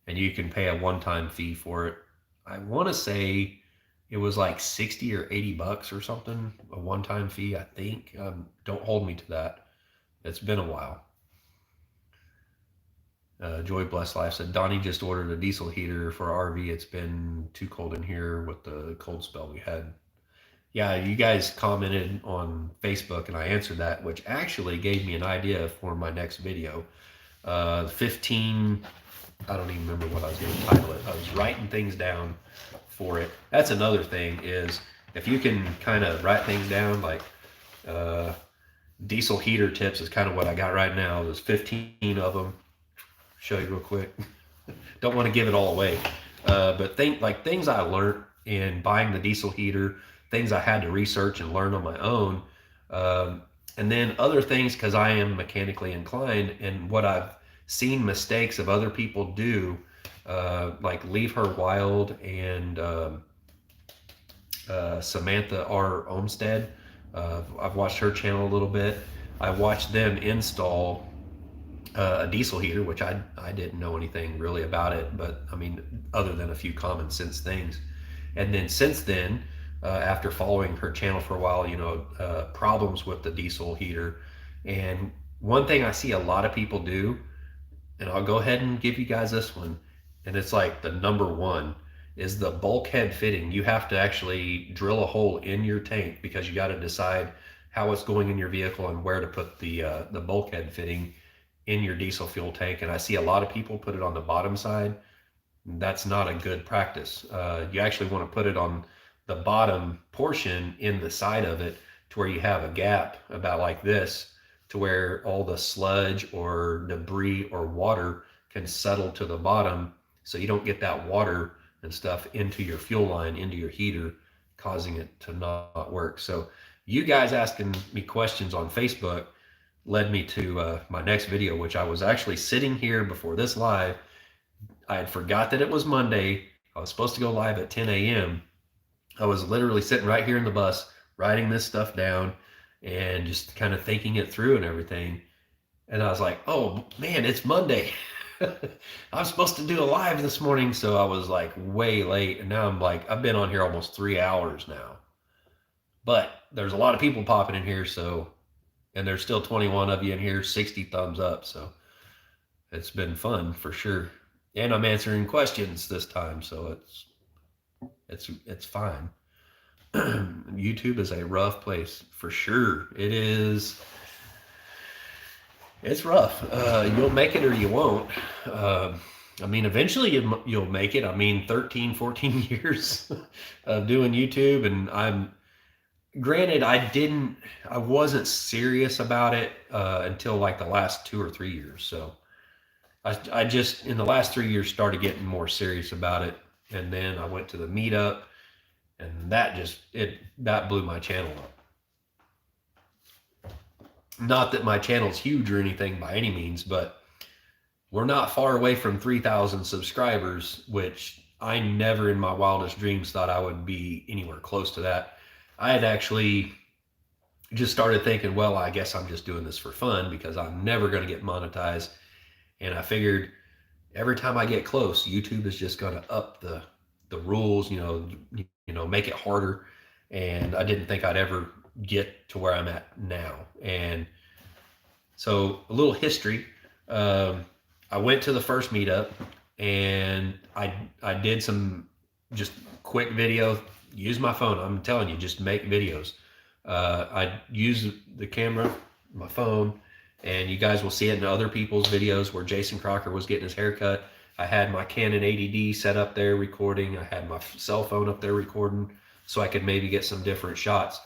and you can pay a one-time fee for it. I want to say it was like 60 or 80 bucks or something, a one-time fee, I think. Don't hold me to that. It's been a while. Joy Blessed Life said, Donnie just ordered a diesel heater for RV. It's been too cold in here with the cold spell we had. Yeah, you guys commented on Facebook and I answered that, which actually gave me an idea for my next video. 15, I don't even remember what I was going to title it. I was writing things down for it. That's another thing is if you can kind of write things down, like diesel heater tips is kind of what I got right now. There's 15 of them. Show you real quick. Don't want to give it all away, but things I learned in buying the diesel heater, things I had to research and learn on my own, and then other things because I am mechanically inclined, and what I've seen mistakes of other people do, like Leave Her Wild and Samantha R. Olmstead. I've watched her channel a little bit. I watched them install a diesel heater, which I didn't know anything really about it, but I mean, other than a few common sense things. And then since then, after following her channel for a while, problems with the diesel heater. And one thing I see a lot of people do, and I'll go ahead and give you guys this one, and it's like the number one, is the bulkhead fitting. You have to actually drill a hole in your tank because you got to decide how it's going in your vehicle and where to put the bulkhead fitting in your diesel fuel tank. And I see a lot of people put it on the bottom side. That's not a good practice. You actually want to put it on the bottom portion in the side of it to where you have a gap about like this, to where all the sludge or debris or water can settle to the bottom, so you don't get that water and stuff into your fuel line, into your heater, causing it to not work. So you guys asking me questions on Facebook led me to my next video, which I was actually sitting here before this live. I had forgot that it was Monday. I was supposed to go live at 10 a.m. I was literally sitting right here in the bus, writing this stuff down and just kind of thinking it through and everything. And I was like, oh man, it's Monday. I was supposed to do a live this morning. So I was like way late. And now I'm like, I've been on here almost 3 hours now. But there's a lot of people popping in here. So, and there's still 21 of you in here, 60 thumbs up. So it's been fun for sure. And I'm answering questions this time. So it's fine. YouTube is a rough place for sure. It is. It's rough. You'll make it or you won't. I mean, eventually you'll make it. I mean, 13, 14 years of doing YouTube, and granted, I wasn't serious about it until like the last 2 or 3 years. So I just, in the last 3 years, started getting more serious about it. And then I went to the meetup, and that blew my channel up. Not that my channel's huge or anything by any means, but we're not far away from 3,000 subscribers, which I never in my wildest dreams thought I would be anywhere close to that. I had actually just started thinking, well, I guess I'm just doing this for fun because I'm never going to get monetized. And I figured every time I get close, YouTube is just going to up the rules, make it harder. And I didn't think I'd ever get to where I'm at now. And so a little history. Um, I went to the first meetup, and I did some just quick video. Use my phone. I'm telling you, just make videos. I use the camera, my phone, and you guys will see it in other people's videos where Jason Crocker was getting his haircut. I had my Canon 80D set up there recording. I had my cell phone up there recording so I could maybe get some different shots.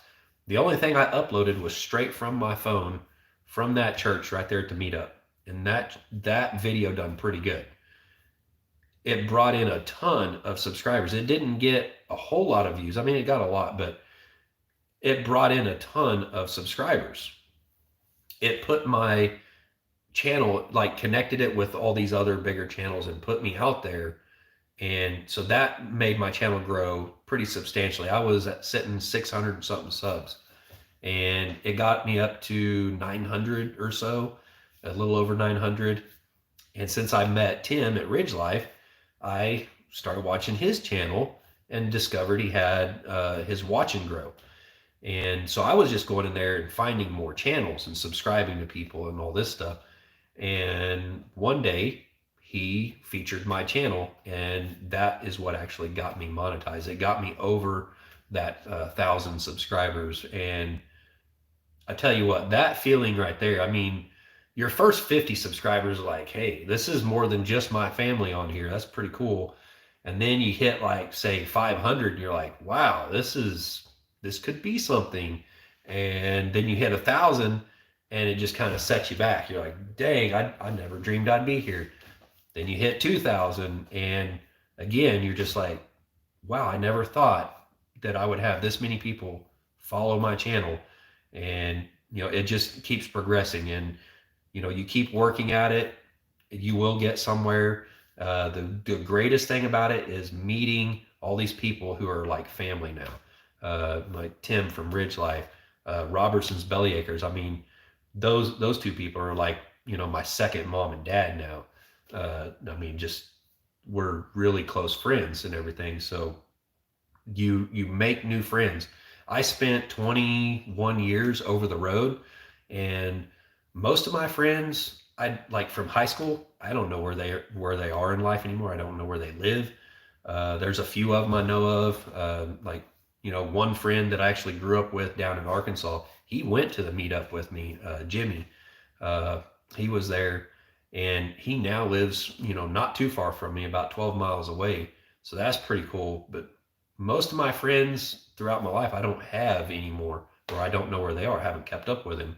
The only thing I uploaded was straight from my phone from that church right there at the meetup. And that video done pretty good. It brought in a ton of subscribers. It didn't get a whole lot of views. I mean, it got a lot, but it brought in a ton of subscribers. It put my channel, like connected it with all these other bigger channels and put me out there. And so that made my channel grow pretty substantially. I was at sitting 600 and something subs, and it got me up to 900 or so, a little over 900. And since I met Tim at Ridge Life, I started watching his channel and discovered he had his Watch and Grow. And so I was just going in there and finding more channels and subscribing to people and all this stuff. And one day he featured my channel, and that is what actually got me monetized. It got me over that 1,000 subscribers. And I tell you what, that feeling right there, I mean, your first 50 subscribers are like, hey, this is more than just my family on here. That's pretty cool. And then you hit like, say, 500, and you're like, wow, this could be something. And then you hit 1,000, and it just kind of sets you back. You're like, dang, I never dreamed I'd be here. Then you hit 2,000, and again, you're just like, wow, I never thought that I would have this many people follow my channel. And it just keeps progressing, and you keep working at it, you will get somewhere. The greatest thing about it is meeting all these people who are like family now, like Tim from Ridge Life, Robertson's Bellyacres. I mean, those two people are like my second mom and dad now. I mean, just we're really close friends and everything. So you make new friends. I spent 21 years over the road, and most of my friends, I like from high school, I don't know where they are in life anymore. I don't know where they live. There's a few of them I know of. Like one friend that I actually grew up with down in Arkansas. He went to the meetup with me, Jimmy. He was there, and he now lives not too far from me, about 12 miles away. So that's pretty cool. But most of my friends throughout my life I don't have anymore, or I don't know where they are. I haven't kept up with them.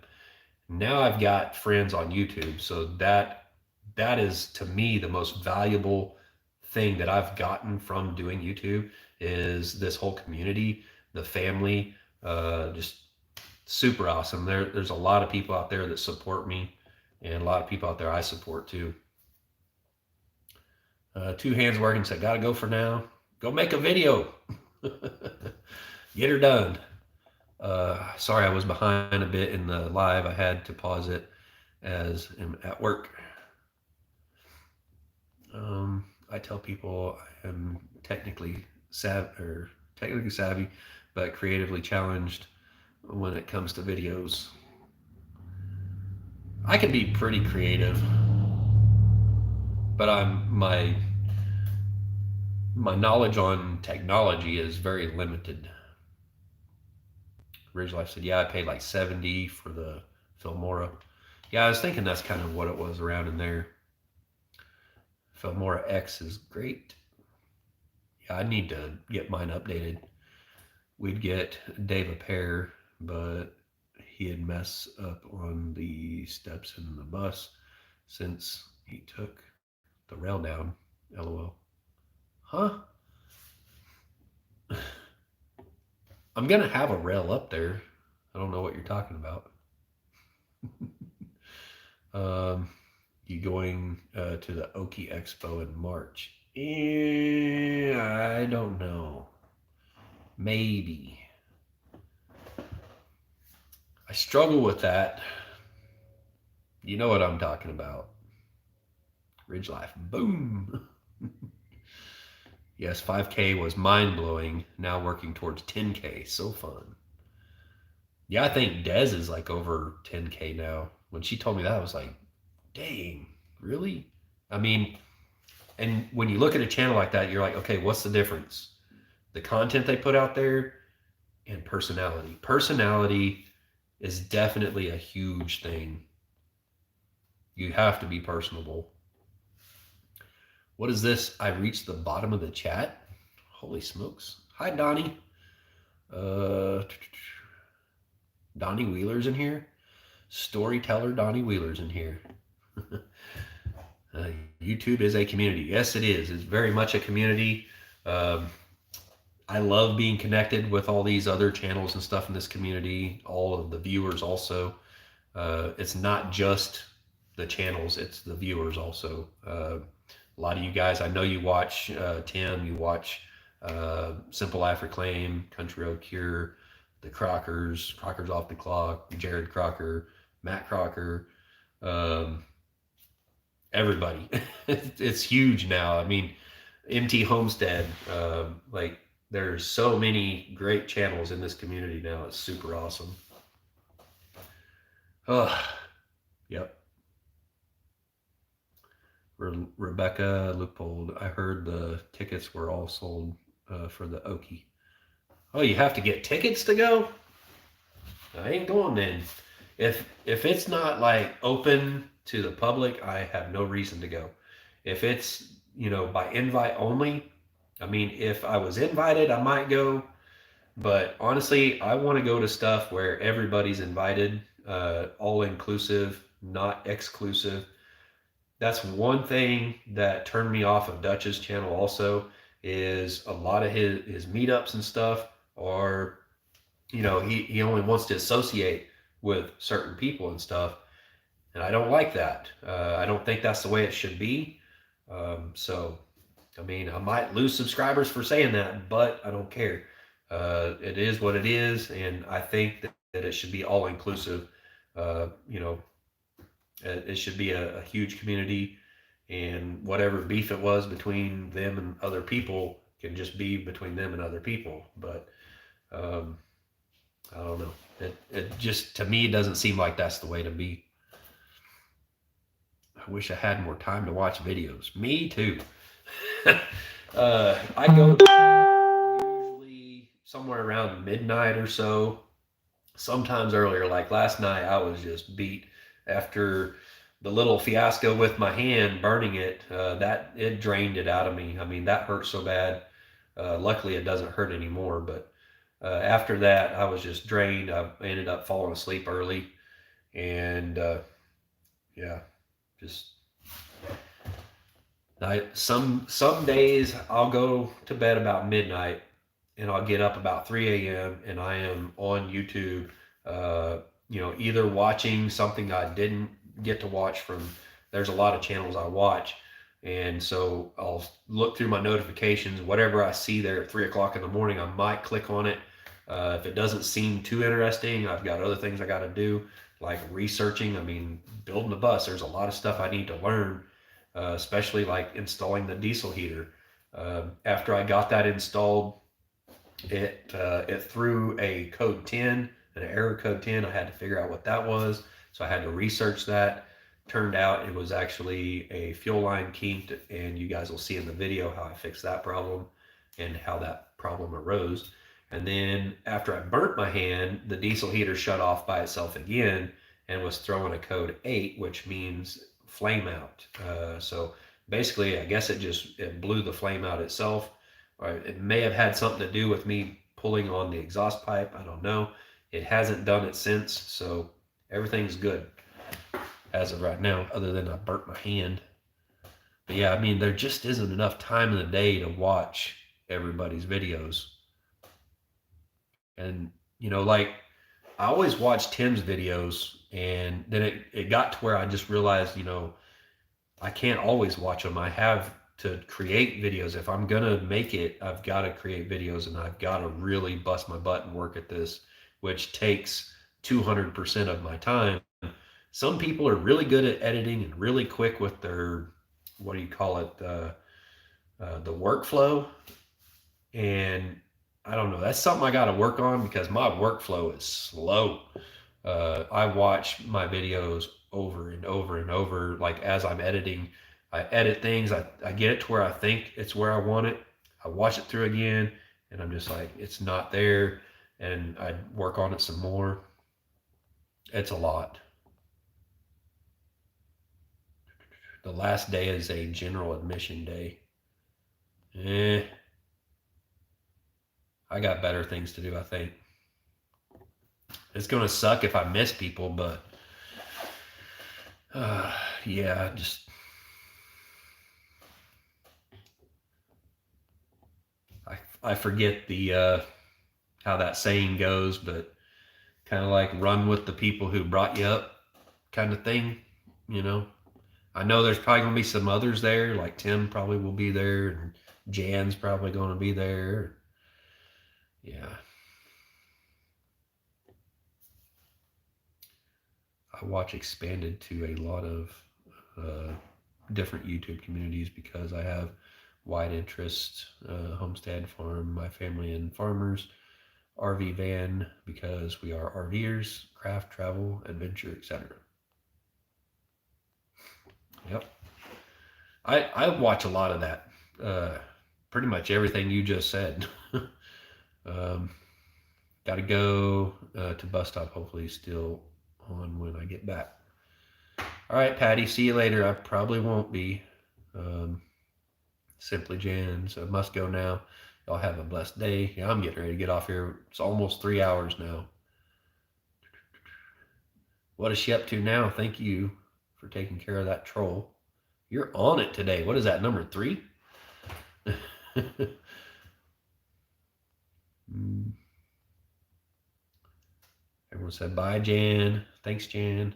Now I've got friends on YouTube, so that is to me the most valuable thing that I've gotten from doing YouTube is this whole community, the family, just super awesome. There's a lot of people out there that support me, and a lot of people out there I support too. Two hands working said, gotta go for now. Go make a video. Get her done. Sorry, I was behind a bit in the live. I had to pause it as I'm at work. I tell people I am technically savvy, but creatively challenged when it comes to videos. I can be pretty creative, but my knowledge on technology is very limited. Ridge Life said, yeah, I paid like 70 for the Filmora. Yeah, I was thinking that's kind of what it was around in there. Filmora X is great. Yeah, I need to get mine updated. We'd get Dave a pair, but he had messed up on the steps in the bus since he took the rail down. LOL. Huh? I'm gonna have a rail up there. I don't know what you're talking about. You going to the Oki Expo in March? I don't know. Maybe. I struggle with that. You know what I'm talking about. Ridge Life. Boom. Yes, 5K was mind blowing. Now working towards 10K. So fun. Yeah, I think Dez is like over 10K now. When she told me that, I was like, dang, really? I mean, and when you look at a channel like that, you're like, okay, what's the difference? The content they put out there and personality. Personality is definitely a huge thing. You have to be personable. What is this? I reached the bottom of the chat. Holy smokes. Hi, Donnie. Uh, Donnie Wheeler's in here. Storyteller Donnie Wheeler's in here. YouTube is a community. Yes, it is. It's very much a community. Um, I love being connected with all these other channels and stuff in this community, all of the viewers also. It's not just the channels, it's the viewers also. A lot of you guys, I know you watch Tim, you watch Simple Life Reclaim, Country Road Cure, the Crockers, Crockers Off the Clock, Jared Crocker, Matt Crocker, everybody. It's huge now. I mean, MT Homestead, like there's so many great channels in this community now. It's super awesome. Oh, yep. Rebecca Leupold, I heard the tickets were all sold for the Okie. Oh, you have to get tickets to go? I ain't going then. If it's not like open to the public, I have no reason to go. If it's, by invite only, I mean, if I was invited, I might go. But honestly, I want to go to stuff where everybody's invited, all inclusive, not exclusive. That's one thing that turned me off of Dutch's channel also, is a lot of his meetups and stuff are, he only wants to associate with certain people and stuff. And I don't like that. I don't think that's the way it should be. So, I mean, I might lose subscribers for saying that, but I don't care. It is what it is. And I think that it should be all inclusive. It should be a huge community, and whatever beef it was between them and other people can just be between them and other people. But I don't know. It just, to me, doesn't seem like that's the way to be. I wish I had more time to watch videos. Me too. I go usually somewhere around midnight or so, sometimes earlier. Like last night, I was just beat after the little fiasco with my hand burning it. That it drained it out of me. I mean, that hurt so bad. Luckily, it doesn't hurt anymore. But after that, I was just drained. I ended up falling asleep early, and yeah, just some days I'll go to bed about midnight, and I'll get up about 3 a.m. and I am on YouTube, either watching something I didn't get to watch from. There's a lot of channels I watch, and so I'll look through my notifications. Whatever I see there at 3 o'clock in the morning, I might click on it. If it doesn't seem too interesting, I've got other things I got to do, like researching. I mean, building a bus, there's a lot of stuff I need to learn, especially like installing the diesel heater. After I got that installed, it threw a code 10, an error code 10. I had to figure out what that was, so I had to research that. Turned out it was actually a fuel line kinked, and you guys will see in the video how I fixed that problem and how that problem arose. And then after I burnt my hand, the diesel heater shut off by itself again and was throwing a code 8, which means flame out. So basically, I guess it blew the flame out itself. Or it may have had something to do with me pulling on the exhaust pipe. I don't know. It hasn't done it since, so everything's good as of right now, other than I burnt my hand. But yeah, I mean, there just isn't enough time in the day to watch everybody's videos. And, like, I always watch Tim's videos, and then it got to where I just realized, I can't always watch them. I have to create videos. If I'm going to make it, I've got to create videos, and I've got to really bust my butt and work at this, which takes 200% of my time. Some people are really good at editing and really quick with their what do you call it, the workflow. And I don't know, that's something I got to work on because my workflow is slow. I watch my videos over and over and over. Like as I'm editing, I edit things, I get it to where I think it's where I want it. I watch it through again, and I'm just like, it's not there. And I work on it some more. It's a lot. The last day is a general admission day. Eh, I got better things to do, I think. It's going to suck if I miss people, but uh, yeah, just I forget the how that saying goes, but kind of like run with the people who brought you up kind of thing, you know. I know there's probably going to be some others there, like Tim probably will be there, and Jan's probably going to be there. Yeah. I watch expanded to a lot of different YouTube communities because I have wide interest, homestead, farm, my family and farmers, RV van because we are RVers, craft, travel, adventure, etc. Yep. I watch a lot of that. Pretty much everything you just said. um, Got to go to bus stop. Hopefully, still on when I get back. All right, Patty. See you later. I probably won't be. Um, Simply Jan. So I must go now. Y'all have a blessed day. Yeah, I'm getting ready to get off here. It's almost 3 hours now. What is she up to now? Thank you for taking care of that troll. You're on it today. What is that, number 3? Everyone said bye, Jan. Thanks, Jan.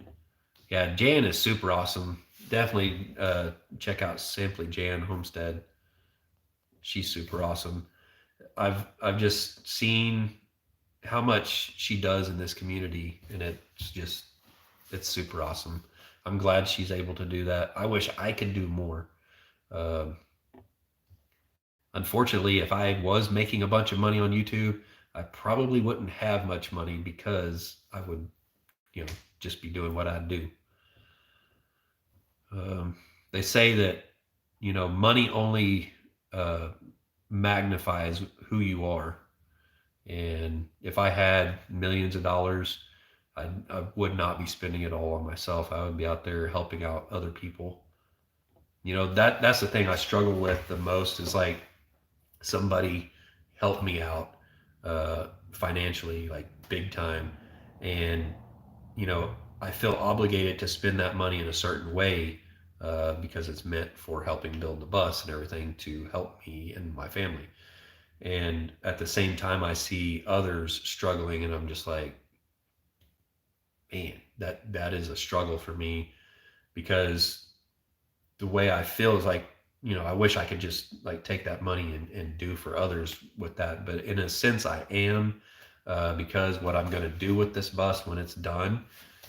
Yeah, Jan is super awesome. Definitely check out Simply Jan Homestead. She's super awesome. I've just seen how much she does in this community, and it's super awesome. I'm glad she's able to do that. I wish I could do more. Um, Unfortunately, if I was making a bunch of money on YouTube, I probably wouldn't have much money because I would, just be doing what I do. They say that, money only uh, magnifies who you are. And if I had millions of dollars, I would not be spending it all on myself. I would be out there helping out other people. That's the thing I struggle with the most is like somebody help me out financially, like big time. And, I feel obligated to spend that money in a certain way because it's meant for helping build the bus and everything to help me and my family. And at the same time, I see others struggling, and I'm just like, man, that is a struggle for me because the way I feel is like, I wish I could just like take that money and do for others with that. But in a sense, I am because what I'm going to do with this bus when it's done,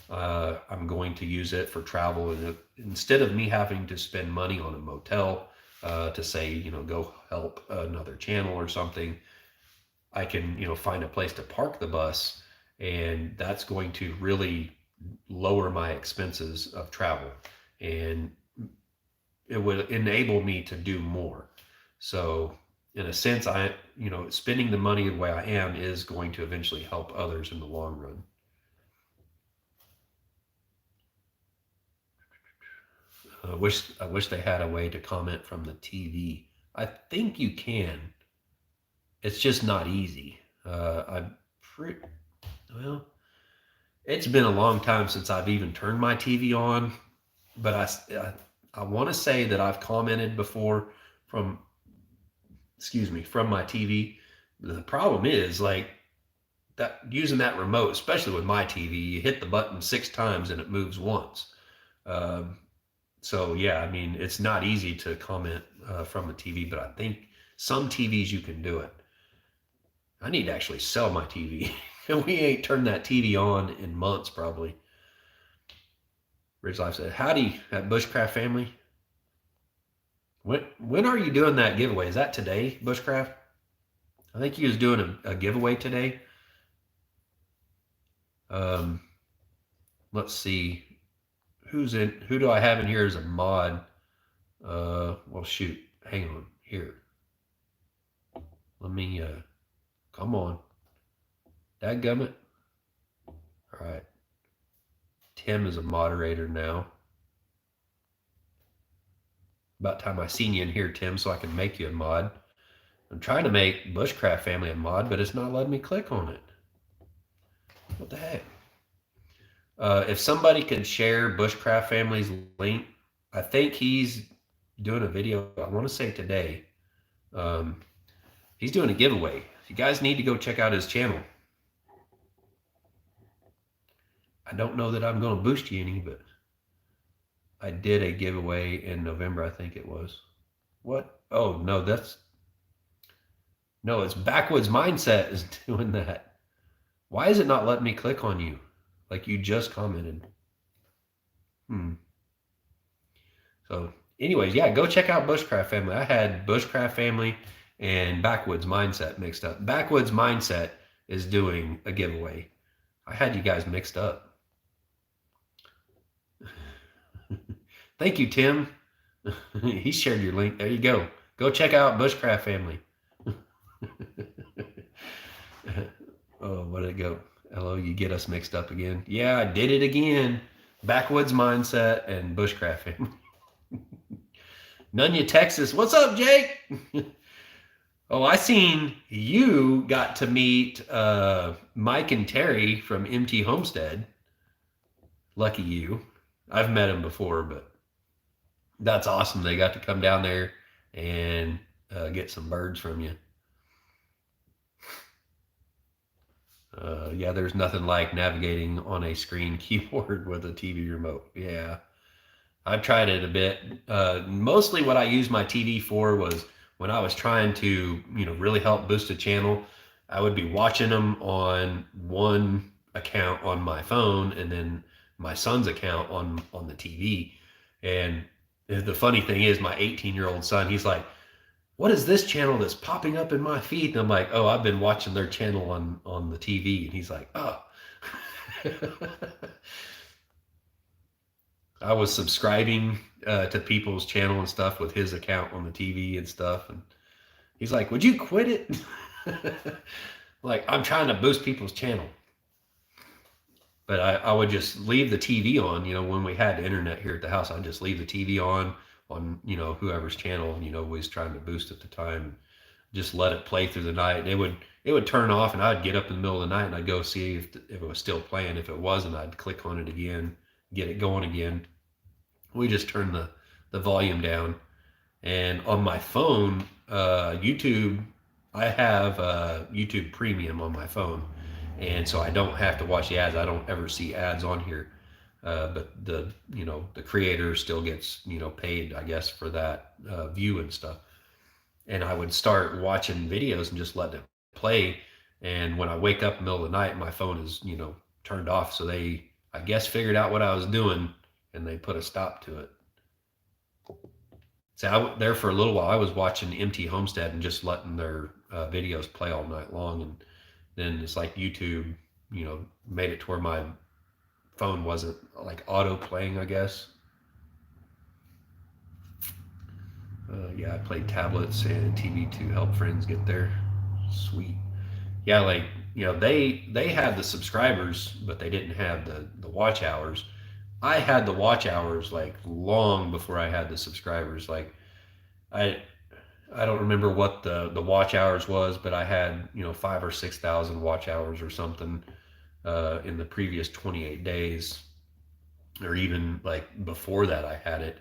I'm going to use it for travel. And instead of me having to spend money on a motel to say, go help another channel or something, I can, find a place to park the bus. And that's going to really lower my expenses of travel. And it would enable me to do more. So in a sense, spending the money the way I am is going to eventually help others in the long run. I wish they had a way to comment from the TV. I think you can. It's just not easy. Well, it's been a long time since I've even turned my TV on, but I want to say that I've commented before from my TV. The problem is like that using that remote, especially with my TV, you hit the button 6 times and it moves once. So yeah, I mean, it's not easy to comment from the TV, but I think some TVs you can do it. I need to actually sell my TV. And we ain't turned that TV on in months probably. Ridge Life said, howdy at Bushcraft family. When are you doing that giveaway? Is that today, Bushcraft? I think he was doing a giveaway today. Um, let's see. Who do I have in here as a mod? Well, shoot. Hang on here. Let me, come on. Dadgummit. All right. Tim is a moderator now. About time I seen you in here, Tim, so I can make you a mod. I'm trying to make Bushcraft Family a mod, but it's not letting me click on it. What the heck? If somebody could share Bushcraft Family's link, I think he's doing a video, I want to say today. He's doing a giveaway. You guys need to go check out his channel. I don't know that I'm going to boost you any, but I did a giveaway in November, I think it was. What? Oh, no, no, it's Backwoods Mindset is doing that. Why is it not letting me click on you? Like you just commented. So anyways, yeah, go check out Bushcraft Family. I had Bushcraft Family and Backwoods Mindset mixed up. Backwoods Mindset is doing a giveaway. I had you guys mixed up. Thank you, Tim. He shared your link. There you go. Go check out Bushcraft Family. Oh, where did it go? Hello, you get us mixed up again. Yeah, I did it again. Backwoods Mindset and Bushcraft Family. Nunya, Texas. What's up, Jake? Oh, I seen you got to meet Mike and Terry from MT Homestead. Lucky you. I've met him before, but that's awesome. They got to come down there and get some birds from you. Yeah, there's nothing like navigating on a screen keyboard with a TV remote. Yeah, I've tried it a bit. Mostly what I used my TV for was when I was trying to, really help boost a channel, I would be watching them on one account on my phone and then my son's account on the TV. And the funny thing is my 18-year-old son, he's like, what is this channel that's popping up in my feed? And I'm like, oh, I've been watching their channel on the TV. And he's like, oh. I was subscribing to people's channel and stuff with his account on the TV and stuff. And he's like, would you quit it? Like, I'm trying to boost people's channel. But I would just leave the TV on, when we had internet here at the house, I'd just leave the TV on, whoever's channel, was trying to boost at the time. Just let it play through the night. It would turn off and I'd get up in the middle of the night and I'd go see if it was still playing. If it wasn't, I'd click on it again, get it going again. We just turned the volume down. And on my phone, YouTube, I have YouTube Premium on my phone. And so I don't have to watch the ads. I don't ever see ads on here. But the creator still gets, paid, I guess, for that view and stuff. And I would start watching videos and just let it play. And when I wake up in the middle of the night, my phone is, turned off. So they, I guess, figured out what I was doing and they put a stop to it. So there for a little while, I was watching MT Homestead and just letting their videos play all night long. And then it's like YouTube, made it to where my phone wasn't like auto playing, I guess. Yeah, I played tablets and TV to help friends get there. Sweet. Yeah, like, they had the subscribers, but they didn't have the watch hours. I had the watch hours like long before I had the subscribers. Like I don't remember what the watch hours was, but I had 5,000 or 6,000 watch hours or something in the previous 28 days, or even like before that I had it.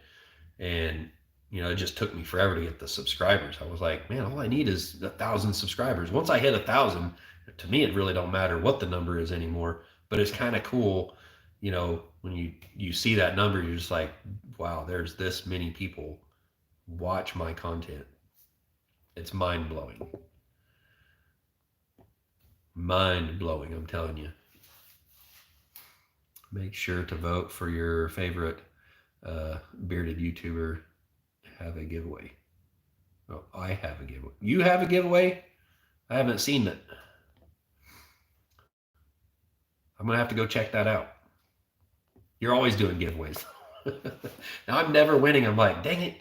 And it just took me forever to get the subscribers. I was like, man, all I need is 1,000 subscribers. Once I hit 1,000, to me it really don't matter what the number is anymore. But it's kind of cool, when you see that number, you're just like, wow, there's this many people watch my content. It's mind-blowing. Mind-blowing, I'm telling you. Make sure to vote for your favorite bearded YouTuber. have a giveaway. Oh, I have a giveaway. You have a giveaway? I haven't seen it. I'm gonna have to go check that out. You're always doing giveaways. Now I'm never winning. I'm like, dang it.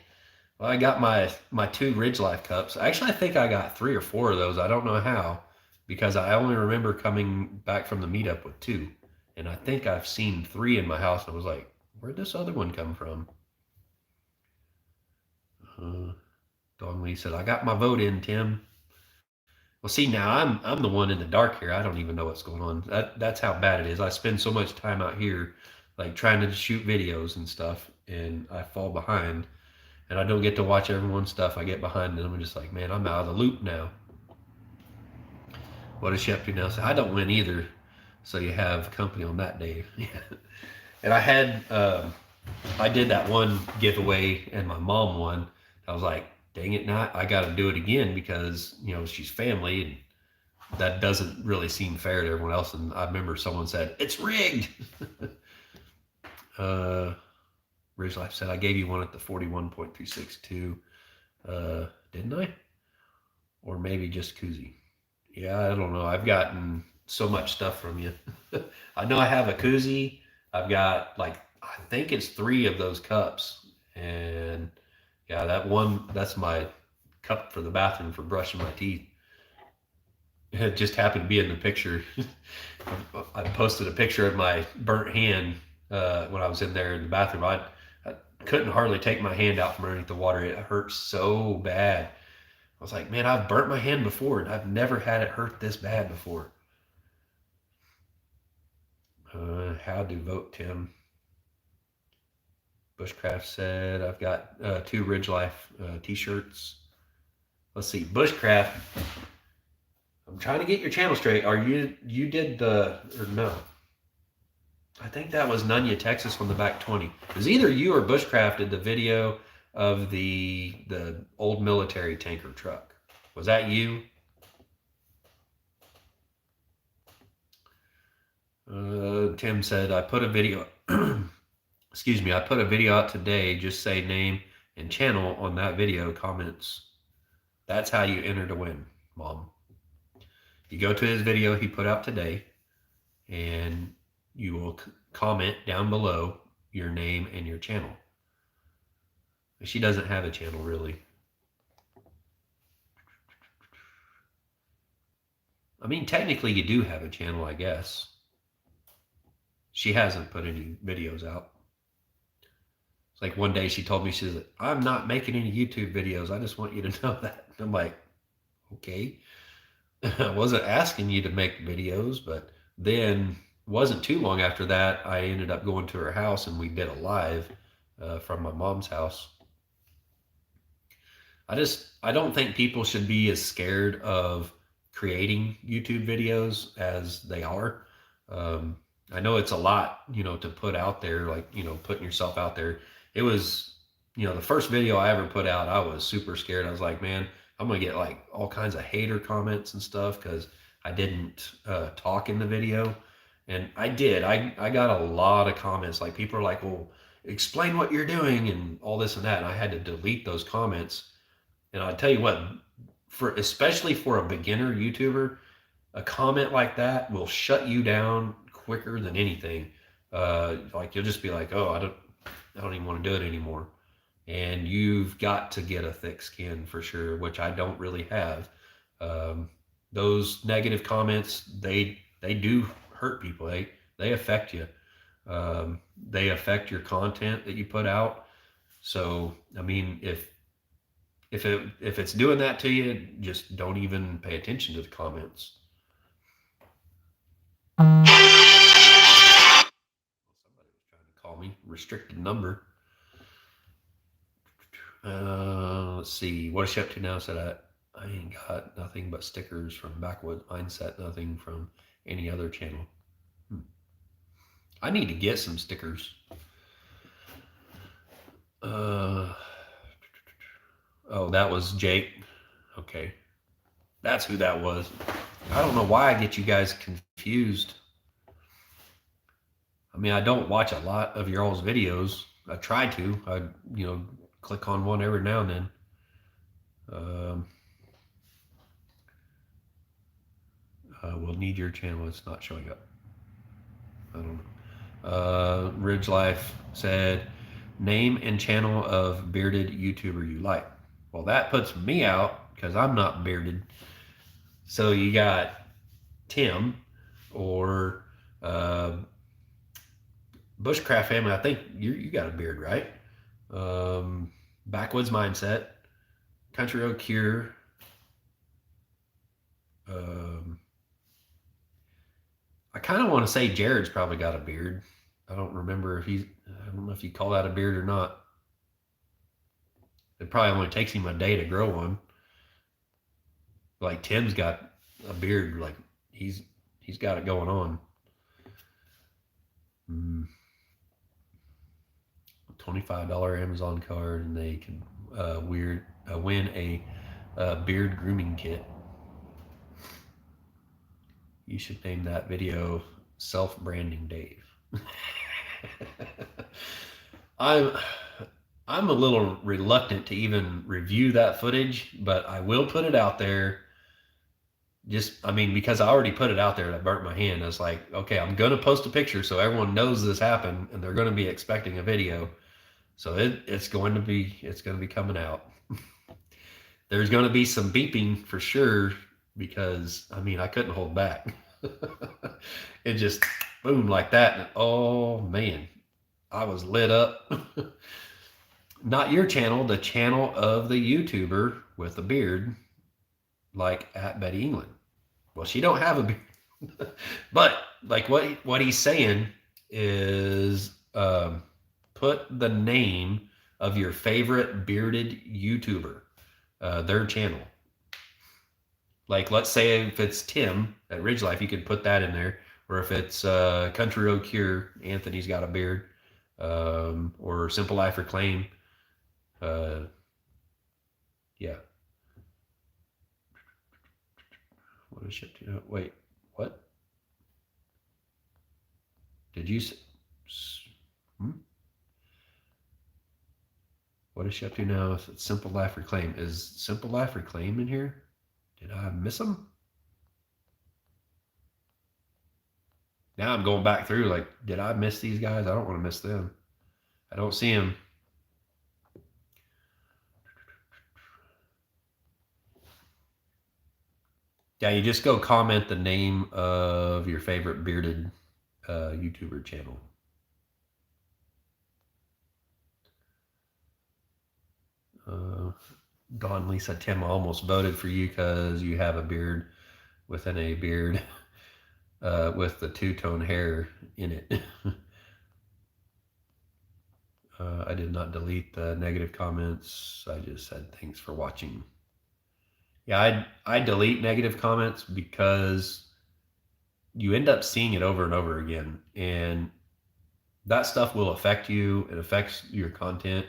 Well, I got my 2 Ridge Life cups. Actually, I think I got 3 or 4 of those. I don't know how, because I only remember coming back from the meetup with 2, and I think I've seen 3 in my house. And I was like, where'd this other one come from? Dawn Lee said, I got my vote in, Tim. Well, see, now I'm the one in the dark here. I don't even know what's going on. That's how bad it is. I spend so much time out here, like trying to shoot videos and stuff, and I fall behind, and I don't get to watch everyone's stuff. I get behind, and I'm just like, man, I'm out of the loop now. What does she up to now? So I don't win either. So you have company on that day. And I had, I did that one giveaway, and my mom won. I was like, dang it, now I got to do it again because, you know, she's family, and that doesn't really seem fair to everyone else. And I remember someone said, it's rigged. Ridge Life said, I gave you one at the 41.362. Didn't I? Or maybe just koozie. Yeah, I don't know. I've gotten so much stuff from you. I know I have a koozie. I've got, like, I think it's 3 of those cups. And yeah, that one, that's my cup for the bathroom for brushing my teeth. It just happened to be in the picture. I posted a picture of my burnt hand when I was in there in the bathroom. I couldn't hardly take my hand out from underneath the water. It hurt so bad. I was like, man, I've burnt my hand before, and I've never had it hurt this bad before. How to vote, Tim? Bushcraft said, I've got 2 Ridge Life t-shirts. Let's see, Bushcraft. I'm trying to get your channel straight. Are you did the, or no? I think that was Nunya, Texas on the back 20. It was either you or Bushcraft did the video of the old military tanker truck. Was that you? Tim said, I put a video, excuse me, I put a video out today. Just say name and channel on that video comments. That's how you enter to win, Mom. You go to his video he put out today, and you will comment down below your name and your channel. She doesn't have a channel, really. I mean, technically you do have a channel, I guess. She hasn't put any videos out. It's like one day she told me, she said, I'm not making any YouTube videos. I just want you to know that. I'm like, okay. I wasn't asking you to make videos, but then wasn't too long after that, I ended up going to her house and we did a live from my mom's house. I don't think people should be as scared of creating YouTube videos as they are. I know it's a lot, you know, to put out there, like, you know, putting yourself out there. It was, you know, the first video I ever put out, I was super scared. I was like, man, I'm going to get like all kinds of hater comments and stuff because I didn't talk in the video. And I did. I got a lot of comments. Like, people are like, well, explain what you're doing and all this and that. And I had to delete those comments. And I'll tell you what, especially for a beginner YouTuber, a comment like that will shut you down quicker than anything. Like, you'll just be like, oh, I don't even want to do it anymore. And you've got to get a thick skin for sure, which I don't really have. Those negative comments, they do hurt people. They affect you. They affect your content that you put out. So, I mean, if it's doing that to you, just don't even pay attention to the comments. Somebody was trying to call me. Restricted number. Let's see. What is she up to now? Said I ain't got nothing but stickers from Backwoods Mindset. Nothing from any other channel. I need to get some stickers. Oh, that was Jake. Okay. That's who that was. I don't know why I get you guys confused. I mean, I don't watch a lot of your all's videos. I try to. I, click on one every now and then. We'll need your channel. It's not showing up. I don't know. Ridge Life said, name and channel of bearded YouTuber you like. Well, that puts me out because I'm not bearded. So you got Tim or Bushcraft Family. I think you got a beard, right? Backwoods Mindset, Country Road Cure. I kind of want to say Jared's probably got a beard. I don't remember if I don't know if you call that a beard or not. It probably only takes him a day to grow one. Like Tim's got a beard, like he's got it going on. $25 Amazon card, and they can win a beard grooming kit. You should name that video Self-Branding Dave. I'm a little reluctant to even review that footage, but I will put it out there. Because I already put it out there and I burnt my hand. I was like, okay, I'm going to post a picture so everyone knows this happened and they're going to be expecting a video. So it's going to be coming out. There's going to be some beeping for sure because, I couldn't hold back. It just boom like that. And oh man, I was lit up. Not your channel, the channel of the YouTuber with a beard, like at Betty England. Well, she don't have a beard. But like what he's saying is put the name of your favorite bearded YouTuber, their channel. Like, let's say if it's Tim at Ridge Life, you could put that in there. Or if it's Country Road Cure, Anthony's got a beard. Or Simple Life Reclaim. Yeah. What is shipped to? Wait, what? Did you? What is shipped to now? It's Simple Life Reclaim. Is Simple Life Reclaim in here? Did I miss them? Now I'm going back through like, did I miss these guys? I don't want to miss them. I don't see them. Yeah, you just go comment the name of your favorite bearded YouTuber channel. Dawn Lisa, Tim, I almost voted for you because you have a beard within a beard with the two-tone hair in it. I did not delete the negative comments. I just said thanks for watching. Yeah, I delete negative comments because you end up seeing it over and over again. And that stuff will affect you. It affects your content.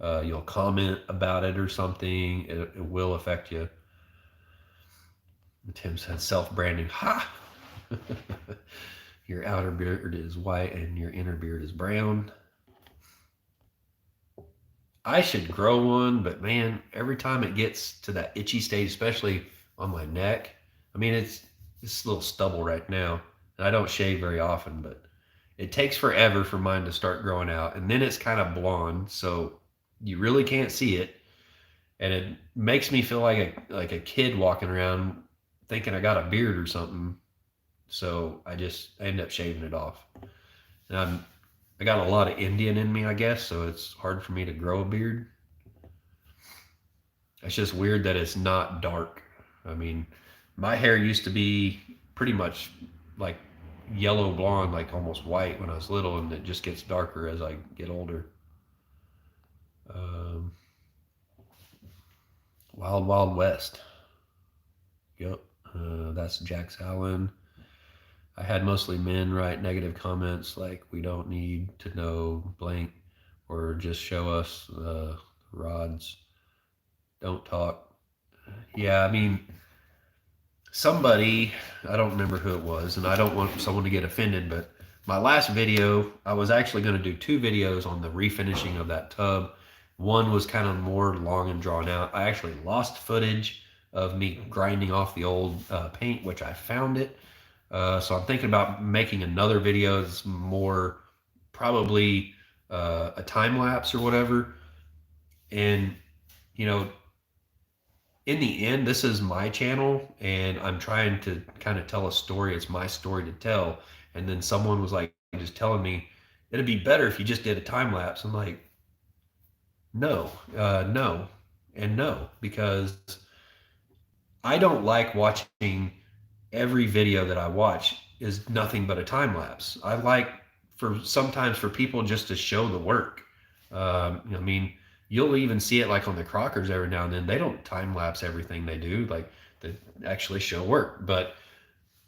You'll comment about it or something. It will affect you. Tim said self-branding. Ha! Your outer beard is white and your inner beard is brown. I should grow one, but man, every time it gets to that itchy stage, especially on my neck, it's this little stubble right now, and I don't shave very often, but it takes forever for mine to start growing out, and then it's kind of blonde, so you really can't see it, and it makes me feel like a kid walking around thinking I got a beard or something. So I end up shaving it off. And I got a lot of Indian in me, I guess, so it's hard for me to grow a beard. It's just weird that it's not dark. My hair used to be pretty much like yellow blonde, like almost white when I was little, and it just gets darker as I get older. Wild Wild West. Yep, that's Jax Allen. I had mostly men write negative comments like, we don't need to know blank, or just show us rods. Don't talk. Yeah, somebody, I don't remember who it was, and I don't want someone to get offended, but my last video, I was actually going to do 2 videos on the refinishing of that tub One was kind of more long and drawn out. I actually lost footage of me grinding off the old paint, which I found it. So I'm thinking about making another video that's more probably a time lapse or whatever. And, you know, in the end, this is my channel and I'm trying to kind of tell a story. It's my story to tell. And then someone was like, just telling me, it'd be better if you just did a time lapse. I'm like, no, no, and no, because I don't like watching every video that I watch is nothing but a time lapse. I like for sometimes for people just to show the work. I mean, you'll even see it like on the Crockers every now and then. They don't time lapse everything they do, like they actually show work. But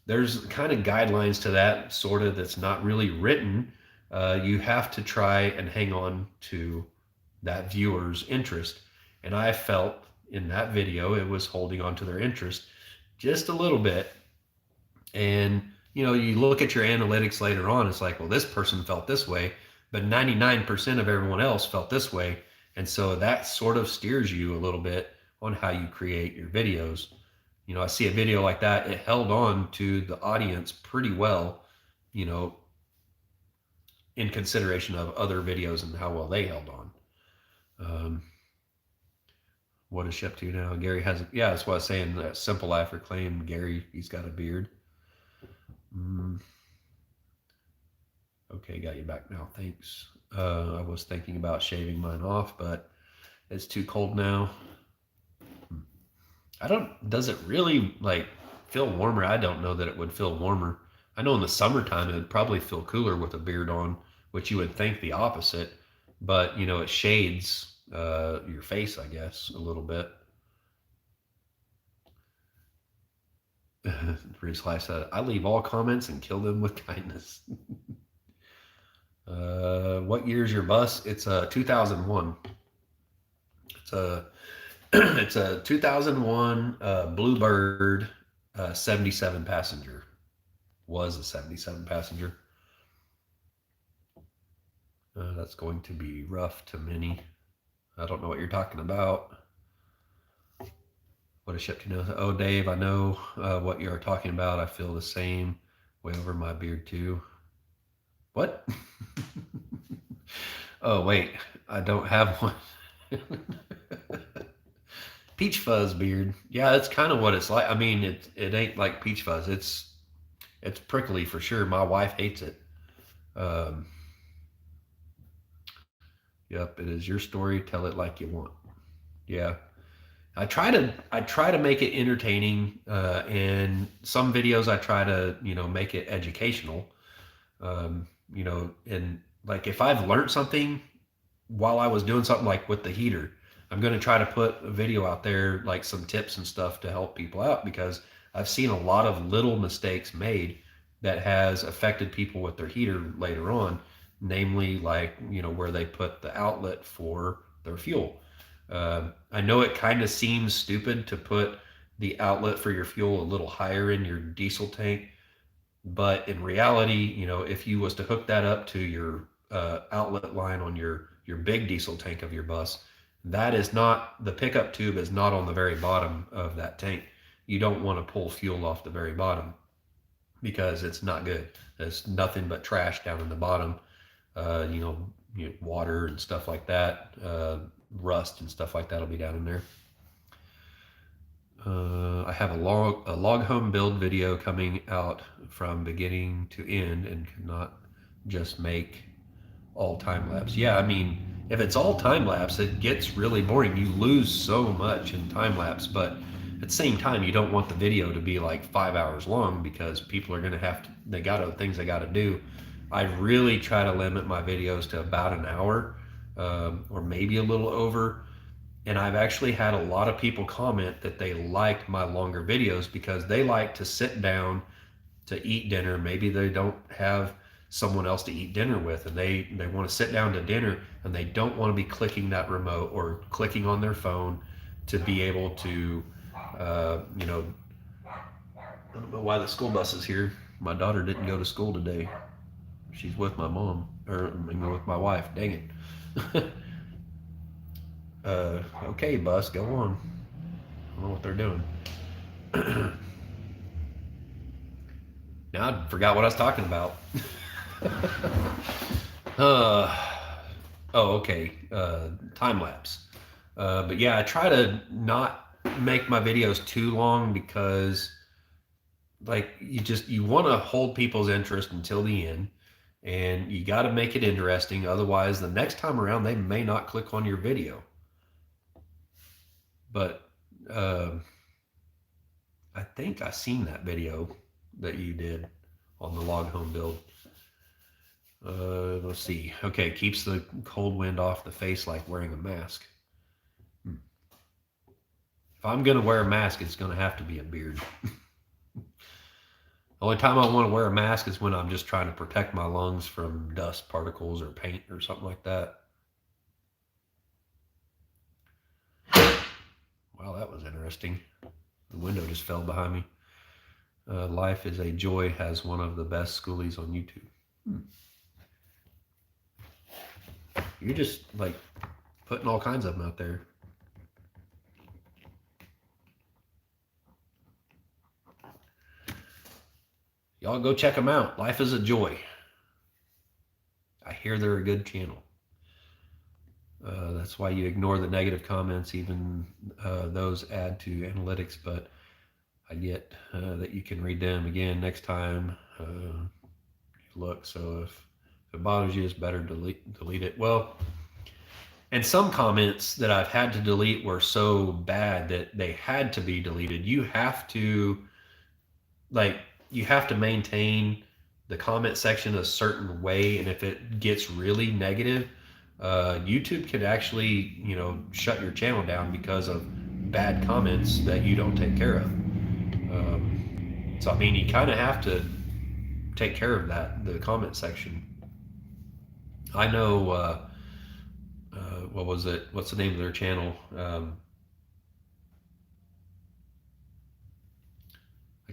there's kind of guidelines to that, sort of, that's not really written. You have to try and hang on to that viewer's interest. And I felt in that video it was holding on to their interest just a little bit. And you look at your analytics later on, it's like, well, this person felt this way, but 99% of everyone else felt this way. And so that sort of steers you a little bit on how you create your videos. I see a video like that, it held on to the audience pretty well, you know, in consideration of other videos and how well they held on. What is she up to now? Gary has, yeah, that's what I was saying. That Simple Life reclaimed Gary, he's got a beard. Okay, got you back now. Thanks. I was thinking about shaving mine off, but it's too cold now. Does it really like feel warmer? I don't know that it would feel warmer. I know in the summertime it would probably feel cooler with a beard on, which you would think the opposite, but it shades your face, I guess, a little bit. Reese Life said, I leave all comments and kill them with kindness. What year's your bus? It's a 2001. It's a it's a 2001 Bluebird 77 passenger. Was a 77 passenger. That's going to be rough to many. I don't know what you're talking about. What a ship to know. Oh, Dave, I know what you're talking about. I feel the same way over my beard too. What? Oh, wait, I don't have one. Peach fuzz beard. Yeah, that's kind of what it's like. I mean, it ain't like peach fuzz. It's prickly for sure. My wife hates it. Yep, it is your story. Tell it like you want. Yeah. I try to make it entertaining, and some videos I try to make it educational. And like if I've learned something while I was doing something like with the heater, I'm going to try to put a video out there, like some tips and stuff to help people out, because I've seen a lot of little mistakes made that has affected people with their heater later on, namely like where they put the outlet for their fuel. I know it kind of seems stupid to put the outlet for your fuel a little higher in your diesel tank, but in reality, if you was to hook that up to your outlet line on your big diesel tank of your bus, that is not, the pickup tube is not on the very bottom of that tank. You don't want to pull fuel off the very bottom because it's not good. There's nothing but trash down in the bottom. Water and stuff like that, rust and stuff like that will be down in there. I have a log home build video coming out from beginning to end and cannot just make all time lapse. Yeah, I mean, if it's all time lapse, it gets really boring. You lose so much in time lapse, but at the same time, you don't want the video to be like 5 hours long because people are going to they got other things they got to do. I really try to limit my videos to about an hour, or maybe a little over. And I've actually had a lot of people comment that they liked my longer videos because they like to sit down to eat dinner. Maybe they don't have someone else to eat dinner with, and they want to sit down to dinner and they don't want to be clicking that remote or clicking on their phone to be able to, I don't know why the school bus is here. My daughter didn't go to school today. She's with my mom, or with my wife. Dang it. Okay, bus, go on. I don't know what they're doing. Now I forgot what I was talking about. uh, oh, okay. Time lapse. But yeah, I try to not make my videos too long because, like, you want to hold people's interest until the end, and you got to make it interesting. Otherwise, the next time around, they may not click on your video. But I think I seen that video that you did on the log home build. Let's see. Okay, keeps the cold wind off the face like wearing a mask. If I'm gonna wear a mask, it's gonna have to be a beard. The only time I want to wear a mask is when I'm just trying to protect my lungs from dust particles or paint or something like that. Wow, that was interesting. The window just fell behind me. Life is a Joy has one of the best schoolies on YouTube. You're just like putting all kinds of them out there. Y'all go check them out. Life is a Joy. I hear they're a good channel. That's why you ignore the negative comments, even those add to analytics, but I get that you can read them again next time you look. So if it bothers you, it's better to delete it. Well, and some comments that I've had to delete were so bad that they had to be deleted. You have to maintain the comment section a certain way, and if it gets really negative, YouTube could actually, shut your channel down because of bad comments that you don't take care of. So I mean, you kind of have to take care of the comment section. I know. What was it? What's the name of their channel? I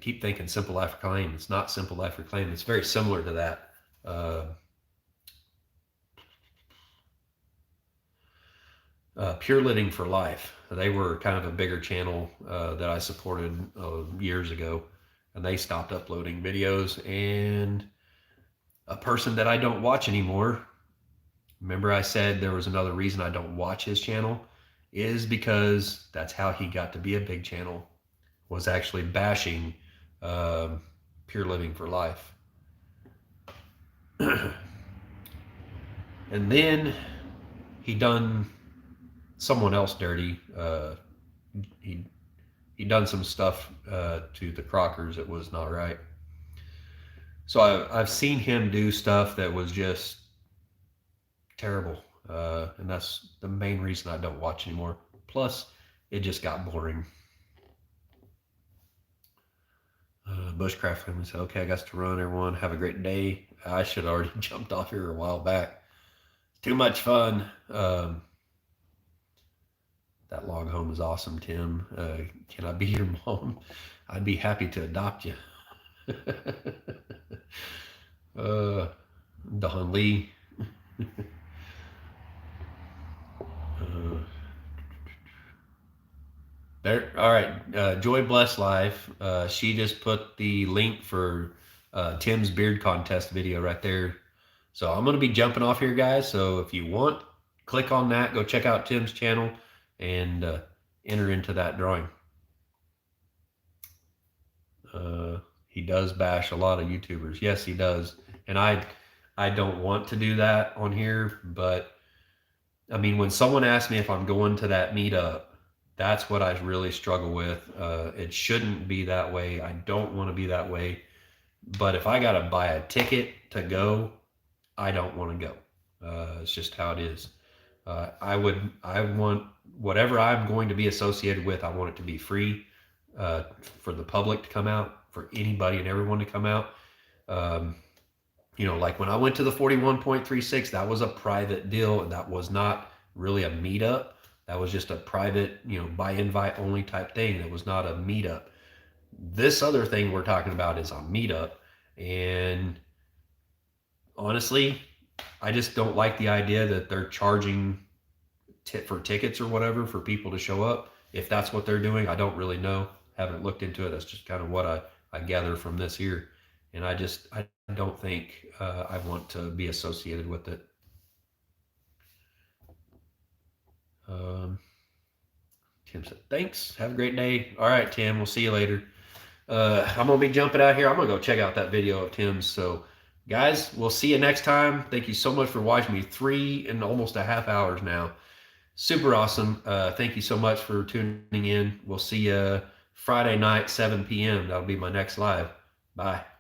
keep thinking Simple Life Reclaim. It's not Simple Life Reclaim. It's very similar to that. Pure Living for Life. They were kind of a bigger channel that I supported years ago, and they stopped uploading videos. And a person that I don't watch anymore, remember I said there was another reason I don't watch his channel, is because that's how he got to be a big channel, was actually bashing Pure Living for Life. And then he done someone else dirty. He done some stuff to the Crockers that was not right. So I've seen him do stuff that was just terrible, and that's the main reason I don't watch anymore. Plus, it just got boring. Bushcraft family said, "Okay, I got to run. Everyone, have a great day." I should have already jumped off here a while back. Too much fun. That log home is awesome, Tim. Can I be your mom? I'd be happy to adopt you. Don Lee. There. All right. Joy Bless Life. She just put the link for Tim's beard contest video right there. So I'm going to be jumping off here, guys. So if you want, click on that. Go check out Tim's channel and enter into that drawing. He does bash a lot of YouTubers. Yes, he does. And I don't want to do that on here, but I mean, when someone asks me if I'm going to that meetup, that's what I really struggle with. It shouldn't be that way. I don't want to be that way. But if I got to buy a ticket to go, I don't want to go. It's just how it is. I want whatever I'm going to be associated with, I want it to be free for the public to come out, for anybody and everyone to come out. Like when I went to the 41.36, that was a private deal, and that was not really a meetup. That was just a private, by invite only type thing. It was not a meetup. This other thing we're talking about is a meetup, and honestly, I just don't like the idea that they're charging for tickets or whatever for people to show up. If that's what they're doing, I don't really know. Haven't looked into it. That's just kind of what I gather from this here. And I don't think I want to be associated with it. Tim said, thanks. Have a great day. All right, Tim. We'll see you later. I'm going to be jumping out here. I'm going to go check out that video of Tim's. So, guys, we'll see you next time. Thank you so much for watching me. 3 and almost a half hours now. Super awesome. Thank you so much for tuning in. We'll see you Friday night, 7 p.m. That'll be my next live. Bye.